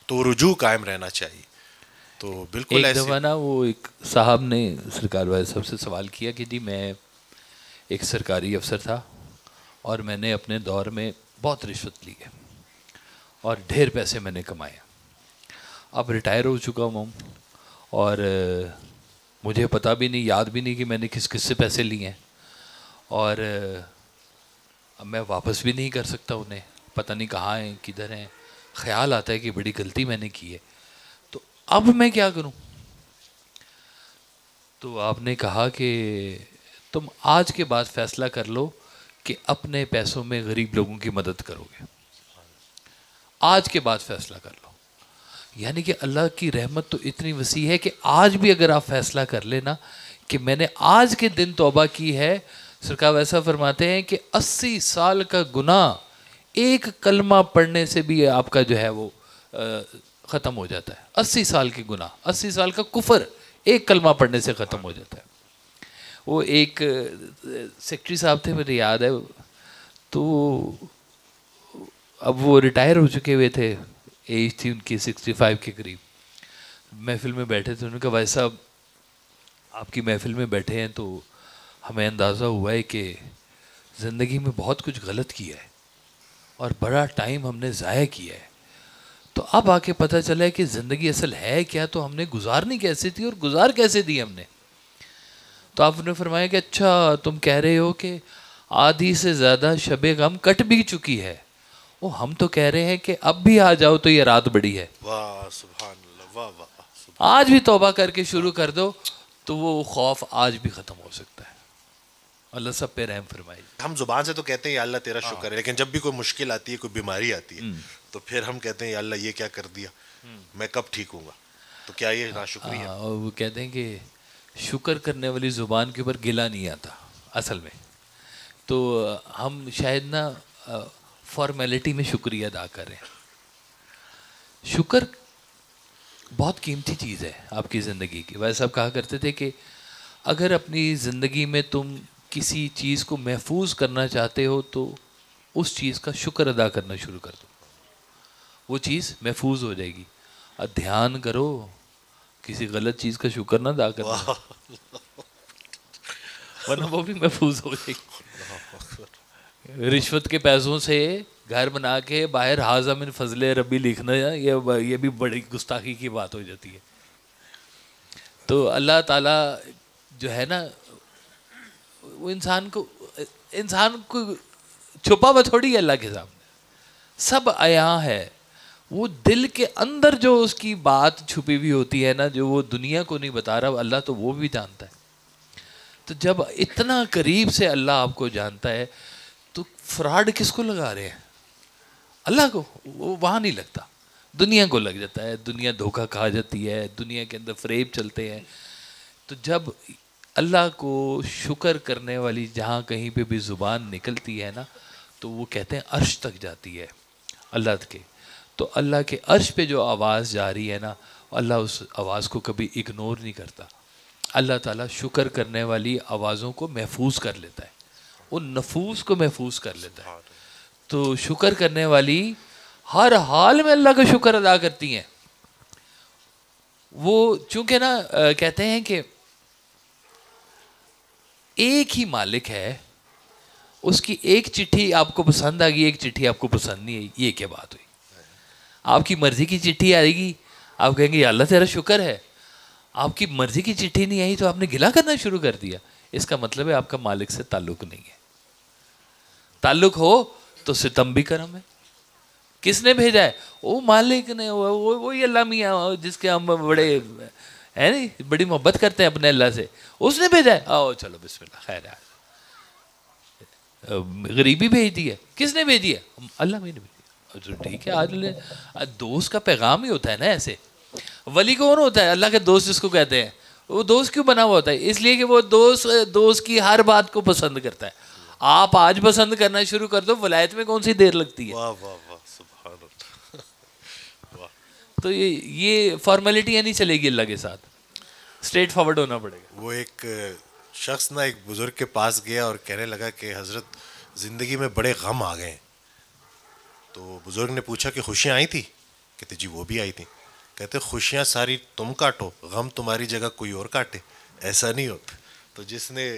تو وہ رجوع قائم رہنا چاہیے. تو بالکل ایک دفعہ نا وہ ایک صاحب نے سرکار والے صاحب سے سوال کیا کہ جی میں ایک سرکاری افسر تھا اور میں نے اپنے دور میں بہت رشوت لی ہے اور ڈھیر پیسے میں نے کمائے، اب ریٹائر ہو چکا ہوں اور مجھے پتہ بھی نہیں، یاد بھی نہیں کہ میں نے کس کس سے پیسے لیے ہیں، اور اب میں واپس بھی نہیں کر سکتا انہیں، پتہ نہیں کہاں ہیں کدھر ہیں. خیال آتا ہے کہ بڑی غلطی میں نے کی ہے، تو اب میں کیا کروں؟ تو آپ نے کہا کہ تم آج کے بعد فیصلہ کر لو کہ اپنے پیسوں میں غریب لوگوں کی مدد کرو گے. آج کے بعد فیصلہ کر لو. یعنی کہ اللہ کی رحمت تو اتنی وسیع ہے کہ آج بھی اگر آپ فیصلہ کر لینا کہ میں نے آج کے دن توبہ کی ہے، سرکار ویسا فرماتے ہیں کہ 80 سال کا گناہ ایک کلمہ پڑھنے سے بھی آپ کا جو ہے وہ ختم ہو جاتا ہے. 80 سال کے گناہ، 80 سال کا کفر ایک کلمہ پڑھنے سے ختم ہو جاتا ہے. وہ ایک سیکٹری صاحب تھے، مجھے یاد ہے، تو اب وہ ریٹائر ہو چکے ہوئے تھے، ایج تھی ان کی 65 کے قریب. محفل میں بیٹھے تھے، انہوں نے کہا بھائی صاحب آپ کی محفل میں بیٹھے ہیں تو ہمیں اندازہ ہوا ہے کہ زندگی میں بہت کچھ غلط کیا ہے اور بڑا ٹائم ہم نے ضائع کیا ہے، تو اب آ کے پتہ چلا ہے کہ زندگی اصل ہے کیا، تو ہم نے گزارنی کیسے تھی اور گزار کیسے دی ہم نے. تو آپ نے فرمایا کہ اچھا تم کہہ رہے ہو کہ آدھی سے زیادہ شب غم کٹ بھی چکی ہے، وہ ہم تو کہہ رہے ہیں کہ اب بھی آ جاؤ تو یہ رات بڑی ہے. واہ سبحان اللہ، واہ واہ. آج بھی توبہ کر کے شروع کر دو تو وہ خوف آج بھی ختم ہو سکتا ہے. اللہ سب پہ رحم فرمائے. ہم زبان سے تو کہتے ہیں یا اللہ تیرا شکر ہے، لیکن جب بھی کوئی مشکل آتی ہے، کوئی بیماری آتی ہے، تو پھر ہم کہتے ہیں یا اللہ یہ کیا کر دیا، میں کب ٹھیک ہوں گا. تو کیا یہ ناشکری ہے؟ اور وہ کہتے ہیں کہ شکر کرنے والی زبان کے اوپر گلہ نہیں آتا اصل میں. تو ہم شاید نا فارمیلٹی میں شکریہ ادا کریں. شکر بہت قیمتی چیز ہے آپ کی زندگی کی. ویسے صاحب کہا کرتے تھے کہ اگر اپنی زندگی میں تم کسی چیز کو محفوظ کرنا چاہتے ہو تو اس چیز کا شکر ادا کرنا شروع کر دو. وہ چیز محفوظ ہو جائے گی. دھیان کرو, کسی غلط چیز کا شکر نہ ادا کرنا, ورنہ وہ بھی محفوظ ہو جائے گی. رشوت کے پیسوں سے گھر بنا کے باہر حاضہ من فضل ربی لکھنا, یہ بھی بڑی گستاخی کی بات ہو جاتی ہے. تو اللہ تعالیٰ جو ہے نا وہ انسان کو چھپا ہوا تھوڑی ہے, اللہ کے سامنے سب عیاں ہے. وہ دل کے اندر جو اس کی بات چھپی ہوئی ہوتی ہے نا, جو وہ دنیا کو نہیں بتا رہا, اللہ تو وہ بھی جانتا ہے. تو جب اتنا قریب سے اللہ آپ کو جانتا ہے تو فراڈ کس کو لگا رہے ہیں؟ اللہ کو. وہ وہاں نہیں لگتا, دنیا کو لگ جاتا ہے. دنیا دھوکہ کھا جاتی ہے, دنیا کے اندر فریب چلتے ہیں. تو جب اللہ کو شکر کرنے والی جہاں کہیں پہ بھی زبان نکلتی ہے نا, تو وہ کہتے ہیں عرش تک جاتی ہے اللہ کے. تو اللہ کے عرش پہ جو آواز جا رہی ہے نا, اللہ اس آواز کو کبھی اگنور نہیں کرتا. اللہ تعالیٰ شکر کرنے والی آوازوں کو محفوظ کر لیتا ہے, ان نفوس کو محفوظ کر لیتا ہے. تو شکر کرنے والی ہر حال میں اللہ کا شکر ادا کرتی ہیں. وہ چونکہ نا کہتے ہیں کہ ایک ہی مالک ہے, اس کی ایک چٹھی آپ کو پسند آ گئی, ایک چٹھی آپ کو پسند نہیں آئی, یہ کیا بات ہوئی؟ آپ کی مرضی کی چٹھی آئے گی, آپ کہیں گے یا اللہ تیرا شکر ہے. آپ کی مرضی کی چٹھی نہیں آئی تو آپ نے گلا کرنا شروع کر دیا. اس کا مطلب ہے آپ کا مالک سے تعلق نہیں ہے. تعلق ہو تو ستم بھی کرم ہے. کس نے بھیجا ہے؟ وہ مالک نے, وہی اللہ میاں جس کے ہم بڑے ہے نہیں, بڑی محبت کرتے ہیں اپنے اللہ سے, اس نے بھیجا ہے. آؤ چلو بسم اللہ, خیر ہے. غریبی بھیج دی ہے, کس نے بھیجی ہے؟ اللہ میں نے بھیجی. ٹھیک ہے, آج دوست کا پیغام ہی ہوتا ہے نا. ایسے ولی کون ہوتا ہے؟ اللہ کے دوست جس کو کہتے ہیں. وہ دوست کیوں بنا ہوا ہوتا ہے؟ اس لیے کہ وہ دوست کی ہر بات کو پسند کرتا ہے. آپ آج پسند کرنا شروع کر دو, ولایت میں کون سی دیر لگتی ہے؟ واہ واہ واہ, سبحان اللہ. تو یہ فارمیلٹیاں نہیں چلے گی اللہ کے ساتھ, اسٹریٹ فارورڈ ہونا پڑے گا. وہ ایک شخص نا ایک بزرگ کے پاس گیا اور کہنے لگا کہ حضرت زندگی میں بڑے غم آ گئے ہیں. تو بزرگ نے پوچھا کہ خوشیاں آئی تھی؟ کہتے جی وہ بھی آئی تھیں. کہتے خوشیاں ساری تم کاٹو, غم تمہاری جگہ کوئی اور کاٹے. ایسا نہیں ہوتا. تو جس نے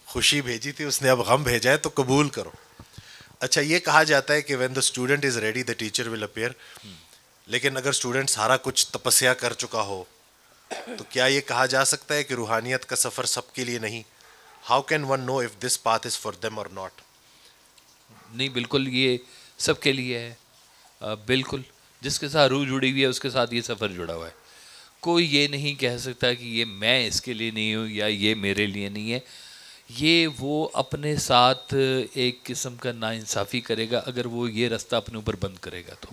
خوشی بھیجی تھی اس نے اب غم بھیجا ہے تو قبول کرو. اچھا, یہ کہا جاتا ہے کہ when the student is ready the teacher will appear. لیکن اگر اسٹوڈنٹ سارا کچھ تپسیا کر چکا ہو تو کیا یہ کہا جا سکتا ہے کہ روحانیت کا سفر سب کے لیے نہیں؟ How can one know of this path is for them or not? نہیں, بالکل یہ سب کے لیے ہے. بالکل جس کے ساتھ روح جڑی ہوئی ہے اس کے ساتھ یہ سفر جڑا ہوا ہے. کوئی یہ نہیں کہہ سکتا کہ یہ میں اس کے لیے نہیں ہوں یا یہ میرے لیے نہیں ہے. یہ وہ اپنے ساتھ ایک قسم کا ناانصافی کرے گا اگر وہ یہ رستہ اپنے اوپر بند کرے گا. تو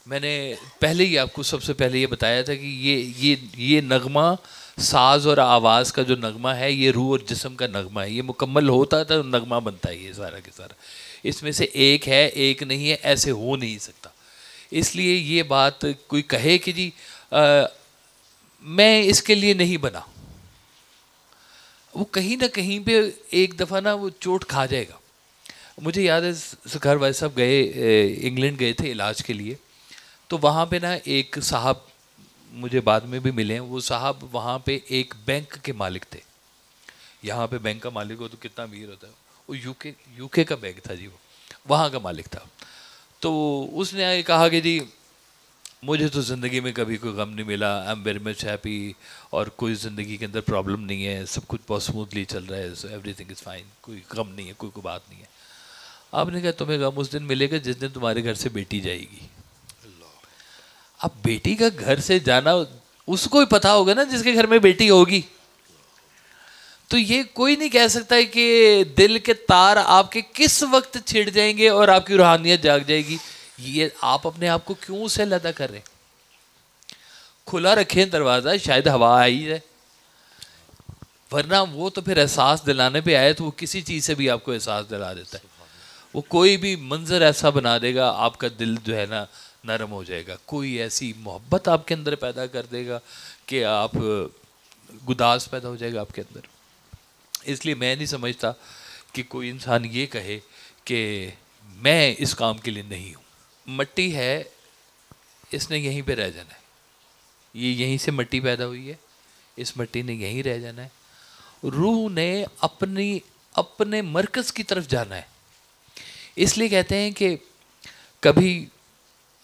میں نے پہلے ہی آپ کو سب سے پہلے یہ بتایا تھا کہ یہ نغمہ, ساز اور آواز کا جو نغمہ ہے, یہ روح اور جسم کا نغمہ ہے. یہ مکمل ہوتا تھا نغمہ بنتا ہے یہ سارا کے سارا. اس میں سے ایک ہے ایک نہیں ہے, ایسے ہو نہیں سکتا. اس لیے یہ بات کوئی کہے کہ جی میں اس کے لیے نہیں بنا, وہ کہیں نہ کہیں پہ ایک دفعہ نا وہ چوٹ کھا جائے گا. مجھے یاد ہے سکھر بھائی صاحب گئے انگلینڈ گئے تھے علاج کے لیے. تو وہاں پہ نا ایک صاحب مجھے بعد میں بھی ملے ہیں. وہ صاحب وہاں پہ ایک بینک کے مالک تھے. یہاں پہ بینک کا مالک ہو تو کتنا امیر ہوتا ہے. وہ یو کے کا بینک تھا جی, وہ وہاں کا مالک تھا. تو اس نے کہا کہ جی مجھے تو زندگی میں کبھی کوئی غم نہیں ملا, I am very much happy, اور کوئی زندگی کے اندر پرابلم نہیں ہے, سب کچھ بہت اسموتھلی چل رہا ہے, ایوری تھنگ از فائن, کوئی غم نہیں ہے, کوئی بات نہیں ہے. آپ نے کہا تمہیں غم اس دن ملے گا جس دن تمہارے گھر سے بیٹی جائے گی. اب بیٹی کا گھر سے جانا اس کو ہی پتا ہوگا نا جس کے گھر میں بیٹی ہوگی. تو یہ کوئی نہیں کہہ سکتا ہے کہ دل کے تار آپ کے کس وقت چھڑ جائیں گے اور آپ کی روحانیت جاگ جائے گی. یہ آپ اپنے آپ کو کیوں سے علیحدہ کر رہے ہیں؟ کھلا رکھیں دروازہ, شاید ہوا آئی جائے, ورنہ وہ تو پھر احساس دلانے پہ آئے تو وہ کسی چیز سے بھی آپ کو احساس دلا دیتا ہے. وہ کوئی بھی منظر ایسا بنا دے گا, آپ کا دل جو ہے نا نرم ہو جائے گا. کوئی ایسی محبت آپ کے اندر پیدا کر دے گا کہ آپ گداز پیدا ہو جائے گا آپ کے اندر. اس لیے میں نہیں سمجھتا کہ کوئی انسان یہ کہے کہ میں اس کام کے لیے نہیں ہوں. مٹی ہے, اس نے یہیں پہ رہ جانا ہے, یہ یہیں سے مٹی پیدا ہوئی ہے, اس مٹی نے یہیں رہ جانا ہے. روح نے اپنے مرکز کی طرف جانا ہے. اس لیے کہتے ہیں کہ کبھی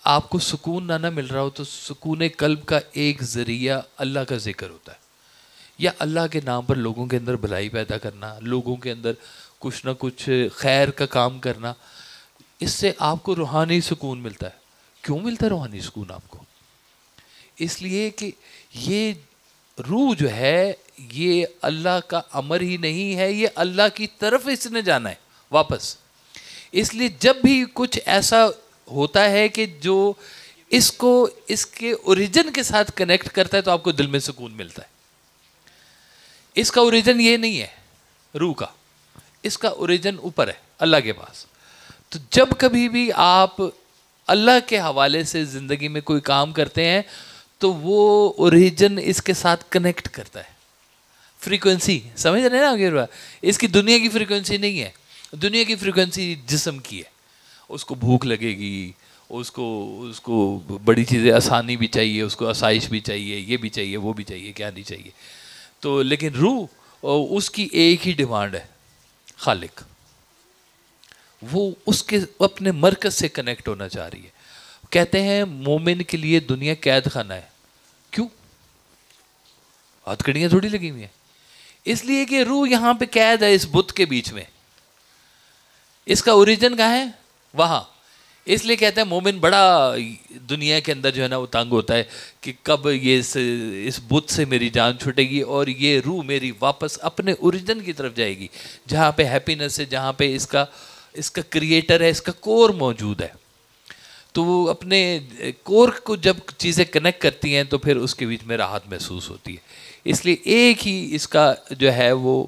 آپ کو سکون نہ مل رہا ہو تو سکون قلب کا ایک ذریعہ اللہ کا ذکر ہوتا ہے, یا اللہ کے نام پر لوگوں کے اندر بھلائی پیدا کرنا, لوگوں کے اندر کچھ نہ کچھ خیر کا کام کرنا. اس سے آپ کو روحانی سکون ملتا ہے. کیوں ملتا ہے روحانی سکون آپ کو؟ اس لیے کہ یہ روح جو ہے یہ اللہ کا امر ہی نہیں ہے, یہ اللہ کی طرف اس نے جانا ہے واپس. اس لیے جب بھی کچھ ایسا ہوتا ہے کہ جو اس کو اس کے اوریجن کے ساتھ کنیکٹ کرتا ہے تو آپ کو دل میں سکون ملتا ہے. اس کا اوریجن یہ نہیں ہے روح کا, اس کا اوریجن اوپر ہے اللہ کے پاس. تو جب کبھی بھی آپ اللہ کے حوالے سے زندگی میں کوئی کام کرتے ہیں تو وہ اوریجن اس کے ساتھ کنیکٹ کرتا ہے. فریکوینسی سمجھ رہے ہیں نا, اس کی دنیا کی فریکوینسی نہیں ہے. دنیا کی فریکوینسی جسم کی ہے, اس کو بھوک لگے گی, اس کو بڑی چیزیں آسانی بھی چاہیے, اس کو آسائش بھی چاہیے, یہ بھی چاہیے, وہ بھی چاہیے, کیا نہیں چاہیے. تو لیکن روح اس کی ایک ہی ڈیمانڈ ہے, خالق. وہ اس کے اپنے مرکز سے کنیکٹ ہونا چاہ رہی ہے. کہتے ہیں مومن کے لیے دنیا قید خانہ ہے. کیوں؟ ہتھ کڑیاں تھوڑی لگی ہوئی ہیں. اس لیے کہ روح یہاں پہ قید ہے اس بت کے بیچ میں. اس کا اوریجن کہاں ہے؟ وہاں. اس لیے کہتے ہیں مومن بڑا دنیا کے اندر جو ہے نا وہ تنگ ہوتا ہے کہ کب یہ اس بت سے میری جان چھوٹے گی اور یہ روح میری واپس اپنے اوریجن کی طرف جائے گی, جہاں پہ ہیپینس ہے, جہاں پہ اس کا کریٹر ہے, اس کا کور موجود ہے. تو وہ اپنے کور کو جب چیزیں کنیکٹ کرتی ہیں تو پھر اس کے بیچ میں راحت محسوس ہوتی ہے. اس لیے ایک ہی اس کا جو ہے وہ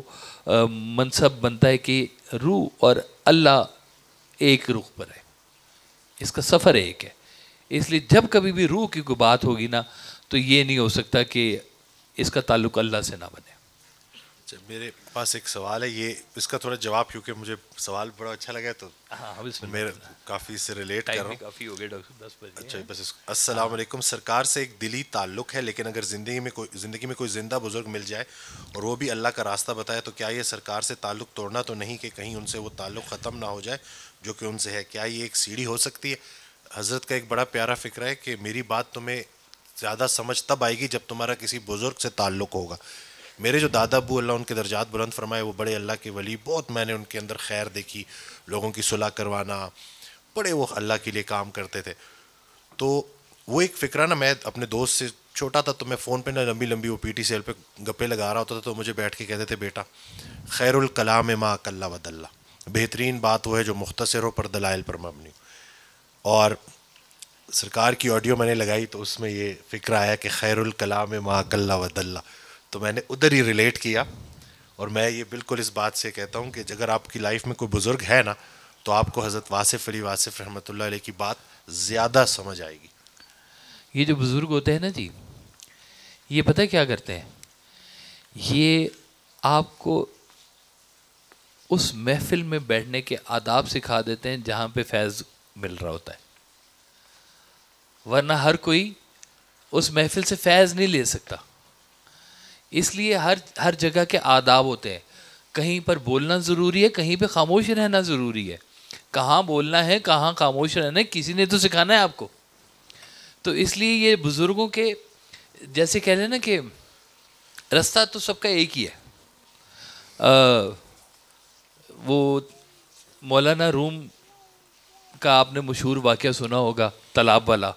منصب بنتا ہے کہ روح اور اللہ ایک رخ پر ہے, اس کا سفر ایک ہے. اس لیے جب کبھی بھی روح کی کوئی بات ہوگی نا تو یہ نہیں ہو سکتا کہ اس کا تعلق اللہ سے نہ بنے. میرے پاس ایک سوال ہے, یہ اس کا تھوڑا جواب, کیونکہ مجھے سوال بڑا اچھا لگا تو میں کافی اس سے ریلیٹ کر رہا ہوں. کافی ہو گئے ڈاکٹر 10 بجے. اچھا بس. السلام علیکم. سرکار سے ایک دلی تعلق ہے, لیکن اگر زندگی میں کوئی زندہ بزرگ مل جائے اور وہ بھی اللہ کا راستہ بتائے تو کیا یہ سرکار سے تعلق توڑنا تو نہیں کہ کہیں ان سے وہ تعلق ختم نہ ہو جائے جو کہ ان سے ہے؟ کیا یہ ایک سیڑھی ہو سکتی ہے؟ حضرت کا ایک بڑا پیارا فکر ہے کہ میری بات تمہیں زیادہ سمجھ تب آئے گی جب تمہارا کسی بزرگ سے تعلق ہوگا. میرے جو دادا ابو اللہ ان کے درجات بلند فرمائے, وہ بڑے اللہ کے ولی, بہت میں نے ان کے اندر خیر دیکھی, لوگوں کی صلح کروانا, بڑے وہ اللہ کے لیے کام کرتے تھے. تو وہ ایک فکرہ نا, میں اپنے دوست سے چھوٹا تھا تو میں فون پہ نا لمبی لمبی وہ پی ٹی سی ایل پہ گپے لگا رہا ہوتا تھا, تو مجھے بیٹھ کے کہتے تھے بیٹا خیر الکلام ما کل ودل, بہترین بات وہ ہے جو مختصر ہو پر دلائل پر مبنی. اور سرکار کی آڈیو میں نے لگائی تو اس میں یہ فکر آیا کہ خیر الکلام ما کل ودل, تو میں نے ادھر ہی ریلیٹ کیا. اور میں یہ بالکل اس بات سے کہتا ہوں کہ اگر آپ کی لائف میں کوئی بزرگ ہے نا تو آپ کو حضرت واصف علی واصف رحمۃ اللہ علیہ کی بات زیادہ سمجھ آئے گی. یہ جو بزرگ ہوتے ہیں نا جی, یہ پتہ کیا کرتے ہیں, یہ آپ کو اس محفل میں بیٹھنے کے آداب سکھا دیتے ہیں جہاں پہ فیض مل رہا ہوتا ہے. ورنہ ہر کوئی اس محفل سے فیض نہیں لے سکتا. اس لیے ہر جگہ کے آداب ہوتے ہیں. کہیں پر بولنا ضروری ہے, کہیں پہ خاموش رہنا ضروری ہے. کہاں بولنا ہے, کہاں خاموش رہنا ہے, کسی نے تو سکھانا ہے آپ کو. تو اس لیے یہ بزرگوں کے جیسے کہہ لیں نا کہ رستہ تو سب کا ایک ہی ہے. وہ مولانا روم کا آپ نے مشہور واقعہ سنا ہوگا, تالاب والا,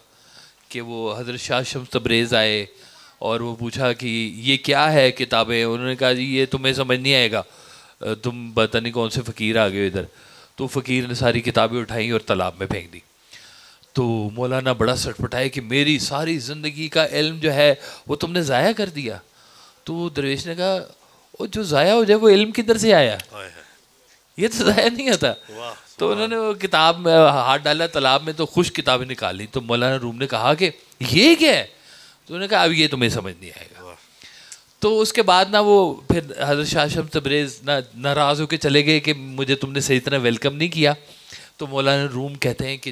کہ وہ حضرت شاہ شمس تبریز آئے اور وہ پوچھا کہ یہ کیا ہے کتابیں. انہوں نے کہا جی یہ تمہیں سمجھ نہیں آئے گا, تم پتہ نہیں کون سے فقیر آ گئے ادھر. تو فقیر نے ساری کتابیں اٹھائیں اور تالاب میں پھینک دی. تو مولانا بڑا سٹ پٹائے کہ میری ساری زندگی کا علم جو ہے وہ تم نے ضائع کر دیا. تو درویش نے کہا وہ جو ضائع ہو جائے وہ علم کدھر سے آیا, یہ تو ضائع نہیں ہوتا. تو انہوں نے وہ کتاب میں ہاتھ ڈالا تالاب میں تو خوش کتابیں نکالی. تو مولانا روم نے کہا کہ یہ کیا ہے؟ تو انہوں نے کہا اب یہ تمہیں سمجھ نہیں آئے گا. تو اس کے بعد نا وہ پھر حضرت شاہ شمس تبریز ناراض ہو کے چلے گئے کہ مجھے تم نے صحیح طرح ویلکم نہیں کیا. تو مولانا روم کہتے ہیں کہ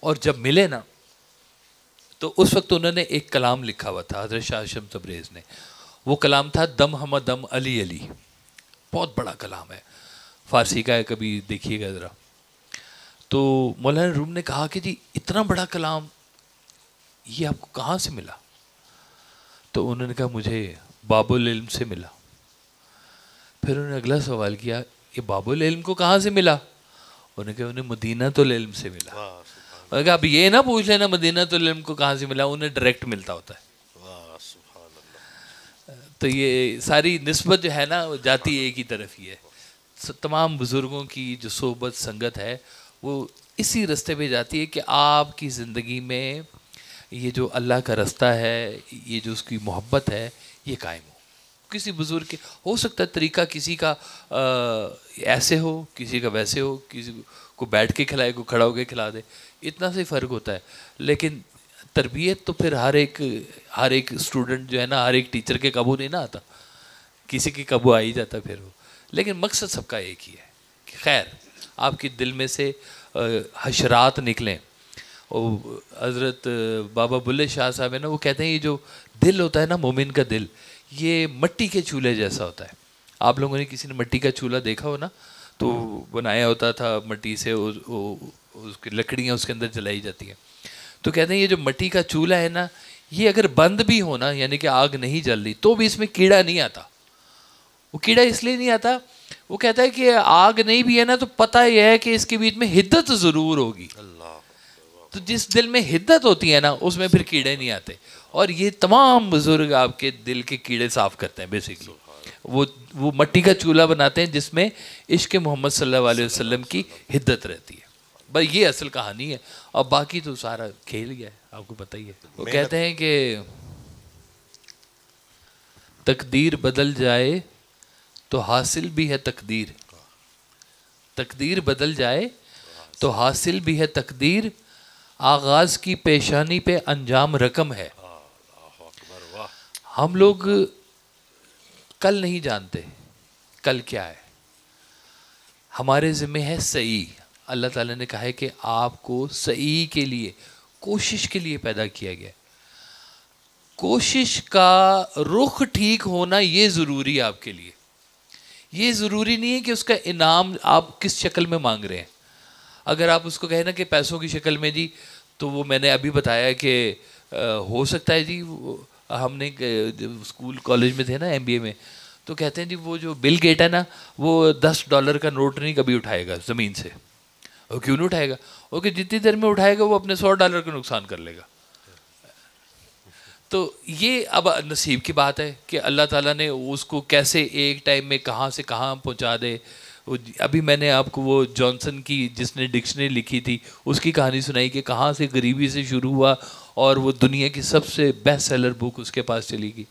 اور جب ملے نا تو اس وقت انہوں نے ایک کلام لکھا ہوا تھا حضرت شاہ شمس تبریز نے. وہ کلام تھا دم ہم دم علی علی. بہت بڑا کلام ہے, فارسی کا ہے, کبھی دیکھیے گا ذرا. تو مولانا روم نے کہا کہ جی اتنا بڑا کلام یہ آپ کو کہاں سے ملا؟ تو انہوں نے کہا مجھے باب العلم سے ملا. پھر انہوں نے اگلا سوال کیا یہ باب العلم کو کہاں سے ملا؟ انہوں نے کہا انہیں مدینہ العلم سے ملا. انہوں نے کہا اب یہ نہ پوچھ لینا مدینہ العلم کو کہاں سے ملا, انہیں ڈائریکٹ ملتا ہوتا ہے. تو یہ ساری نسبت جو ہے نا وہ جاتی ایک ہی طرف ہی ہے. تمام بزرگوں کی جو صحبت سنگت ہے وہ اسی رستے پہ جاتی ہے کہ آپ کی زندگی میں یہ جو اللہ کا رستہ ہے, یہ جو اس کی محبت ہے, یہ قائم ہو. کسی بزرگ کے ہو سکتا ہے طریقہ کسی کا ایسے ہو, کسی کا ویسے ہو, کسی کو بیٹھ کے کھلائے, کو کھڑا ہو کے کھلا دے, اتنا سے فرق ہوتا ہے. لیکن تربیت تو پھر ہر ایک اسٹوڈنٹ جو ہے نا, ہر ایک ٹیچر کے قابو نہیں نہ آتا, کسی کے قابو آ ہی جاتا پھر وہ. لیکن مقصد سب کا ایک ہی ہے کہ خیر آپ کے دل میں سے حشرات نکلیں. حضرت بابا بلے شاہ صاحب ہے نا, وہ کہتے ہیں یہ جو دل ہوتا ہے نا مومن کا دل, یہ مٹی کے چولہے جیسا ہوتا ہے. آپ لوگوں نے کسی نے مٹی کا چولہا دیکھا ہو نا, تو بنایا ہوتا تھا مٹی سے, اس کی لکڑیاں اس کے اندر جلائی جاتی ہیں. تو کہتے ہیں یہ جو مٹی کا چولہا ہے نا, یہ اگر بند بھی ہونا یعنی کہ آگ نہیں جل رہی تو بھی اس میں کیڑا نہیں آتا. وہ کیڑا اس لیے نہیں آتا, وہ کہتا ہے کہ آگ نہیں بھی ہے نا تو پتہ یہ ہے کہ اس کے بیچ میں حدت ضرور ہوگی. تو جس دل میں حدت ہوتی ہے نا اس میں پھر کیڑے نہیں آتے. اور یہ تمام بزرگ آپ کے دل کے کیڑے صاف کرتے ہیں بیسیکلی. وہ مٹی کا چولہا بناتے ہیں جس میں عشق محمد صلی اللہ علیہ وسلم کی حدت رہتی ہے. بس یہ اصل کہانی ہے, اور باقی تو سارا کھیل گیا ہے, آپ کو پتہ ہی ہے. وہ کہتے ہیں کہ تقدیر بدل جائے تو حاصل بھی ہے تقدیر, تقدیر بدل جائے تو حاصل بھی ہے تقدیر, آغاز کی پیشانی پہ انجام رقم ہے. ہم لوگ کل نہیں جانتے کل کیا ہے, ہمارے ذمہ ہے صحیح. اللہ تعالیٰ نے کہا ہے کہ آپ کو صحیح کے لیے, کوشش کے لیے پیدا کیا گیا. کوشش کا رخ ٹھیک ہونا یہ ضروری ہے آپ کے لیے. یہ ضروری نہیں ہے کہ اس کا انعام آپ کس شکل میں مانگ رہے ہیں. اگر آپ اس کو کہیں نا کہ پیسوں کی شکل میں جی, تو وہ میں نے ابھی بتایا کہ ہو سکتا ہے جی, ہم نے اسکول کالج میں تھے نا MBA میں, تو کہتے ہیں جی وہ جو بل گیٹ ہے نا وہ $10 کا نوٹ نہیں کبھی اٹھائے گا زمین سے. وہ کیوں نہیں اٹھائے گا؟ وہ کہ جتنی دیر میں اٹھائے گا وہ اپنے $100 کا نقصان کر لے گا. تو یہ اب نصیب کی بات ہے کہ اللہ تعالیٰ نے اس کو کیسے ایک ٹائم میں کہاں سے کہاں پہنچا دے. ابھی میں نے آپ کو وہ جانسن کی جس نے ڈکشنری لکھی تھی اس کی کہانی سنائی کہ کہاں سے غریبی سے شروع ہوا اور وہ دنیا کی سب سے بیسٹ سیلر بک اس کے پاس چلی گئی.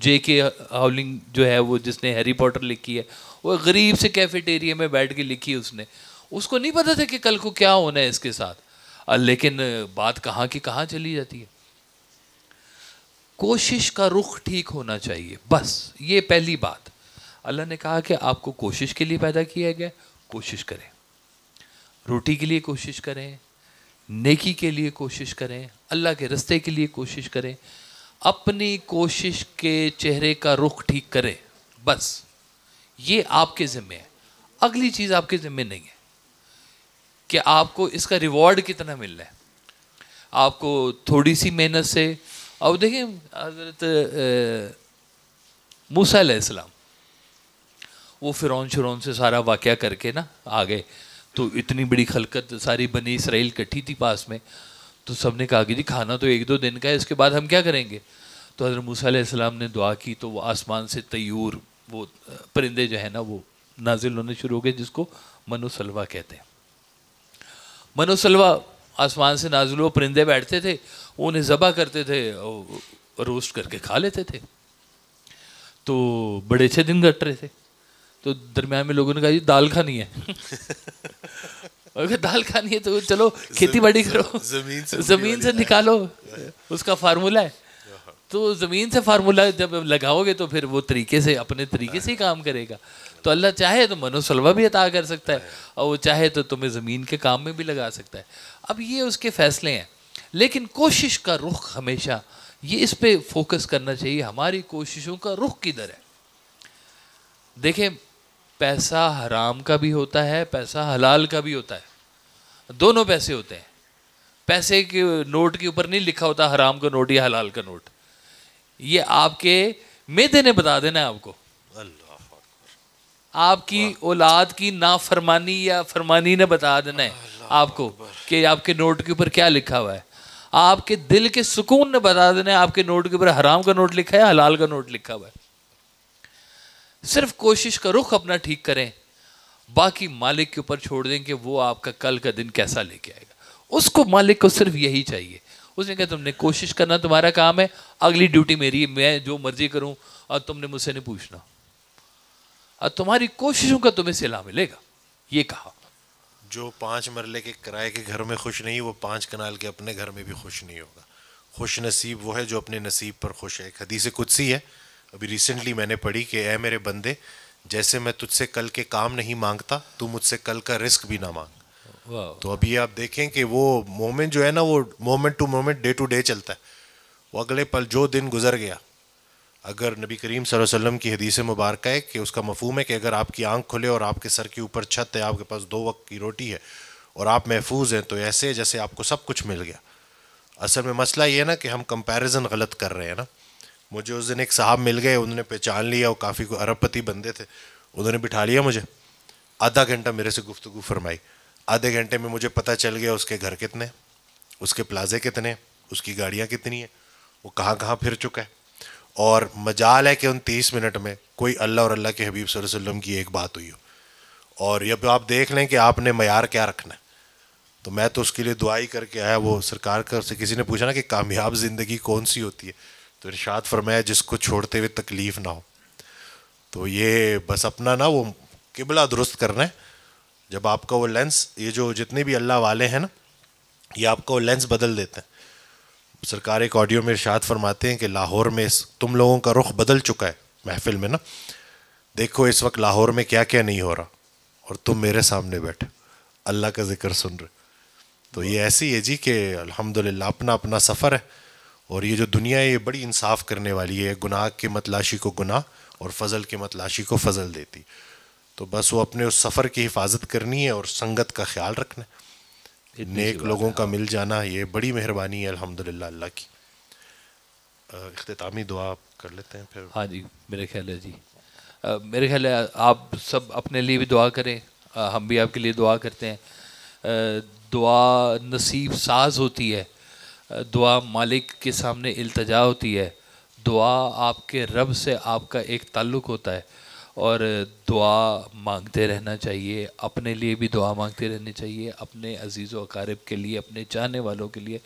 JK ہاولنگ جو ہے وہ جس نے ہیری پاٹر لکھی ہے, وہ غریب سے کیفیٹیریا میں بیٹھ کے لکھی اس نے. اس کو نہیں پتا تھا کہ کل کو کیا ہونا ہے اس کے ساتھ, لیکن بات کہاں کی کہاں چلی جاتی ہے. کوشش کا رخ ٹھیک ہونا چاہیے, بس یہ پہلی بات. اللہ نے کہا کہ آپ کو کوشش کے لیے پیدا کیا گیا, کوشش کریں, روٹی کے لیے کوشش کریں, نیکی کے لیے کوشش کریں, اللہ کے رستے کے لیے کوشش کریں. اپنی کوشش کے چہرے کا رخ ٹھیک کریں, بس یہ آپ کے ذمہ ہے. اگلی چیز آپ کے ذمہ نہیں ہے کہ آپ کو اس کا ریوارڈ کتنا مل رہا ہے. آپ کو تھوڑی سی محنت سے, اور دیکھیں حضرت موسیٰ علیہ السلام وہ فرعون سے سارا واقعہ کر کے نا آ گئے, تو اتنی بڑی خلقت ساری بنی اسرائیل کٹھی تھی پاس میں, تو سب نے کہا کہ جی کھانا تو 1-2 دن کا ہے, اس کے بعد ہم کیا کریں گے. تو حضرت موسیٰ علیہ السلام نے دعا کی تو وہ آسمان سے طیور, وہ پرندے جو ہیں نا وہ نازل ہونے شروع ہو گئے, جس کو من و سلوہ کہتے ہیں. من و سلوہ آسمان سے نازل ہو, پرندے بیٹھتے تھے, انہیں ذبح کرتے تھے, روسٹ کر کے کھا لیتے تھے. تو بڑے اچھے دن کٹ رہے تھے, تو درمیان میں لوگوں نے کہا جی دال کھانی ہے. اگر دال کھانی ہے تو چلو کھیتی باڑی کرو, زمین سے نکالو, اس کا فارمولہ ہے. تو زمین سے فارمولا جب لگاؤ گے تو پھر وہ طریقے سے اپنے طریقے سے ہی کام کرے گا. تو اللہ چاہے تو من و سلوہ بھی عطا کر سکتا ہے, اور وہ چاہے تو تمہیں زمین کے کام میں بھی لگا سکتا ہے. اب یہ اس کے فیصلے ہیں, لیکن کوشش کا رخ ہمیشہ یہ اس پہ فوکس کرنا چاہیے, ہماری کوششوں کا رخ کدھر ہے. دیکھیں پیسہ حرام کا بھی ہوتا ہے, پیسہ حلال کا بھی ہوتا ہے, دونوں پیسے ہوتے ہیں. پیسے کے نوٹ کے اوپر نہیں لکھا ہوتا حرام کا نوٹ یا حلال کا نوٹ, یہ آپ کے معدے نے بتا دینا ہے آپ کو, آپ کی اولاد کی نافرمانی یا فرمانی نے بتا دینا ہے آپ کو کہ آپ کے نوٹ کے اوپر کیا لکھا ہوا ہے. آپ کے دل کے سکون نے بتا دینا ہے آپ کے نوٹ کے اوپر حرام کا نوٹ لکھا ہے حلال کا نوٹ لکھا ہوا ہے. صرف کوشش کا رخ اپنا ٹھیک کریں, باقی مالک کے اوپر چھوڑ دیں کہ وہ آپ کا کل کا دن کیسا لے کے آئے گا. اس کو مالک کو صرف یہی چاہیے, اس نے کہا تم نے کوشش کرنا تمہارا کام ہے, اگلی ڈیوٹی میری, میں جو مرضی کروں اور تم نے مجھ سے نہیں پوچھنا, اور تمہاری کوششوں کا تمہیں صلہ ملے گا. یہ کہا جو 5 مرلے کے کرائے کے گھر میں خوش نہیں, وہ 5 کنال کے اپنے گھر میں بھی خوش نہیں ہوگا. خوش نصیب وہ ہے جو اپنے نصیب پر خوش ہے. ایک حدیث قدسی ہے ابھی ریسنٹلی میں نے پڑھی کہ اے میرے بندے, جیسے میں تجھ سے کل کے کام نہیں مانگتا, تو مجھ سے کل کا رزق بھی نہ مانگ. تو ابھی آپ دیکھیں کہ وہ مومنٹ جو ہے نا, وہ moment to moment, day to day چلتا ہے. وہ اگلے پل جو دن گزر گیا, اگر نبی کریم صلی اللہ علیہ وسلم کی حدیث مبارکہ ہے کہ اس کا مفہوم ہے کہ اگر آپ کی آنکھ کھلے اور آپ کے سر کے اوپر چھت ہے, آپ کے پاس 2 وقت کی روٹی ہے اور آپ محفوظ ہیں, تو ایسے جیسے آپ کو سب کچھ مل گیا. اصل میں مسئلہ یہ ہے نا کہ ہم کمپیریزن غلط کر رہے ہیں نا. مجھے اس دن ایک صاحب مل گئے, انہوں نے پہچان لیا, وہ کافی کوئی ارب پتی بندے تھے, انہوں نے بٹھا لیا مجھے, آدھا گھنٹہ میرے سے گفتگو فرمائی. آدھے گھنٹے میں مجھے پتہ چل گیا اس کے گھر کتنے, اس کے پلازے کتنے, اس کی گاڑیاں کتنی ہیں, وہ کہاں کہاں پھر چکا ہے. اور مجال ہے کہ ان 30 منٹ میں کوئی اللہ اور اللہ کے حبیب صلی اللہ علیہ وسلم کی ایک بات ہوئی ہو. اور یہ آپ دیکھ لیں کہ آپ نے معیار کیا رکھنا ہے. تو میں تو اس کے لیے دعائی کر کے آیا. وہ سرکار کا سے کسی نے پوچھا نا کہ کامیاب زندگی کون سی ہوتی ہے, تو ارشاد فرمایا جس کو چھوڑتے ہوئے تکلیف نہ ہو. تو یہ بس اپنا نا وہ قبلہ درست کرنا ہے. جب آپ کا وہ لینس, یہ جو جتنے بھی اللہ والے ہیں نا, یہ آپ کا وہ لینس بدل دیتے ہیں. سرکار ایک آڈیو میں ارشاد فرماتے ہیں کہ لاہور میں تم لوگوں کا رخ بدل چکا ہے محفل میں نا, دیکھو اس وقت لاہور میں کیا کیا نہیں ہو رہا, اور تم میرے سامنے بیٹھے اللہ کا ذکر سن رہے. تو یہ ایسی ہے جی کہ الحمدللہ اپنا اپنا سفر ہے. اور یہ جو دنیا ہے یہ بڑی انصاف کرنے والی ہے, گناہ کے متلاشی کو گناہ اور فضل کے متلاشی کو فضل دیتی. تو بس وہ اپنے اس سفر کی حفاظت کرنی ہے اور سنگت کا خیال رکھنا ہے. نیک لوگوں کا مل جانا یہ بڑی مہربانی ہے الحمدللہ اللہ کی. اختتامی دعا کر لیتے ہیں پھر. ہاں جی, میرے خیال ہے جی, میرے خیال ہے آپ سب اپنے لیے بھی دعا کریں, ہم بھی آپ کے لیے دعا کرتے ہیں. دعا نصیب ساز ہوتی ہے, دعا مالک کے سامنے التجا ہوتی ہے, دعا آپ کے رب سے آپ کا ایک تعلق ہوتا ہے. اور دعا مانگتے رہنا چاہیے, اپنے لیے بھی دعا مانگتے رہنی چاہیے, اپنے عزیز و اقارب کے لیے, اپنے چاہنے والوں کے لیے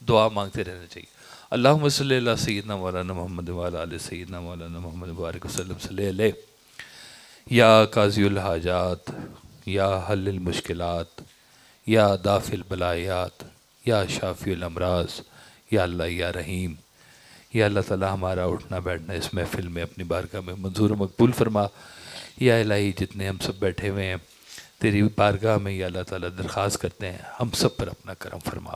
دعا مانگتے رہنا چاہیے. اللہم صلی اللہ سیدنا مولانا محمد وعلی آل سیدنا مولانا محمد مبارک وسلم صلی علیہ. یا قاضی الحاجات, یا حل المشکلات, یا دافع البلایات, یا شافی الامراض, یا اللہ یا رحیم. یا اللہ تعالیٰ ہمارا اٹھنا بیٹھنا اس محفل میں اپنی بارگاہ میں منظور و مقبول فرما. یا الہی جتنے ہم سب بیٹھے ہوئے ہیں تیری بارگاہ میں یا اللہ تعالیٰ درخواست کرتے ہیں ہم سب پر اپنا کرم فرما,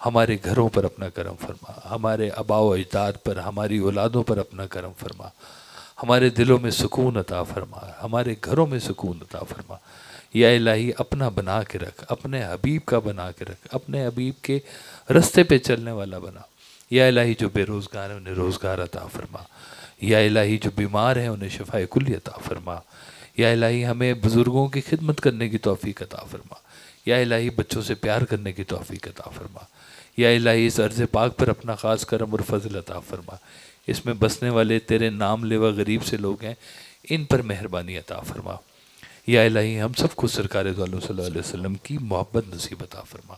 ہمارے گھروں پر اپنا کرم فرما, ہمارے آباء و اجداد پر, ہماری اولادوں پر اپنا کرم فرما, ہمارے دلوں میں سکون عطا فرما, ہمارے گھروں میں سکون عطا فرما. یا الہی اپنا بنا کے رکھ, اپنے حبیب کا بنا کے رکھ, اپنے حبیب کے رستے پہ چلنے والا بنا. یا الہی جو بے روزگار ہیں انہیں روزگار عطا فرما. یا الہی جو بیمار ہیں انہیں شفاء کلی عطا فرما. یا الہی ہمیں بزرگوں کی خدمت کرنے کی توفیق عطا فرما. یا الہی بچوں سے پیار کرنے کی توفیق عطا فرما. یا الہی اس عرض پاک پر اپنا خاص کرم اور فضل عطا فرما. اس میں بسنے والے تیرے نام لیوا غریب سے لوگ ہیں, ان پر مہربانی عطا فرما. یا الہی ہم سب کو سرکار دو عالم صلی اللہ علیہ وسلم کی محبت نصیب عطا فرما.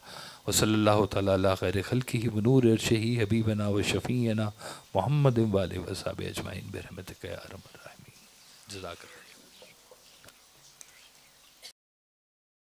وصلی اللہ تعالیٰ علی خیر خلقہ ونور عرشہ حبیبنا و شفیعنا محمد و آلہ و صحبہ اجمعین برحمتک یا ارحم الراحمین. جزاک اللہ.